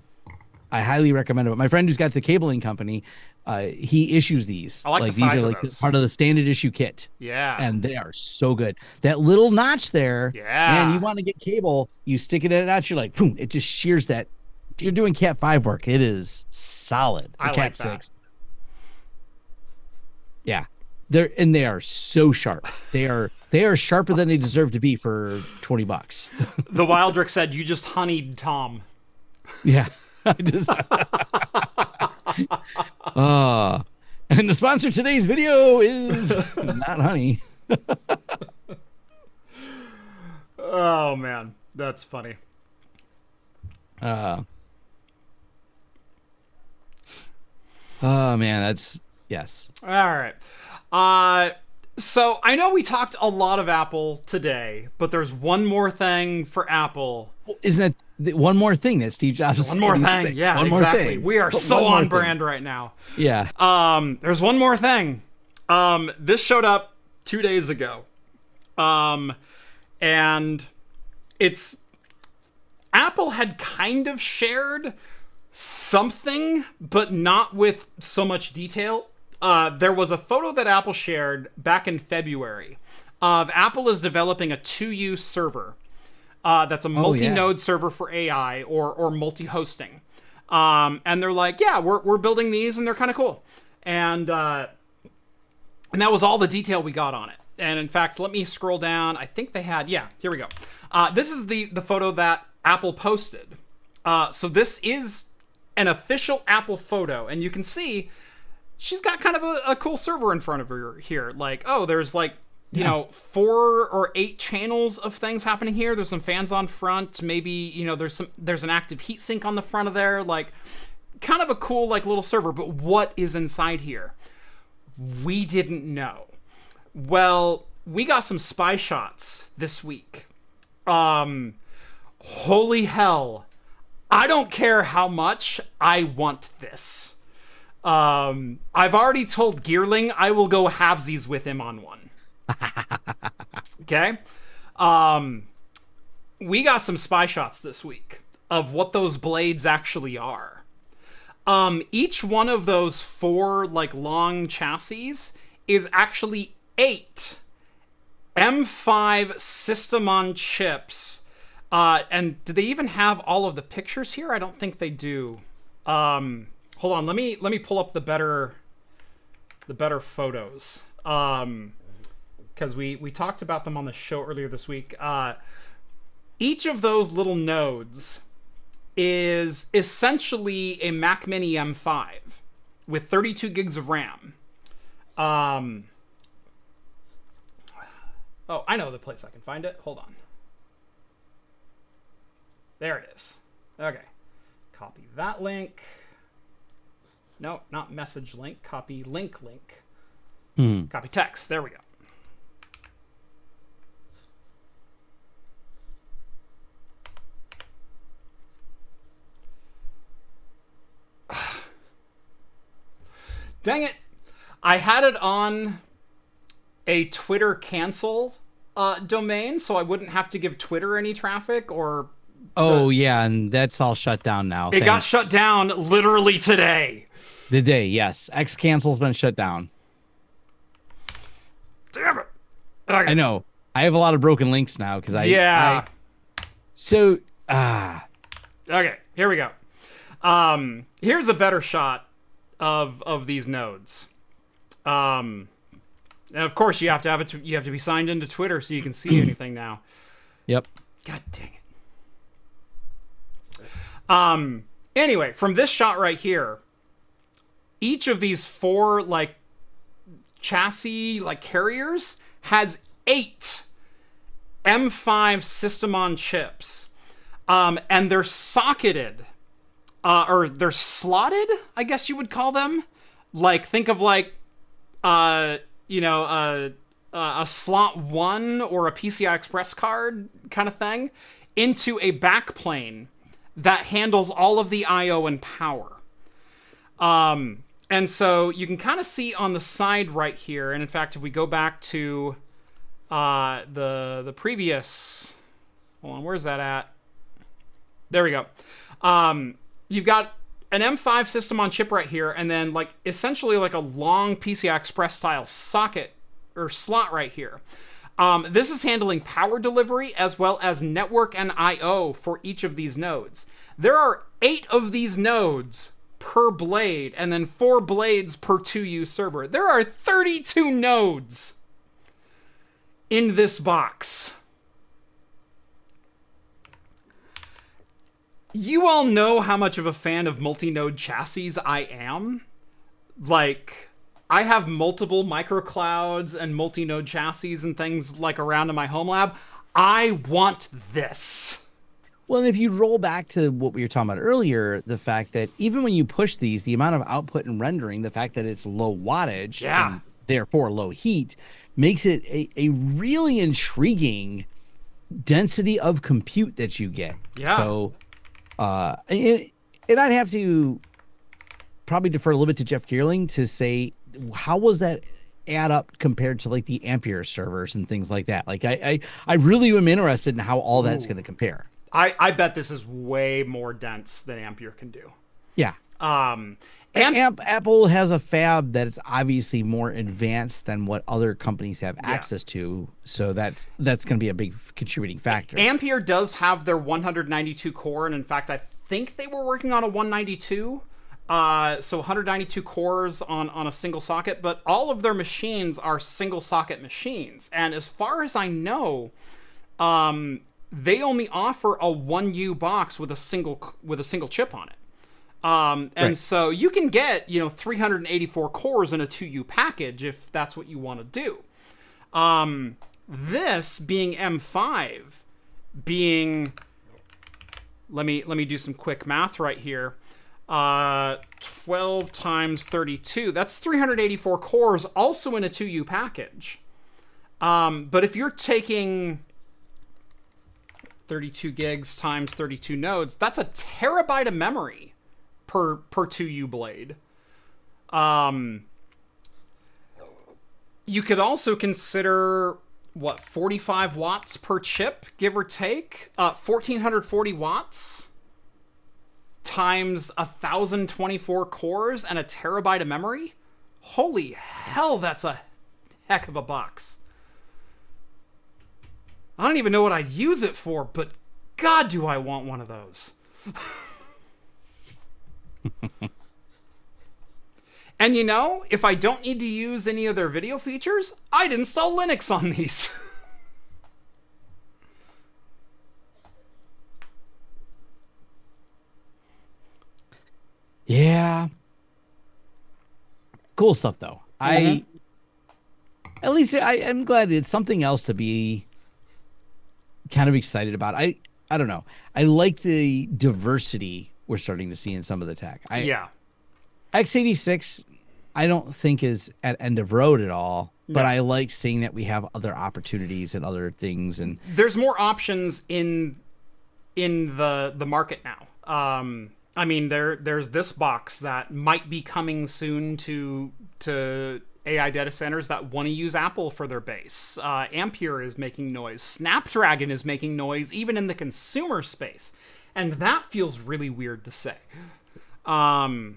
[SPEAKER 2] highly recommend it. But my friend who's got the cabling company, he issues these.
[SPEAKER 1] I like the
[SPEAKER 2] these
[SPEAKER 1] size
[SPEAKER 2] are
[SPEAKER 1] of
[SPEAKER 2] like
[SPEAKER 1] those.
[SPEAKER 2] part of the standard issue kit.
[SPEAKER 1] Yeah.
[SPEAKER 2] And they are so good. That little notch there.
[SPEAKER 1] Yeah.
[SPEAKER 2] Man, you want to get cable, you stick it in a notch, you're like, boom, it just shears that. If you're doing Cat 5 work, it is solid.
[SPEAKER 1] I
[SPEAKER 2] Cat
[SPEAKER 1] like that.
[SPEAKER 2] 6. Yeah. They are so sharp. They are sharper than they deserve to be for $20.
[SPEAKER 1] The Wildrick said, "You just honeyed Tom."
[SPEAKER 2] Yeah. I just and the sponsor of today's video is not honey.
[SPEAKER 1] Oh man, that's funny.
[SPEAKER 2] Oh man, that's yes.
[SPEAKER 1] All right. So I know we talked a lot of Apple today, but there's one more thing for Apple.
[SPEAKER 2] Isn't that one more thing that Steve Jobs was
[SPEAKER 1] One more
[SPEAKER 2] saying?
[SPEAKER 1] thing. Yeah,
[SPEAKER 2] one
[SPEAKER 1] exactly.
[SPEAKER 2] More thing.
[SPEAKER 1] We are
[SPEAKER 2] But
[SPEAKER 1] so
[SPEAKER 2] one more
[SPEAKER 1] on
[SPEAKER 2] thing.
[SPEAKER 1] brand right now.
[SPEAKER 2] Yeah.
[SPEAKER 1] There's one more thing. This showed up 2 days ago. And it's Apple had kind of shared something, but not with so much detail. There was a photo that Apple shared back in February of Apple is developing a 2U server. That's a multi-node server for AI or multi-hosting. And they're like, yeah, we're building these and they're kind of cool. And that was all the detail we got on it. And in fact, let me scroll down. I think they had, yeah, here we go. This is the photo that Apple posted. So this is an official Apple photo. And you can see she's got kind of a cool server in front of her here. Like, oh, there's like, you know, 4 or 8 channels of things happening here. There's some fans on front. Maybe, you know, there's an active heatsink on the front of there. Like, kind of a cool, like, little server. But what is inside here? We didn't know. Well, we got some spy shots this week. Holy hell. I don't care how much. I want this. I've already told Gearling I will go halvesies with him on one. Okay. We got some spy shots this week of what those blades actually are. Each one of those 4 like long chassis is actually 8 M5 system on chips. And do they even have all of the pictures here? I don't think they do. Hold on, let me pull up the better photos. Because we talked about them on the show earlier this week. Each of those little nodes is essentially a Mac Mini M5 with 32 gigs of RAM. Um, oh, I know the place I can find it. Hold on. There it is. Okay. Copy that link. No, not message link. Copy link. Copy text. There we go. Dang it. I had it on a Twitter cancel domain, so I wouldn't have to give Twitter any traffic or...
[SPEAKER 2] Oh, yeah, and that's all shut down now.
[SPEAKER 1] It got shut down literally today.
[SPEAKER 2] The day, yes. X cancel's been shut down.
[SPEAKER 1] Damn it. Okay.
[SPEAKER 2] I know. I have a lot of broken links now because
[SPEAKER 1] Yeah. Okay, here we go. Here's a better shot of these nodes. And of course you have to have it. You have to be signed into Twitter so you can see anything now.
[SPEAKER 2] Yep.
[SPEAKER 1] God dang it. Anyway, from this shot right here, each of these 4 like chassis like carriers has 8 M5 system on chips. And they're socketed, or they're slotted, I guess you would call them. Like, think of like, a slot 1 or a PCI Express card kind of thing into a backplane that handles all of the I/O and power. And so you can kind of see on the side right here, and in fact, if we go back to the previous, hold on, where's that at? There we go. You've got an M5 system on chip right here, and then like essentially like a long PCI Express style socket or slot right here. This is handling power delivery as well as network and I/O for each of these nodes. There are 8 of these nodes per blade, and then 4 blades per 2U server. There are 32 nodes in this box. You all know how much of a fan of multi-node chassis I am. Like, I have multiple microclouds and multi-node chassis and things like around in my Homelab. I want this.
[SPEAKER 2] Well, and if you roll back to what we were talking about earlier, the fact that even when you push these, the amount of output and rendering, the fact that it's low wattage and therefore low heat, makes it a really intriguing density of compute that you get.
[SPEAKER 1] Yeah.
[SPEAKER 2] So, and I'd have to probably defer a little bit to Jeff Geerling to say, how was that add up compared to like the Ampere servers and things like that? Like I really am interested in how all that's going to compare.
[SPEAKER 1] I bet this is way more dense than Ampere can do.
[SPEAKER 2] Yeah. Apple has a fab that's obviously more advanced than what other companies have access to, so that's going to be a big contributing factor.
[SPEAKER 1] Ampere does have their 192 core, and in fact, I think they were working on a 192. So 192 cores on a single socket, but all of their machines are single socket machines. And as far as I know, they only offer a 1U box with a single chip on it. And so you can get, 384 cores in a 2U package if that's what you want to do. This being M5 being, let me do some quick math right here. 12 times 32, that's 384 cores also in a 2U package. But if you're taking 32 gigs times 32 nodes, that's a terabyte of memory per 2U blade. You could also consider 45 watts per chip, give or take, 1440 watts times 1024 cores and a terabyte of memory. Holy hell, that's a heck of a box. I don't even know what I'd use it for, but God, do I want one of those. And if I don't need to use any of their video features, I'd install Linux on these.
[SPEAKER 2] Yeah. Cool stuff, though. at least I'm glad it's something else to be kind of excited about. I don't know. I like the diversity we're starting to see in some of the tech.
[SPEAKER 1] Yeah.
[SPEAKER 2] X86, I don't think is at end of road at all, but
[SPEAKER 1] No.
[SPEAKER 2] I like seeing that we have other opportunities and other things. And
[SPEAKER 1] there's more options in the market now. I mean, there's this box that might be coming soon to AI data centers that want to use Apple for their base. Ampere is making noise. Snapdragon is making noise even in the consumer space. And that feels really weird to say. I've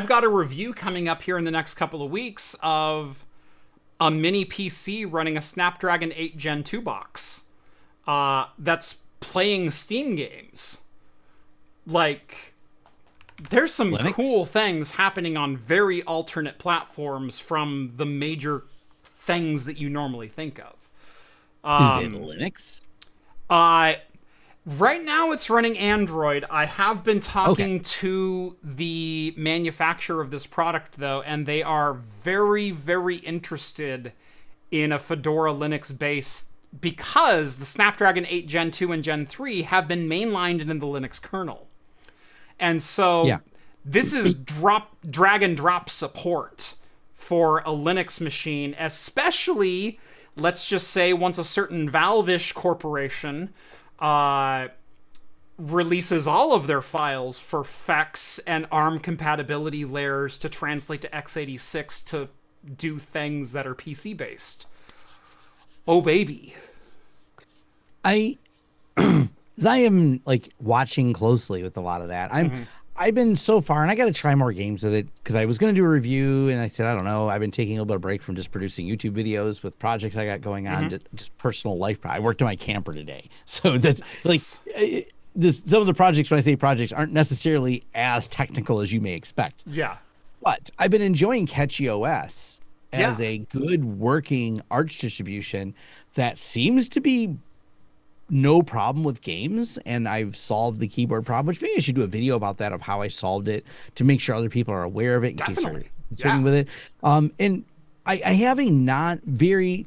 [SPEAKER 1] got a review coming up here in the next couple of weeks of a mini PC running a Snapdragon 8 Gen 2 box that's playing Steam games. Like, there's some
[SPEAKER 2] Linux?
[SPEAKER 1] cool things happening on very alternate platforms from the major things that you normally think of.
[SPEAKER 2] is it Linux?
[SPEAKER 1] Right now it's running Android. I have been talking to the manufacturer of this product, though, and they are very, very interested in a Fedora Linux base because the Snapdragon 8 Gen 2 and Gen 3 have been mainlined in the Linux kernel. And so this is drag and drop support for a Linux machine, especially, let's just say, once a certain Valve-ish corporation releases all of their files for FEX and ARM compatibility layers to translate to x86 to do things that are PC based. Oh baby.
[SPEAKER 2] I am like watching closely with a lot of that. I've been so far, and I got to try more games with it because I was going to do a review, and I said, I don't know. I've been taking a little bit of break from just producing YouTube videos with projects I got going on, just personal life. I worked on my camper today, so that's like some of the projects. When I say projects, aren't necessarily as technical as you may expect.
[SPEAKER 1] Yeah,
[SPEAKER 2] but I've been enjoying Catchy OS as a good working Arch distribution that seems to be no problem with games, and I've solved the keyboard problem, which maybe I should do a video about that, of how I solved it to make sure other people are aware of it in case they're concerned with it. And I have a not very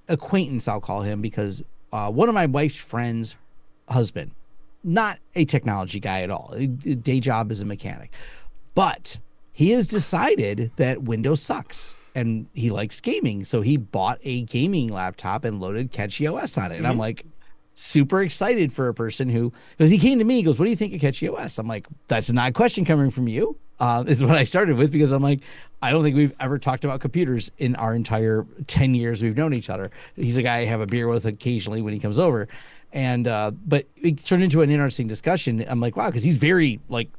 [SPEAKER 2] acquaintance, I'll call him, because one of my wife's friends' husband, not a technology guy at all. Day job as a mechanic, but he has decided that Windows sucks and he likes gaming. So he bought a gaming laptop and loaded Catchy OS on it. And I'm like super excited for a person who, because he came to me, he goes, what do you think of Catchy OS? I'm like, that's not a question coming from you. Is what I started with, because I'm like, I don't think we've ever talked about computers in our entire 10 years we've known each other. He's a guy I have a beer with occasionally when he comes over. And, but it turned into an interesting discussion. I'm like, wow, because he's very like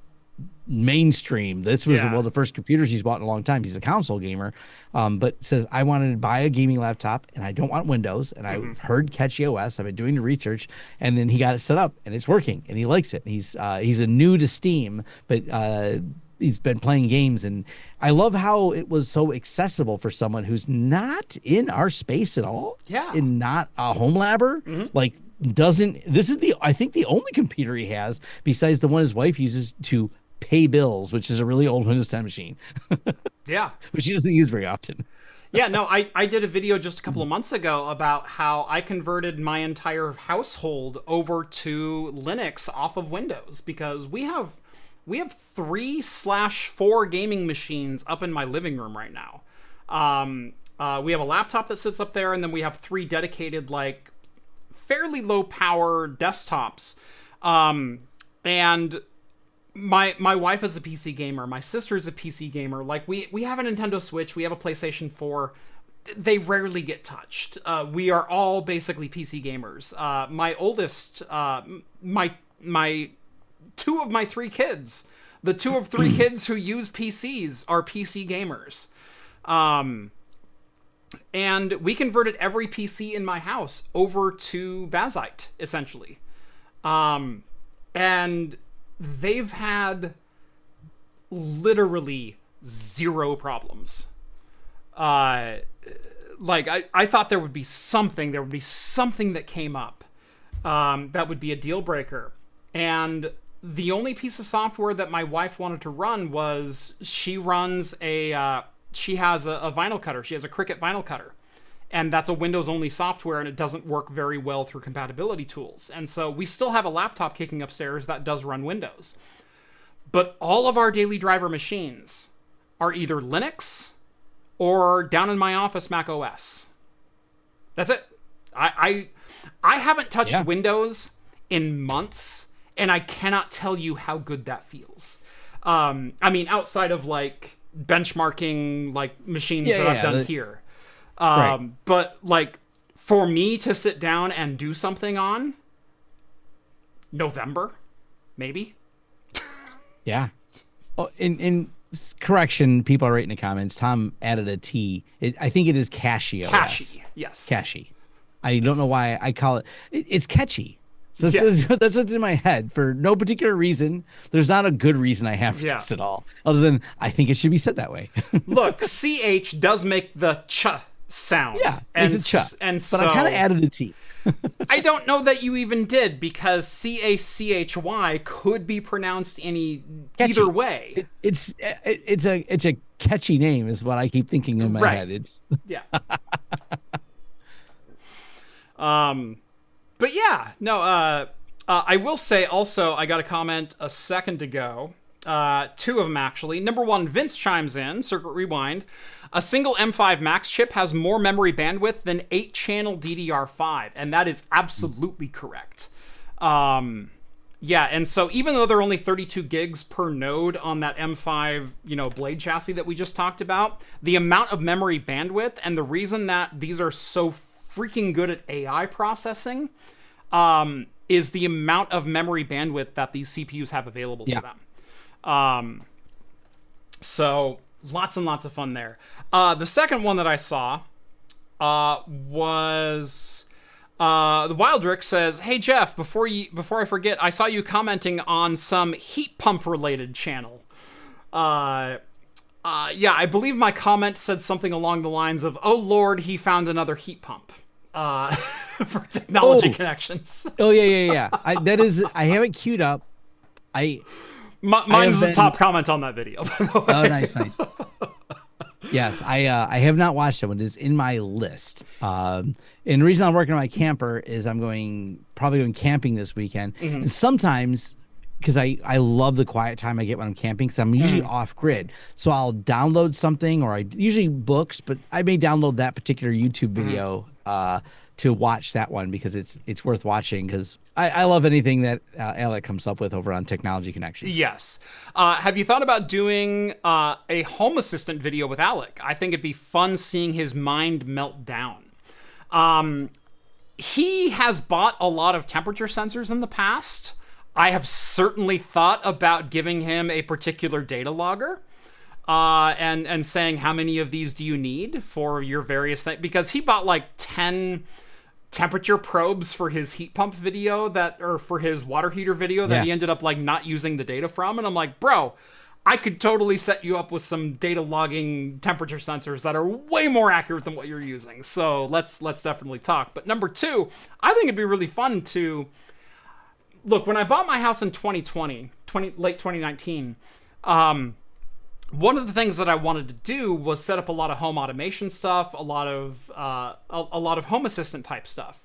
[SPEAKER 2] mainstream. This was one of the first computers he's bought in a long time. He's a console gamer, but says, I wanted to buy a gaming laptop and I don't want Windows. And I've heard Catchy OS. I've been doing the research, and then he got it set up and it's working and he likes it. He's a new to Steam, but he's been playing games, and I love how it was so accessible for someone who's not in our space at all.
[SPEAKER 1] Yeah.
[SPEAKER 2] And not a home labber. Like, this is I think the only computer he has besides the one his wife uses to pay bills, which is a really old Windows 10 machine.
[SPEAKER 1] Yeah.
[SPEAKER 2] Which he doesn't use very often.
[SPEAKER 1] Yeah, no, I did a video just a couple of months ago about how I converted my entire household over to Linux off of Windows, because we have 3/4 gaming machines up in my living room right now. We have a laptop that sits up there, and then we have 3 dedicated, like, fairly low power desktops. And my wife is a PC gamer. My sister's a PC gamer. Like, we have a Nintendo Switch. We have a PlayStation 4. They rarely get touched. We are all basically PC gamers. My oldest, my 2 of my 3 kids, the 2 of 3 kids who use PCs are PC gamers. And we converted every PC in my house over to Bazite, essentially. And they've had literally 0 problems. Like, I thought there would be something that came up that would be a deal breaker. And the only piece of software that my wife wanted to run was, she runs a she has a vinyl cutter. She has a Cricut vinyl cutter. And that's a Windows-only software, and it doesn't work very well through compatibility tools. And so we still have a laptop kicking upstairs that does run Windows. But all of our daily driver machines are either Linux or down in my office, Mac OS. That's it. I haven't touched Windows in months, and I cannot tell you how good that feels. I mean, outside of like benchmarking like machines that I've done here. Right. But like for me to sit down and do something on November, maybe.
[SPEAKER 2] Yeah. Oh, in correction, people are writing in the comments. Tom added a T. I think it is Cashy OS.
[SPEAKER 1] Cashy, yes.
[SPEAKER 2] Cashy. I don't know why I call it. It's catchy. So that's what's in my head for no particular reason. There's not a good reason I have for this at all, other than I think it should be said that way.
[SPEAKER 1] Look, CH does make the ch sound.
[SPEAKER 2] Yeah, it's a ch. But I kind of added a T.
[SPEAKER 1] I don't know that you even did, because CACHY could be pronounced either way.
[SPEAKER 2] It's a catchy name is what I keep thinking in my head. It's
[SPEAKER 1] But yeah, no, I will say also, I got a comment a second ago, 2 of them actually. Number 1, Vince chimes in, Circuit Rewind. A single M5 Max chip has more memory bandwidth than 8-channel DDR5, and that is absolutely correct. Yeah, and so even though they're only 32 gigs per node on that M5, blade chassis that we just talked about, the amount of memory bandwidth and the reason that these are so freaking good at AI processing is the amount of memory bandwidth that these CPUs have available to them. So lots and lots of fun there. The second one that I saw was the Wildrick says, "Hey Jeff, before I forget, I saw you commenting on some heat pump related channel." Yeah, I believe my comment said something along the lines of, "Oh Lord, he found another heat pump." For technology connections.
[SPEAKER 2] Oh yeah. I have it queued up.
[SPEAKER 1] Mine's the top comment on that video.
[SPEAKER 2] Oh, nice. Yes, I have not watched that one. It's in my list. And the reason I'm working on my camper is I'm probably going camping this weekend. Mm-hmm. And sometimes, because I love the quiet time I get when I'm camping, because I'm usually off grid. So I'll download something, or usually books, but I may download that particular YouTube video to watch that one because it's worth watching, because I love anything that Alec comes up with over on Technology Connections.
[SPEAKER 1] Yes. Have you thought about doing a Home Assistant video with Alec? I think it'd be fun seeing his mind melt down. He has bought a lot of temperature sensors in the past. I have certainly thought about giving him a particular data logger. And saying, how many of these do you need for your various things? Because he bought like 10 temperature probes for his heat pump video or for his water heater video that he ended up like not using the data from. And I'm like, bro, I could totally set you up with some data logging temperature sensors that are way more accurate than what you're using. So let's definitely talk. But number 2, I think it'd be really fun to look, when I bought my house in late 2019, one of the things that I wanted to do was set up a lot of home automation stuff, a lot of Home Assistant type stuff.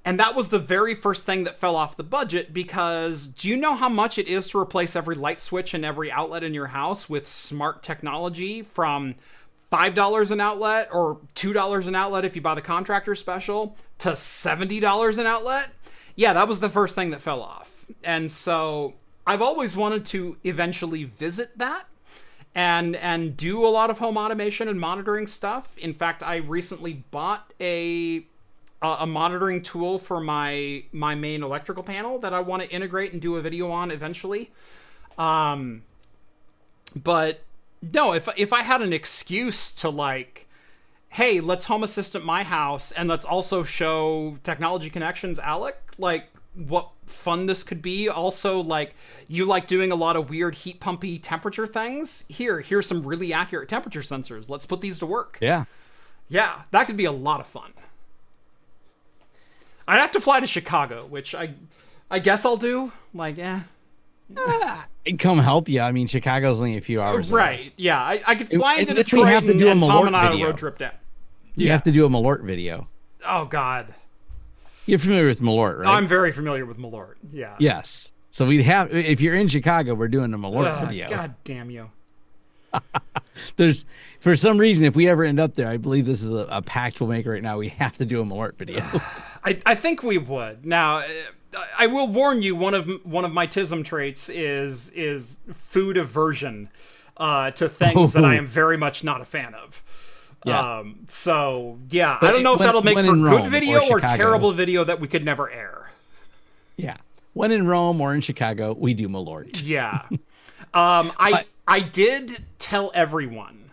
[SPEAKER 1] And that was the very first thing that fell off the budget, because do you know how much it is to replace every light switch and every outlet in your house with smart technology, from $5 an outlet or $2 an outlet if you buy the contractor special to $70 an outlet? Yeah, that was the first thing that fell off. And so I've always wanted to eventually visit that and do a lot of home automation and monitoring stuff. In fact, I recently bought a monitoring tool for my main electrical panel that I want to integrate and do a video on eventually. But no, if I had an excuse to like, hey, let's Home Assistant my house and let's also show Technology Connections Alec, like, what fun this could be. Also, like, you like doing a lot of weird heat pumpy temperature things. Here's some really accurate temperature sensors. Let's put these to work. Yeah, that could be a lot of fun. I'd have to fly to Chicago, which I guess I'll do. Like,
[SPEAKER 2] Come help you. I mean, Chicago's only a few hours away.
[SPEAKER 1] Right. Yeah. I could fly into
[SPEAKER 2] And then we
[SPEAKER 1] Detroit
[SPEAKER 2] have to do a
[SPEAKER 1] and Tom
[SPEAKER 2] Malort
[SPEAKER 1] and I
[SPEAKER 2] video.
[SPEAKER 1] road trip down.
[SPEAKER 2] You have to do a Malort video.
[SPEAKER 1] Oh, God.
[SPEAKER 2] You're familiar with Malort, right?
[SPEAKER 1] I'm very familiar with Malort. Yeah.
[SPEAKER 2] Yes. So we'd have, if you're in Chicago, we're doing a Malort video.
[SPEAKER 1] God damn you.
[SPEAKER 2] There's, for some reason, if we ever end up there, I believe this is a pact we'll make right now. We have to do a Malort video.
[SPEAKER 1] I think we would. Now, I will warn you, one of my TISM traits is food aversion to things that I am very much not a fan of.
[SPEAKER 2] Yeah.
[SPEAKER 1] So, yeah,
[SPEAKER 2] But
[SPEAKER 1] I don't know if that'll make for
[SPEAKER 2] in
[SPEAKER 1] good
[SPEAKER 2] Rome
[SPEAKER 1] video or
[SPEAKER 2] Chicago.
[SPEAKER 1] terrible video that we could never air.
[SPEAKER 2] Yeah. When in Rome or in Chicago, we do Malort.
[SPEAKER 1] Yeah. I did tell everyone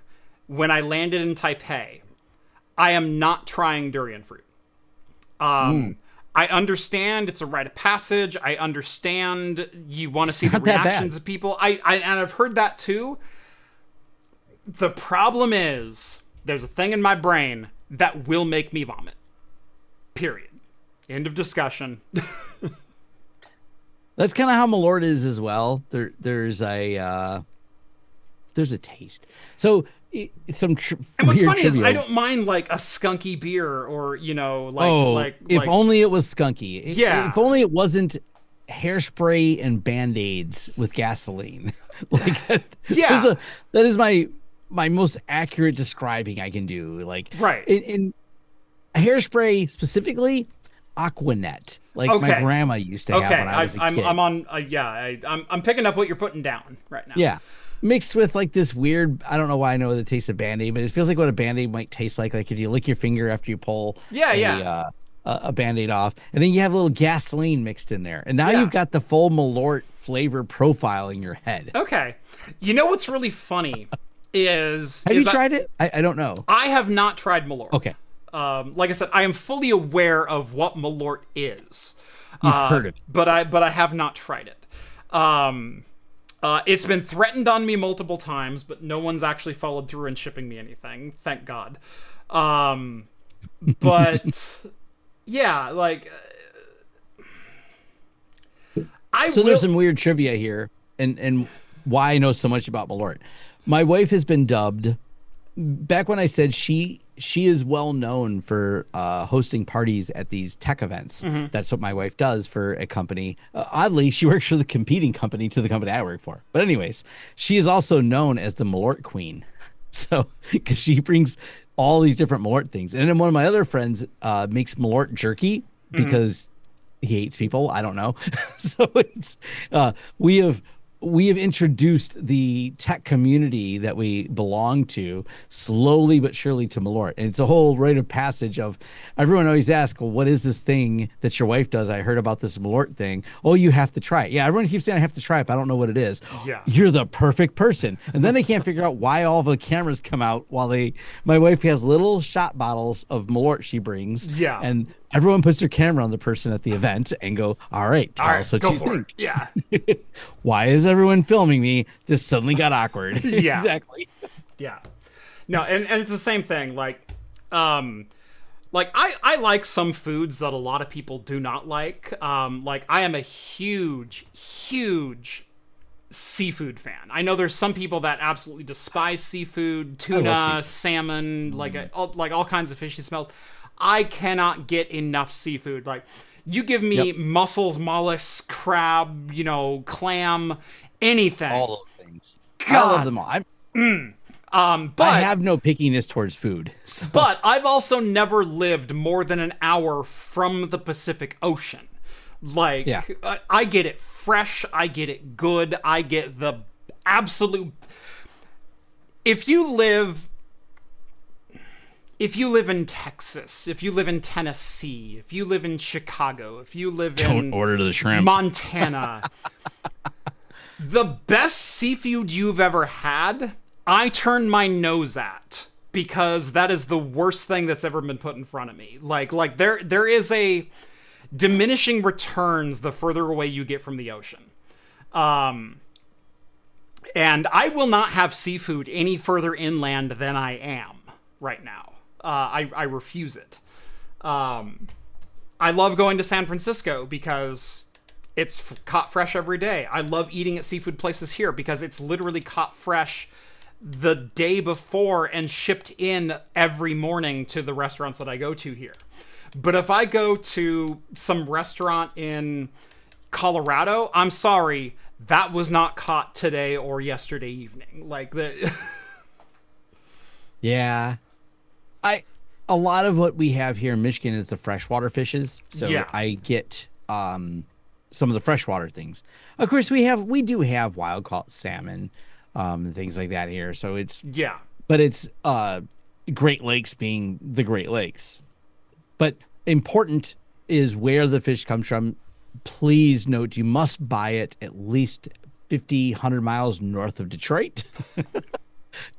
[SPEAKER 1] when I landed in Taipei, I am not trying durian fruit. I understand it's a rite of passage. I understand you want to see the reactions of people. And I've heard that too. The problem is there's a thing in my brain that will make me vomit. Period. End of discussion.
[SPEAKER 2] That's kind of how Malort is as well. There's a taste. So
[SPEAKER 1] And what's
[SPEAKER 2] weird
[SPEAKER 1] funny is
[SPEAKER 2] trivia.
[SPEAKER 1] I don't mind like a skunky beer or,
[SPEAKER 2] if only it was skunky.
[SPEAKER 1] Yeah.
[SPEAKER 2] If only it wasn't hairspray and Band-Aids with gasoline. Like that,
[SPEAKER 1] Yeah.
[SPEAKER 2] that is my most accurate describing I can do. Like
[SPEAKER 1] Right.
[SPEAKER 2] in hairspray specifically, Aquanet. Like my grandma used to have when I was a kid.
[SPEAKER 1] I'm picking up what you're putting down right now.
[SPEAKER 2] Yeah. Mixed with like this weird, I don't know why I know the taste of Band-Aid, but it feels like what a Band-Aid might taste like if you lick your finger after you pull a Band-Aid off. And then you have a little gasoline mixed in there. And now you've got the full Malort flavor profile in your head.
[SPEAKER 1] Okay. You know what's really funny is...
[SPEAKER 2] Have you tried it? I don't know.
[SPEAKER 1] I have not tried Malort.
[SPEAKER 2] Okay.
[SPEAKER 1] Like I said, I am fully aware of what Malort is.
[SPEAKER 2] You've heard of it.
[SPEAKER 1] But I have not tried it. It's been threatened on me multiple times, but no one's actually followed through in shipping me anything. Thank God. But yeah, like
[SPEAKER 2] there's some weird trivia here, and why I know so much about Malort. My wife has been dubbed. Back when I said she is well known for hosting parties at these tech events.
[SPEAKER 1] Mm-hmm.
[SPEAKER 2] That's what my wife does for a company. Oddly, she works for the competing company to the company I work for. But anyways, she is also known as the Malort Queen. So, because she brings all these different Malort things. And then one of my other friends makes Malort jerky because he hates people. I don't know. So it's we have introduced the tech community that we belong to slowly but surely to Malort. And it's a whole rite of passage of everyone always asks, well, what is this thing that your wife does? I heard about this Malort thing. Oh, you have to try it. Yeah, everyone keeps saying I have to try it, but I don't know what it is.
[SPEAKER 1] Yeah.
[SPEAKER 2] You're the perfect person. And then they can't figure out why all the cameras come out while my wife has little shot bottles of Malort she brings.
[SPEAKER 1] Yeah.
[SPEAKER 2] And everyone puts their camera on the person at the event and go, all right, tell us what you think.
[SPEAKER 1] Yeah.
[SPEAKER 2] Why is everyone filming me? This suddenly got awkward.
[SPEAKER 1] Yeah.
[SPEAKER 2] Exactly.
[SPEAKER 1] Yeah. No, and it's the same thing. Like I like some foods that a lot of people do not like. Like I am a huge seafood fan. I know there's some people that absolutely despise seafood, tuna, salmon, like all kinds of fishy smells. I cannot get enough seafood. Like, you give me mussels, mollusks, crab, clam, anything.
[SPEAKER 2] All those things.
[SPEAKER 1] God.
[SPEAKER 2] I love them all.
[SPEAKER 1] But
[SPEAKER 2] I have no pickiness towards food. So.
[SPEAKER 1] But I've also never lived more than an hour from the Pacific Ocean. Like, I get it fresh. I get it good. I get the absolute... If you live in Texas, if you live in Tennessee, if you live in Chicago, if you live in
[SPEAKER 2] order the shrimp.
[SPEAKER 1] Montana, the best seafood you've ever had, I turn my nose at, because that is the worst thing that's ever been put in front of me. Like there is a diminishing returns the further away you get from the ocean. And I will not have seafood any further inland than I am right now. I refuse it. I love going to San Francisco because It's caught fresh every day. I love eating at seafood places here because it's literally caught fresh the day before and shipped in every morning to the restaurants that I go to here. But if I go to some restaurant in Colorado, I'm sorry, that was not caught today or yesterday evening. Like the
[SPEAKER 2] Yeah. A lot of what we have here in Michigan is the freshwater fishes. So
[SPEAKER 1] Yeah.
[SPEAKER 2] I get some of the freshwater things. Of course, we do have wild caught salmon, and things like that here. So
[SPEAKER 1] yeah.
[SPEAKER 2] but it's Great Lakes being the Great Lakes. But important is where the fish comes from. Please note, you must buy it at least 50, 100 miles north of Detroit.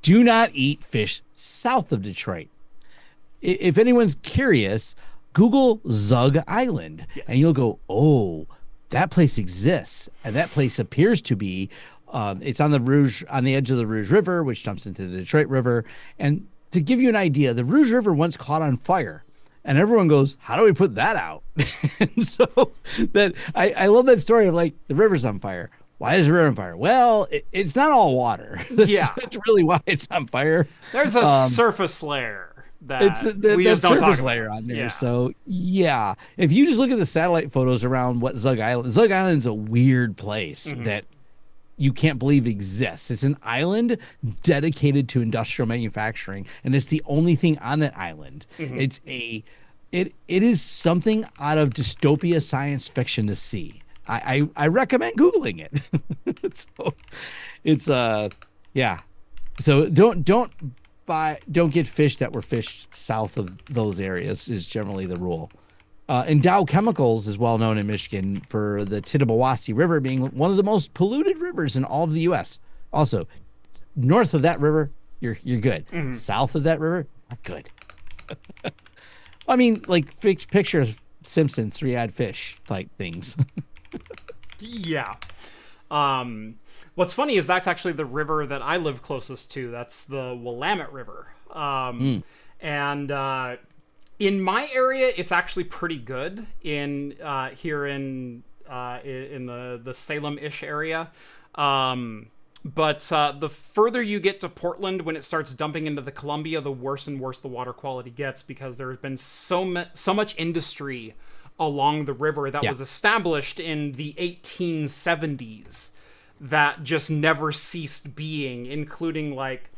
[SPEAKER 2] Do not eat fish south of Detroit. If anyone's curious, Google Zug Island,
[SPEAKER 1] Yes.
[SPEAKER 2] and you'll go, oh, that place exists. And that place appears to be, it's on the edge of the Rouge River, which dumps into the Detroit River. And to give you an idea, the Rouge River once caught on fire. And everyone goes, how do we put that out? And so that I love that story of like, the river's on fire. Why is the river on fire? Well, it's not all water.
[SPEAKER 1] Yeah.
[SPEAKER 2] That's really why it's on fire.
[SPEAKER 1] There's a surface layer that we
[SPEAKER 2] that
[SPEAKER 1] just don't talk
[SPEAKER 2] surface
[SPEAKER 1] about.
[SPEAKER 2] layer on there.
[SPEAKER 1] Yeah.
[SPEAKER 2] So yeah, if you just look at the satellite photos around what Zug Island's a weird place that you can't believe exists. It's an island dedicated to industrial manufacturing, and it's the only thing on that island. It is something out of dystopia science fiction to see. I recommend Googling it. So it's yeah. So don't get fish that were fished south of those areas is generally the rule. And Dow Chemicals is well known in Michigan for the Tittabawassee River being one of the most polluted rivers in all of the U.S. Also, north of that river, you're good. South of that river, not good. I mean, like picture of Simpsons, three-eyed fish type things.
[SPEAKER 1] Yeah. What's funny is that's actually the river that I live closest to. That's the Willamette River. And in my area, it's actually pretty good in here in the Salem-ish area. But the further you get to Portland, when it starts dumping into the Columbia, the worse and worse the water quality gets, because there's been so much industry along the river that was established in the 1870s that just never ceased being, including like,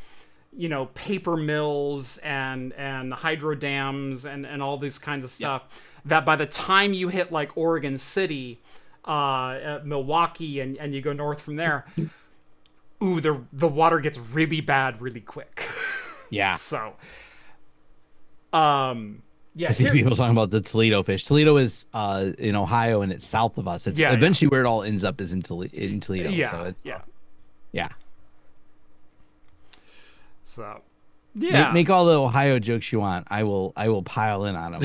[SPEAKER 1] you know, paper mills and hydro dams and all these kinds of stuff, that by the time you hit like Oregon City, Milwaukee, and you go north from there, ooh, the water gets really bad really quick.
[SPEAKER 2] Yeah.
[SPEAKER 1] So,
[SPEAKER 2] I see people talking about the Toledo fish. Toledo is in Ohio, and it's south of us. It's eventually where it all ends up is in Toledo.
[SPEAKER 1] Yeah.
[SPEAKER 2] So it's yeah.
[SPEAKER 1] So, yeah.
[SPEAKER 2] Make all the Ohio jokes you want. I will pile in on them.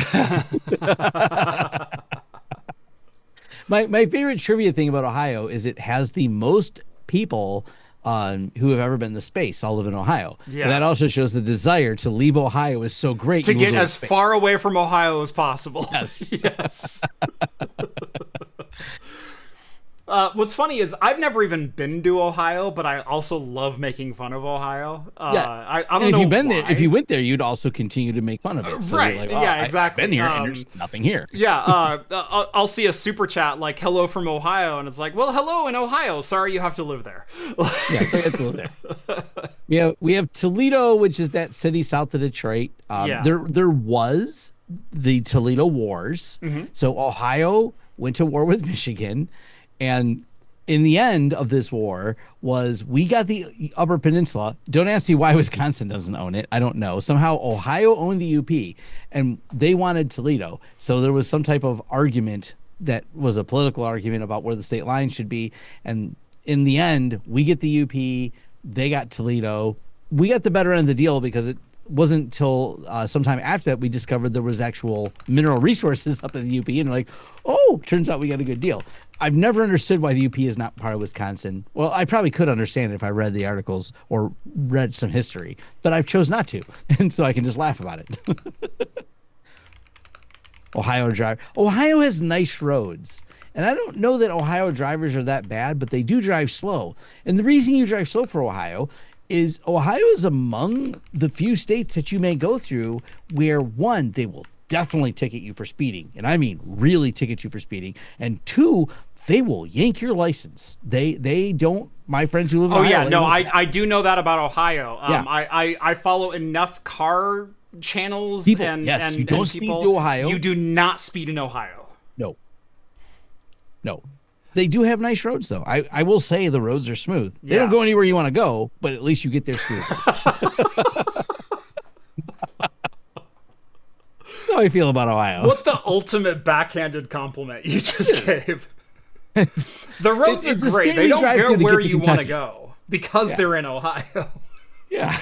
[SPEAKER 2] My favorite trivia thing about Ohio is it has the most people who have ever been to space all live in Ohio. Yeah. And that also shows the desire to leave Ohio is so great.
[SPEAKER 1] To get as far away from Ohio as possible.
[SPEAKER 2] Yes.
[SPEAKER 1] Yes. What's funny is I've never even been to Ohio, but I also love making fun of Ohio. I don't know why.
[SPEAKER 2] If you went there, you'd also continue to make fun of it. So
[SPEAKER 1] right.
[SPEAKER 2] Like,
[SPEAKER 1] Exactly.
[SPEAKER 2] I've been here and there's nothing here.
[SPEAKER 1] Yeah. I'll see a super chat like "Hello from Ohio," and it's like, "Well, hello in Ohio. Sorry, you have to live there."
[SPEAKER 2] Yeah, so you have to live there. We have Toledo, which is that city south of Detroit. There was the Toledo Wars. So Ohio went to war with Michigan. And in the end of this war was we got the Upper Peninsula. Don't ask me why Wisconsin doesn't own it. I don't know. Somehow Ohio owned the UP, and they wanted Toledo. So there was some type of argument that was a political argument about where the state line should be. And in the end, we get the UP. They got Toledo. We got the better end of the deal because it wasn't until sometime after that we discovered there was actual mineral resources up in the UP, and like, oh, turns out we got a good deal. I've never understood why the UP is not part of Wisconsin. Well, I probably could understand it if I read the articles or read some history, but I've chose not to, and so I can just laugh about it. Ohio has nice roads. And I don't know that Ohio drivers are that bad, but they do drive slow. And the reason you drive slow for Ohio is among the few states that you may go through where, one, they will definitely ticket you for speeding. And I mean really ticket you for speeding. And two, they will yank your license. They don't. My friends who live in Ohio.
[SPEAKER 1] Oh, yeah. No, I do know that about Ohio. I follow enough car channels
[SPEAKER 2] people,
[SPEAKER 1] and
[SPEAKER 2] yes,
[SPEAKER 1] and
[SPEAKER 2] you don't
[SPEAKER 1] and
[SPEAKER 2] speed
[SPEAKER 1] people.
[SPEAKER 2] to Ohio.
[SPEAKER 1] You do not speed in Ohio.
[SPEAKER 2] No. They do have nice roads, though. I will say the roads are smooth. They
[SPEAKER 1] Yeah.
[SPEAKER 2] don't go anywhere you want to go, but at least you get there smooth. That's how I feel about Ohio.
[SPEAKER 1] What the ultimate backhanded compliment you just gave. The roads
[SPEAKER 2] It's
[SPEAKER 1] are
[SPEAKER 2] a
[SPEAKER 1] great.
[SPEAKER 2] state
[SPEAKER 1] They
[SPEAKER 2] we
[SPEAKER 1] don't
[SPEAKER 2] drive
[SPEAKER 1] go
[SPEAKER 2] through to
[SPEAKER 1] where
[SPEAKER 2] get to
[SPEAKER 1] you want to
[SPEAKER 2] Kentucky.
[SPEAKER 1] go because they're in Ohio.
[SPEAKER 2] Yeah.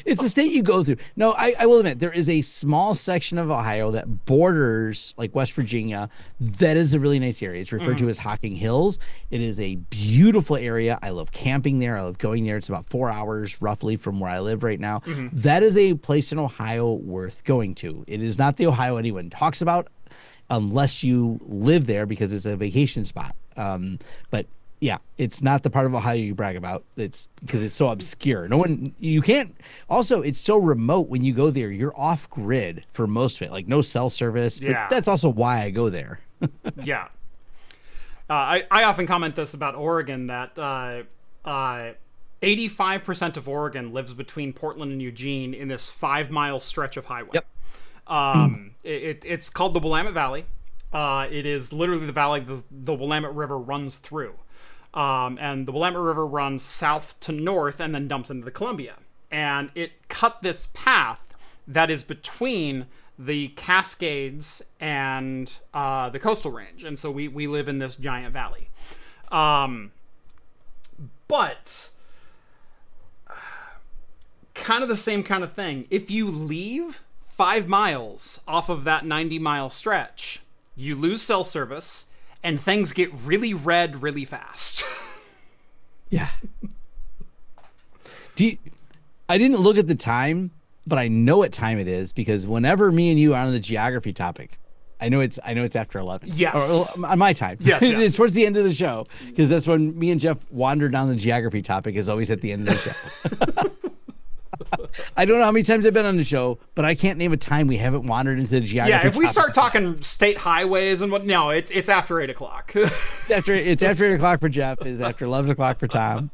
[SPEAKER 2] It's a state you go through. No, I will admit, there is a small section of Ohio that borders like West Virginia. That is a really nice area. It's referred to as Hocking Hills. It is a beautiful area. I love camping there. I love going there. It's about 4 hours roughly from where I live right now. That is a place in Ohio worth going to. It is not the Ohio anyone talks about unless you live there because it's a vacation spot. But yeah, it's not the part of Ohio you brag about. It's because it's so obscure. You can't. Also, it's so remote when you go there. You're off grid for most of it, like no cell service.
[SPEAKER 1] Yeah.
[SPEAKER 2] But that's also why I go there.
[SPEAKER 1] Yeah. I often comment this about Oregon that 85% of Oregon lives between Portland and Eugene in this 5-mile stretch of highway.
[SPEAKER 2] Yep.
[SPEAKER 1] It's called the Willamette Valley. It is literally the valley the Willamette River runs through. And the Willamette River runs south to north and then dumps into the Columbia. And it cut this path that is between the Cascades and the coastal range. And so we live in this giant valley. But kind of the same kind of thing. If you leave 5 miles off of that 90-mile stretch, you lose cell service, and things get really red really fast.
[SPEAKER 2] Yeah. I didn't look at the time, but I know what time it is because whenever me and you are on the geography topic, I know it's after 11.
[SPEAKER 1] Yes.
[SPEAKER 2] Or on my time.
[SPEAKER 1] Yes.
[SPEAKER 2] It's towards the end of the show because that's when me and Jeff wander down the geography topic is always at the end of the show. I don't know how many times I've been on the show, but I can't name a time we haven't wandered into the geography.
[SPEAKER 1] Yeah, if we
[SPEAKER 2] topic.
[SPEAKER 1] start talking state highways and what, no, it's after 8 o'clock.
[SPEAKER 2] It's after 8 o'clock for Jeff. It's after 11 o'clock for Tom.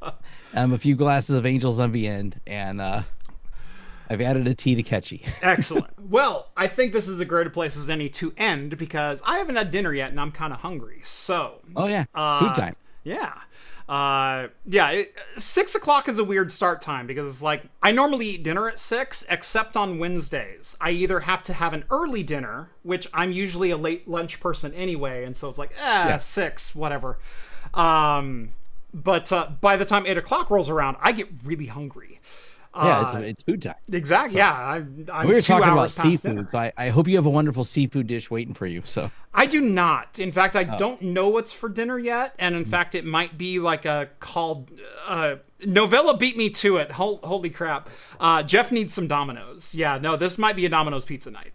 [SPEAKER 2] A few glasses of Angels on the end, and I've added a tea to catchy.
[SPEAKER 1] Excellent. Well, I think this is as great a place as any to end because I haven't had dinner yet and I'm kind of hungry. So.
[SPEAKER 2] Oh yeah, it's food time.
[SPEAKER 1] Yeah. 6 o'clock is a weird start time because it's like I normally eat dinner at 6, except on Wednesdays. I either have to have an early dinner, which I'm usually a late lunch person anyway, and so it's like 6, whatever. But by the time 8 o'clock rolls around, I get really hungry.
[SPEAKER 2] It's food time.
[SPEAKER 1] Exactly.
[SPEAKER 2] So,
[SPEAKER 1] I'm
[SPEAKER 2] we were
[SPEAKER 1] 2
[SPEAKER 2] talking about
[SPEAKER 1] hours past
[SPEAKER 2] seafood,
[SPEAKER 1] dinner.
[SPEAKER 2] so I hope you have a wonderful seafood dish waiting for you. So
[SPEAKER 1] I do not. In fact, I don't know what's for dinner yet, and in fact, it might be like a called. Novella beat me to it. Holy crap! Jeff needs some Domino's. Yeah, no, this might be a Domino's pizza night.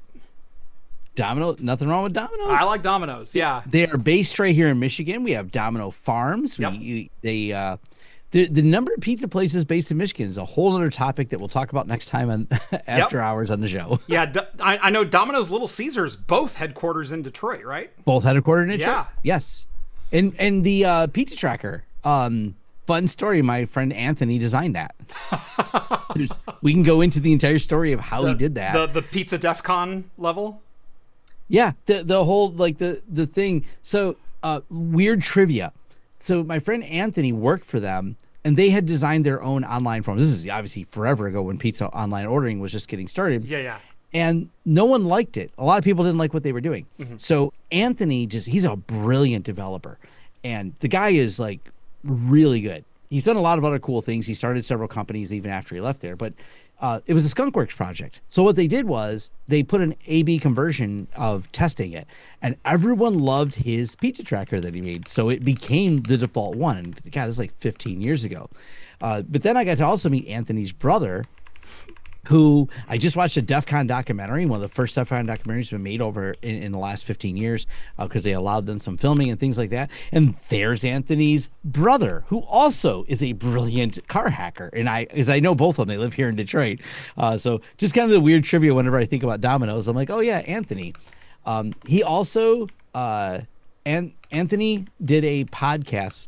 [SPEAKER 2] Domino's, nothing wrong with Domino's.
[SPEAKER 1] I like Domino's. Yeah,
[SPEAKER 2] they are based right here in Michigan. We have Domino Farms.
[SPEAKER 1] Yep.
[SPEAKER 2] The number of pizza places based in Michigan is a whole other topic that we'll talk about next time on after hours on the show.
[SPEAKER 1] Yeah, I know Domino's, Little Caesars, both headquarters in Detroit, right?
[SPEAKER 2] Both headquartered in Detroit.
[SPEAKER 1] Yeah.
[SPEAKER 2] Yes. And the pizza tracker. Fun story. My friend Anthony designed that. We can go into the entire story of how he did that.
[SPEAKER 1] The Pizza DEF CON level.
[SPEAKER 2] Yeah, the whole like the thing. So weird trivia. So my friend Anthony worked for them, and they had designed their own online form. This is obviously forever ago when pizza online ordering was just getting started.
[SPEAKER 1] Yeah.
[SPEAKER 2] And no one liked it. A lot of people didn't like what they were doing. Mm-hmm. So Anthony he's a brilliant developer, and the guy is like really good. He's done a lot of other cool things. He started several companies even after he left there, but it was a skunkworks project. So what they did was they put an A/B conversion of testing it, and everyone loved his pizza tracker that he made. So it became the default one. God, it was like 15 years ago. But then I got to also meet Anthony's brother, who I just watched a DEF CON documentary, one of the first DEF CON documentaries been made over in the last 15 years because they allowed them some filming and things like that. And there's Anthony's brother, who also is a brilliant car hacker. And because I know both of them, they live here in Detroit. So just kind of the weird trivia whenever I think about Domino's, I'm like, oh yeah, Anthony. He also, Anthony did a podcast.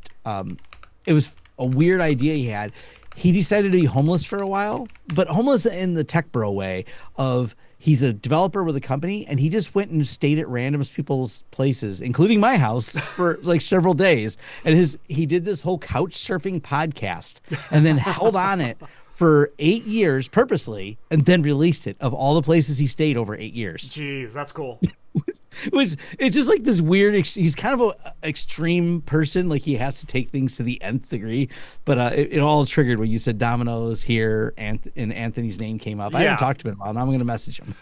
[SPEAKER 2] It was a weird idea he had. He decided to be homeless for a while, but homeless in the tech bro way of he's a developer with a company, and he just went and stayed at random people's places, including my house, for like several days. And he did this whole couch surfing podcast and then held on it for 8 years purposely, and then released it of all the places he stayed over 8 years.
[SPEAKER 1] Jeez, that's cool.
[SPEAKER 2] It's just like this weird, he's kind of an extreme person. Like he has to take things to the nth degree, but it all triggered when you said Domino's here and Anthony's name came up. I haven't talked to him in a while. Now I'm going to message him.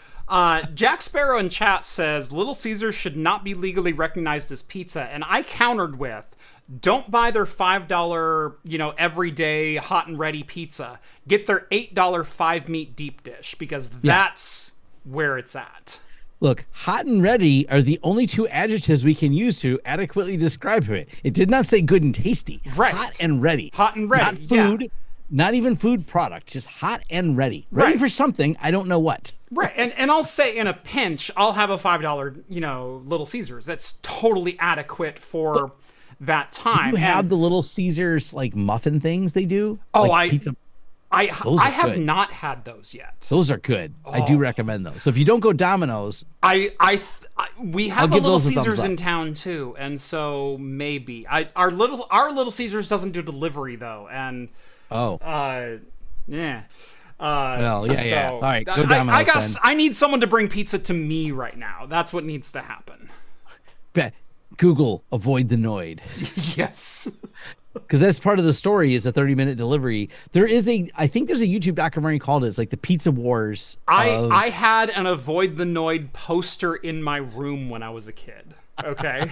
[SPEAKER 1] Jack Sparrow in chat says Little Caesars should not be legally recognized as pizza. And I countered with, don't buy their $5, everyday hot and ready pizza. Get their $8 5-meat deep dish, because that's where it's at.
[SPEAKER 2] Look, hot and ready are the only two adjectives we can use to adequately describe it. It did not say good and tasty.
[SPEAKER 1] Right.
[SPEAKER 2] Hot and ready.
[SPEAKER 1] Hot and ready.
[SPEAKER 2] Not food, not even food product, just hot and ready. Ready for something, I don't know what.
[SPEAKER 1] Right. And I'll say in a pinch, I'll have a $5, Little Caesars. That's totally adequate for that time.
[SPEAKER 2] Do you have the Little Caesars like muffin things they do?
[SPEAKER 1] Oh,
[SPEAKER 2] like pizza?
[SPEAKER 1] I have not had those yet.
[SPEAKER 2] Those are good. I do recommend those. So if you don't go Domino's,
[SPEAKER 1] we have a Little Caesars in town too, and so maybe our Little Caesars doesn't do delivery though, and yeah.
[SPEAKER 2] Well, yeah. All right, go Domino's.
[SPEAKER 1] I guess I need someone to bring pizza to me right now. That's what needs to happen.
[SPEAKER 2] Google avoid the Noid.
[SPEAKER 1] Yes.
[SPEAKER 2] Because that's part of the story is a 30-minute delivery. I think there's a YouTube documentary called it. It's like the Pizza Wars.
[SPEAKER 1] I had an Avoid the Noid poster in my room when I was a kid. Okay.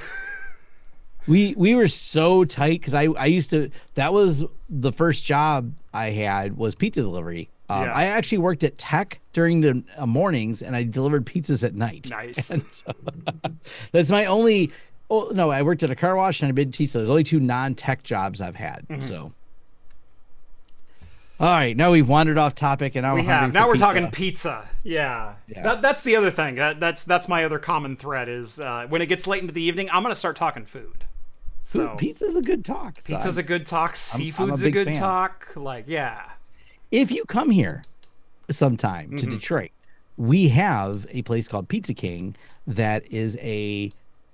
[SPEAKER 2] We were so tight because I used to, that was the first job I had was pizza delivery. I actually worked at Tech during the mornings and I delivered pizzas at night.
[SPEAKER 1] Nice.
[SPEAKER 2] And so, that's my only. Oh no, I worked at a car wash and I did pizza. There's only two non-tech jobs I've had. Mm-hmm. So, all right, now we've wandered off topic, and now
[SPEAKER 1] we're talking pizza. Yeah. That's the other thing. That's my other common thread is when it gets late into the evening, I'm gonna start talking food. So
[SPEAKER 2] pizza's a good talk.
[SPEAKER 1] Pizza's a good talk. Seafood's a good talk. Like, yeah.
[SPEAKER 2] If you come here sometime to Detroit, we have a place called Pizza King that is a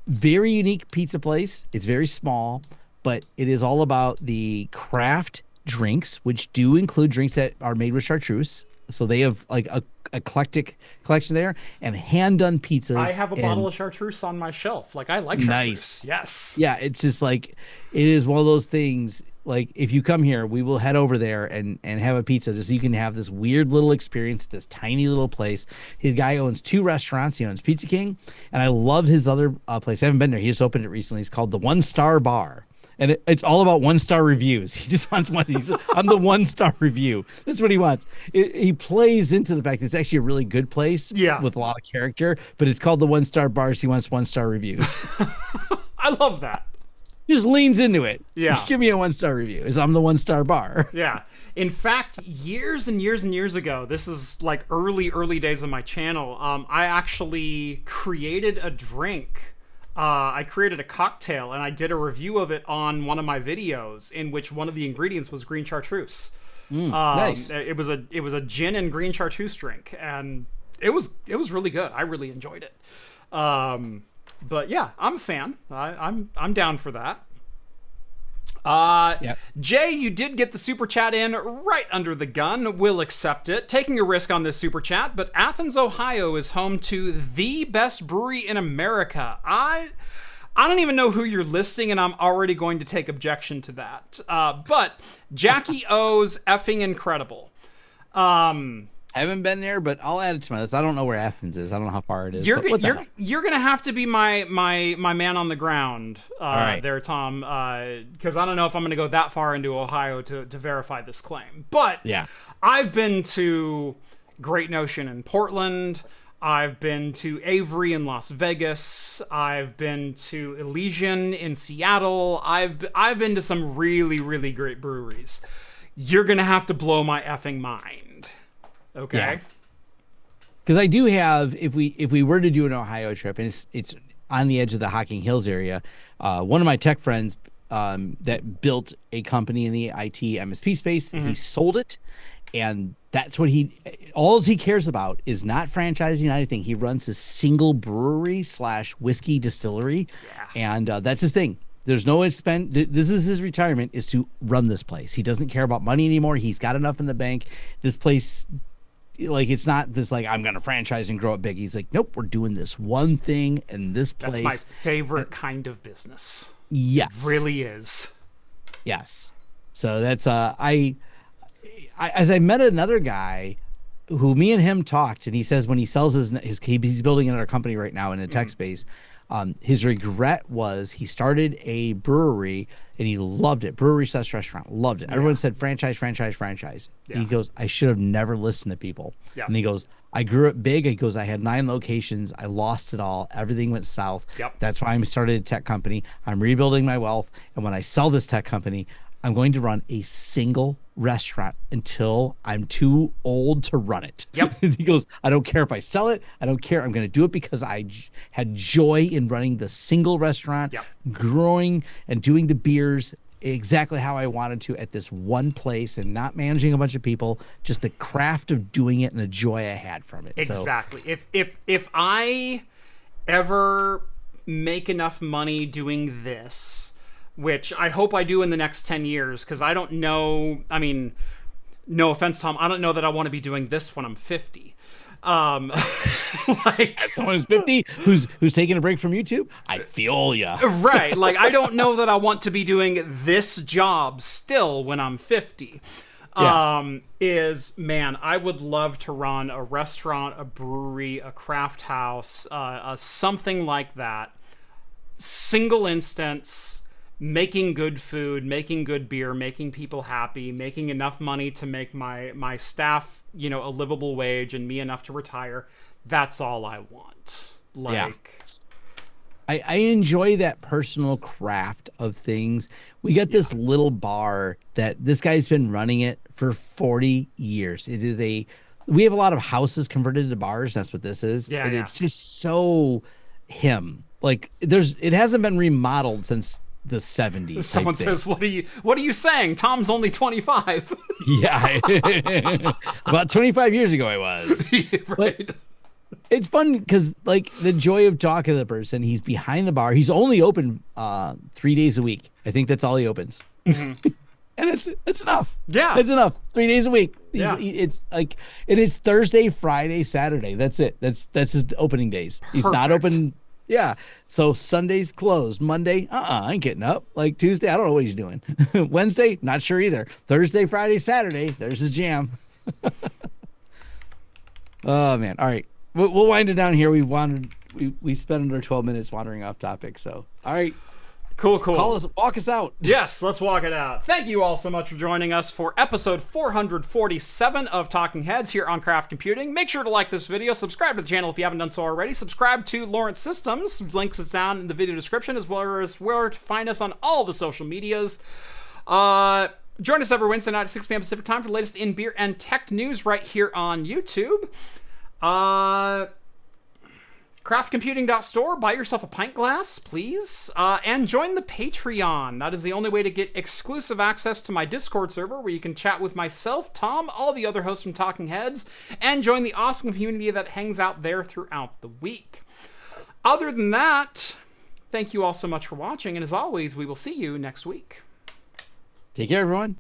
[SPEAKER 2] very unique pizza place. It's very small, but it is all about the craft drinks, which do include drinks that are made with chartreuse. So they have like a eclectic collection there, and hand-done pizzas.
[SPEAKER 1] I have a bottle of chartreuse on my shelf. Like, I like chartreuse.
[SPEAKER 2] Nice.
[SPEAKER 1] Yes.
[SPEAKER 2] Yeah, it's just like, it is one of those things. Like, if you come here, we will head over there and have a pizza just so you can have this weird little experience, this tiny little place. The guy owns 2 restaurants. He owns Pizza King, and I love his other place. I haven't been there. He just opened it recently. It's called the 1-Star Bar. And it's all about 1-star reviews. He just wants one. I'm the 1-star review. That's what he wants. He plays into the fact that it's actually a really good place with a lot of character, but it's called the 1-Star Bar, so he wants 1-star reviews.
[SPEAKER 1] I love that.
[SPEAKER 2] Just leans into it.
[SPEAKER 1] Yeah.
[SPEAKER 2] Just give me a 1-star review. I'm the 1-star bar.
[SPEAKER 1] Yeah. In fact, years and years and years ago, this is like early days of my channel, I actually created a drink. I created a cocktail and I did a review of it on one of my videos in which one of the ingredients was green chartreuse.
[SPEAKER 2] Nice.
[SPEAKER 1] It was a gin and green chartreuse drink, and it was really good. I really enjoyed it. But yeah, I'm a fan. I'm down for that. Jay, you did get the super chat in right under the gun. We'll accept it. Taking a risk on this super chat, but Athens, Ohio is home to the best brewery in America. I don't even know who you're listing, and I'm already going to take objection to that. But Jackie O's effing incredible.
[SPEAKER 2] I haven't been there, but I'll add it to my list. I don't know where Athens is. I don't know how far it is.
[SPEAKER 1] You're gonna have to be my man on the ground there, Tom, because I don't know if I'm gonna go that far into Ohio to verify this claim. But
[SPEAKER 2] yeah,
[SPEAKER 1] I've been to Great Notion in Portland. I've been to Avery in Las Vegas. I've been to Elysian in Seattle. I've been to some really, really great breweries. You're gonna have to blow my effing mind. Okay.
[SPEAKER 2] Yeah. Because I do have, if we were to do an Ohio trip, and it's on the edge of the Hocking Hills area, one of my tech friends that built a company in the IT MSP space, he sold it, and that's what all he cares about is not franchising anything. He runs a single brewery / whiskey distillery, and that's his thing. There's no spend. This is his retirement, is to run this place. He doesn't care about money anymore. He's got enough in the bank. This place, like, it's not this like, I'm gonna franchise and grow it big. He's like, nope, we're doing this one thing in this place.
[SPEAKER 1] That's my favorite kind of business.
[SPEAKER 2] Yes,
[SPEAKER 1] it really is.
[SPEAKER 2] Yes. So that's I as I met another guy who me and him talked, and he says when he sells he's building another company right now in the tech space. His regret was he started a brewery and he loved it. Brewery / restaurant, loved it. Everyone said franchise. Yeah. He goes, I should have never listened to people. Yeah. And he goes, I grew it big. He goes, I had 9 locations. I lost it all. Everything went south.
[SPEAKER 1] Yep.
[SPEAKER 2] That's why I started a tech company. I'm rebuilding my wealth. And when I sell this tech company, I'm going to run a single restaurant until I'm too old to run it.
[SPEAKER 1] Yep.
[SPEAKER 2] He goes, I don't care if I sell it. I don't care. I'm going to do it because I had joy in running the single restaurant, growing and doing the beers exactly how I wanted to at this one place and not managing a bunch of people, just the craft of doing it and the joy I had from it.
[SPEAKER 1] Exactly. So, if I ever make enough money doing this, which I hope I do in the next 10 years, because I don't know, I mean, no offense, Tom, I don't know that I want to be doing this when I'm 50.
[SPEAKER 2] Like, as someone who's 50 who's taking a break from YouTube, I feel ya.
[SPEAKER 1] Right. Like, I don't know that I want to be doing this job still when I'm 50. Man, I would love to run a restaurant, a brewery, a craft house, something like that. Single instance, making good food, making good beer, making people happy, making enough money to make my staff, a livable wage and me enough to retire. That's all I want.
[SPEAKER 2] I enjoy that personal craft of things. We got this little bar that this guy's been running it for 40 years. We have a lot of houses converted to bars. That's what this is. And it's just so him. Like, it hasn't been remodeled since the 70s.
[SPEAKER 1] Someone says, what are you saying? Tom's only 25.
[SPEAKER 2] Yeah. About 25 years ago I was.
[SPEAKER 1] Right.
[SPEAKER 2] But it's fun because, like, the joy of talking to the person, he's behind the bar. He's only open 3 days a week. I think that's all he opens. Mm-hmm. And it's enough.
[SPEAKER 1] Yeah.
[SPEAKER 2] It's enough. 3 days a week.
[SPEAKER 1] It's
[SPEAKER 2] like, and it's Thursday, Friday, Saturday. That's it. That's his opening days.
[SPEAKER 1] Perfect.
[SPEAKER 2] He's not open. Yeah. So Sunday's closed. Monday, I ain't getting up. Like, Tuesday, I don't know what he's doing. Wednesday, not sure either. Thursday, Friday, Saturday, there's his jam. Oh, man. All right. We'll wind it down here. We spent under 12 minutes wandering off topic. So, all right.
[SPEAKER 1] Cool.
[SPEAKER 2] Walk us out.
[SPEAKER 1] Yes, let's walk it out. Thank you all so much for joining us for episode 447 of Talking Heads here on Craft Computing. Make sure to like this video, subscribe to the channel if you haven't done so already, subscribe to Lawrence Systems, links is down in the video description, as well as where to find us on all the social medias. Join us every Wednesday night at 6 p.m. Pacific time for the latest in beer and tech news right here on YouTube. Craftcomputing.store, buy yourself a pint glass, please, and join the Patreon. That is the only way to get exclusive access to my Discord server, where you can chat with myself, Tom, all the other hosts from Talking Heads, and join the awesome community that hangs out there throughout the week. Other than that, thank you all so much for watching, and as always, we will see you next week.
[SPEAKER 2] Take care, everyone.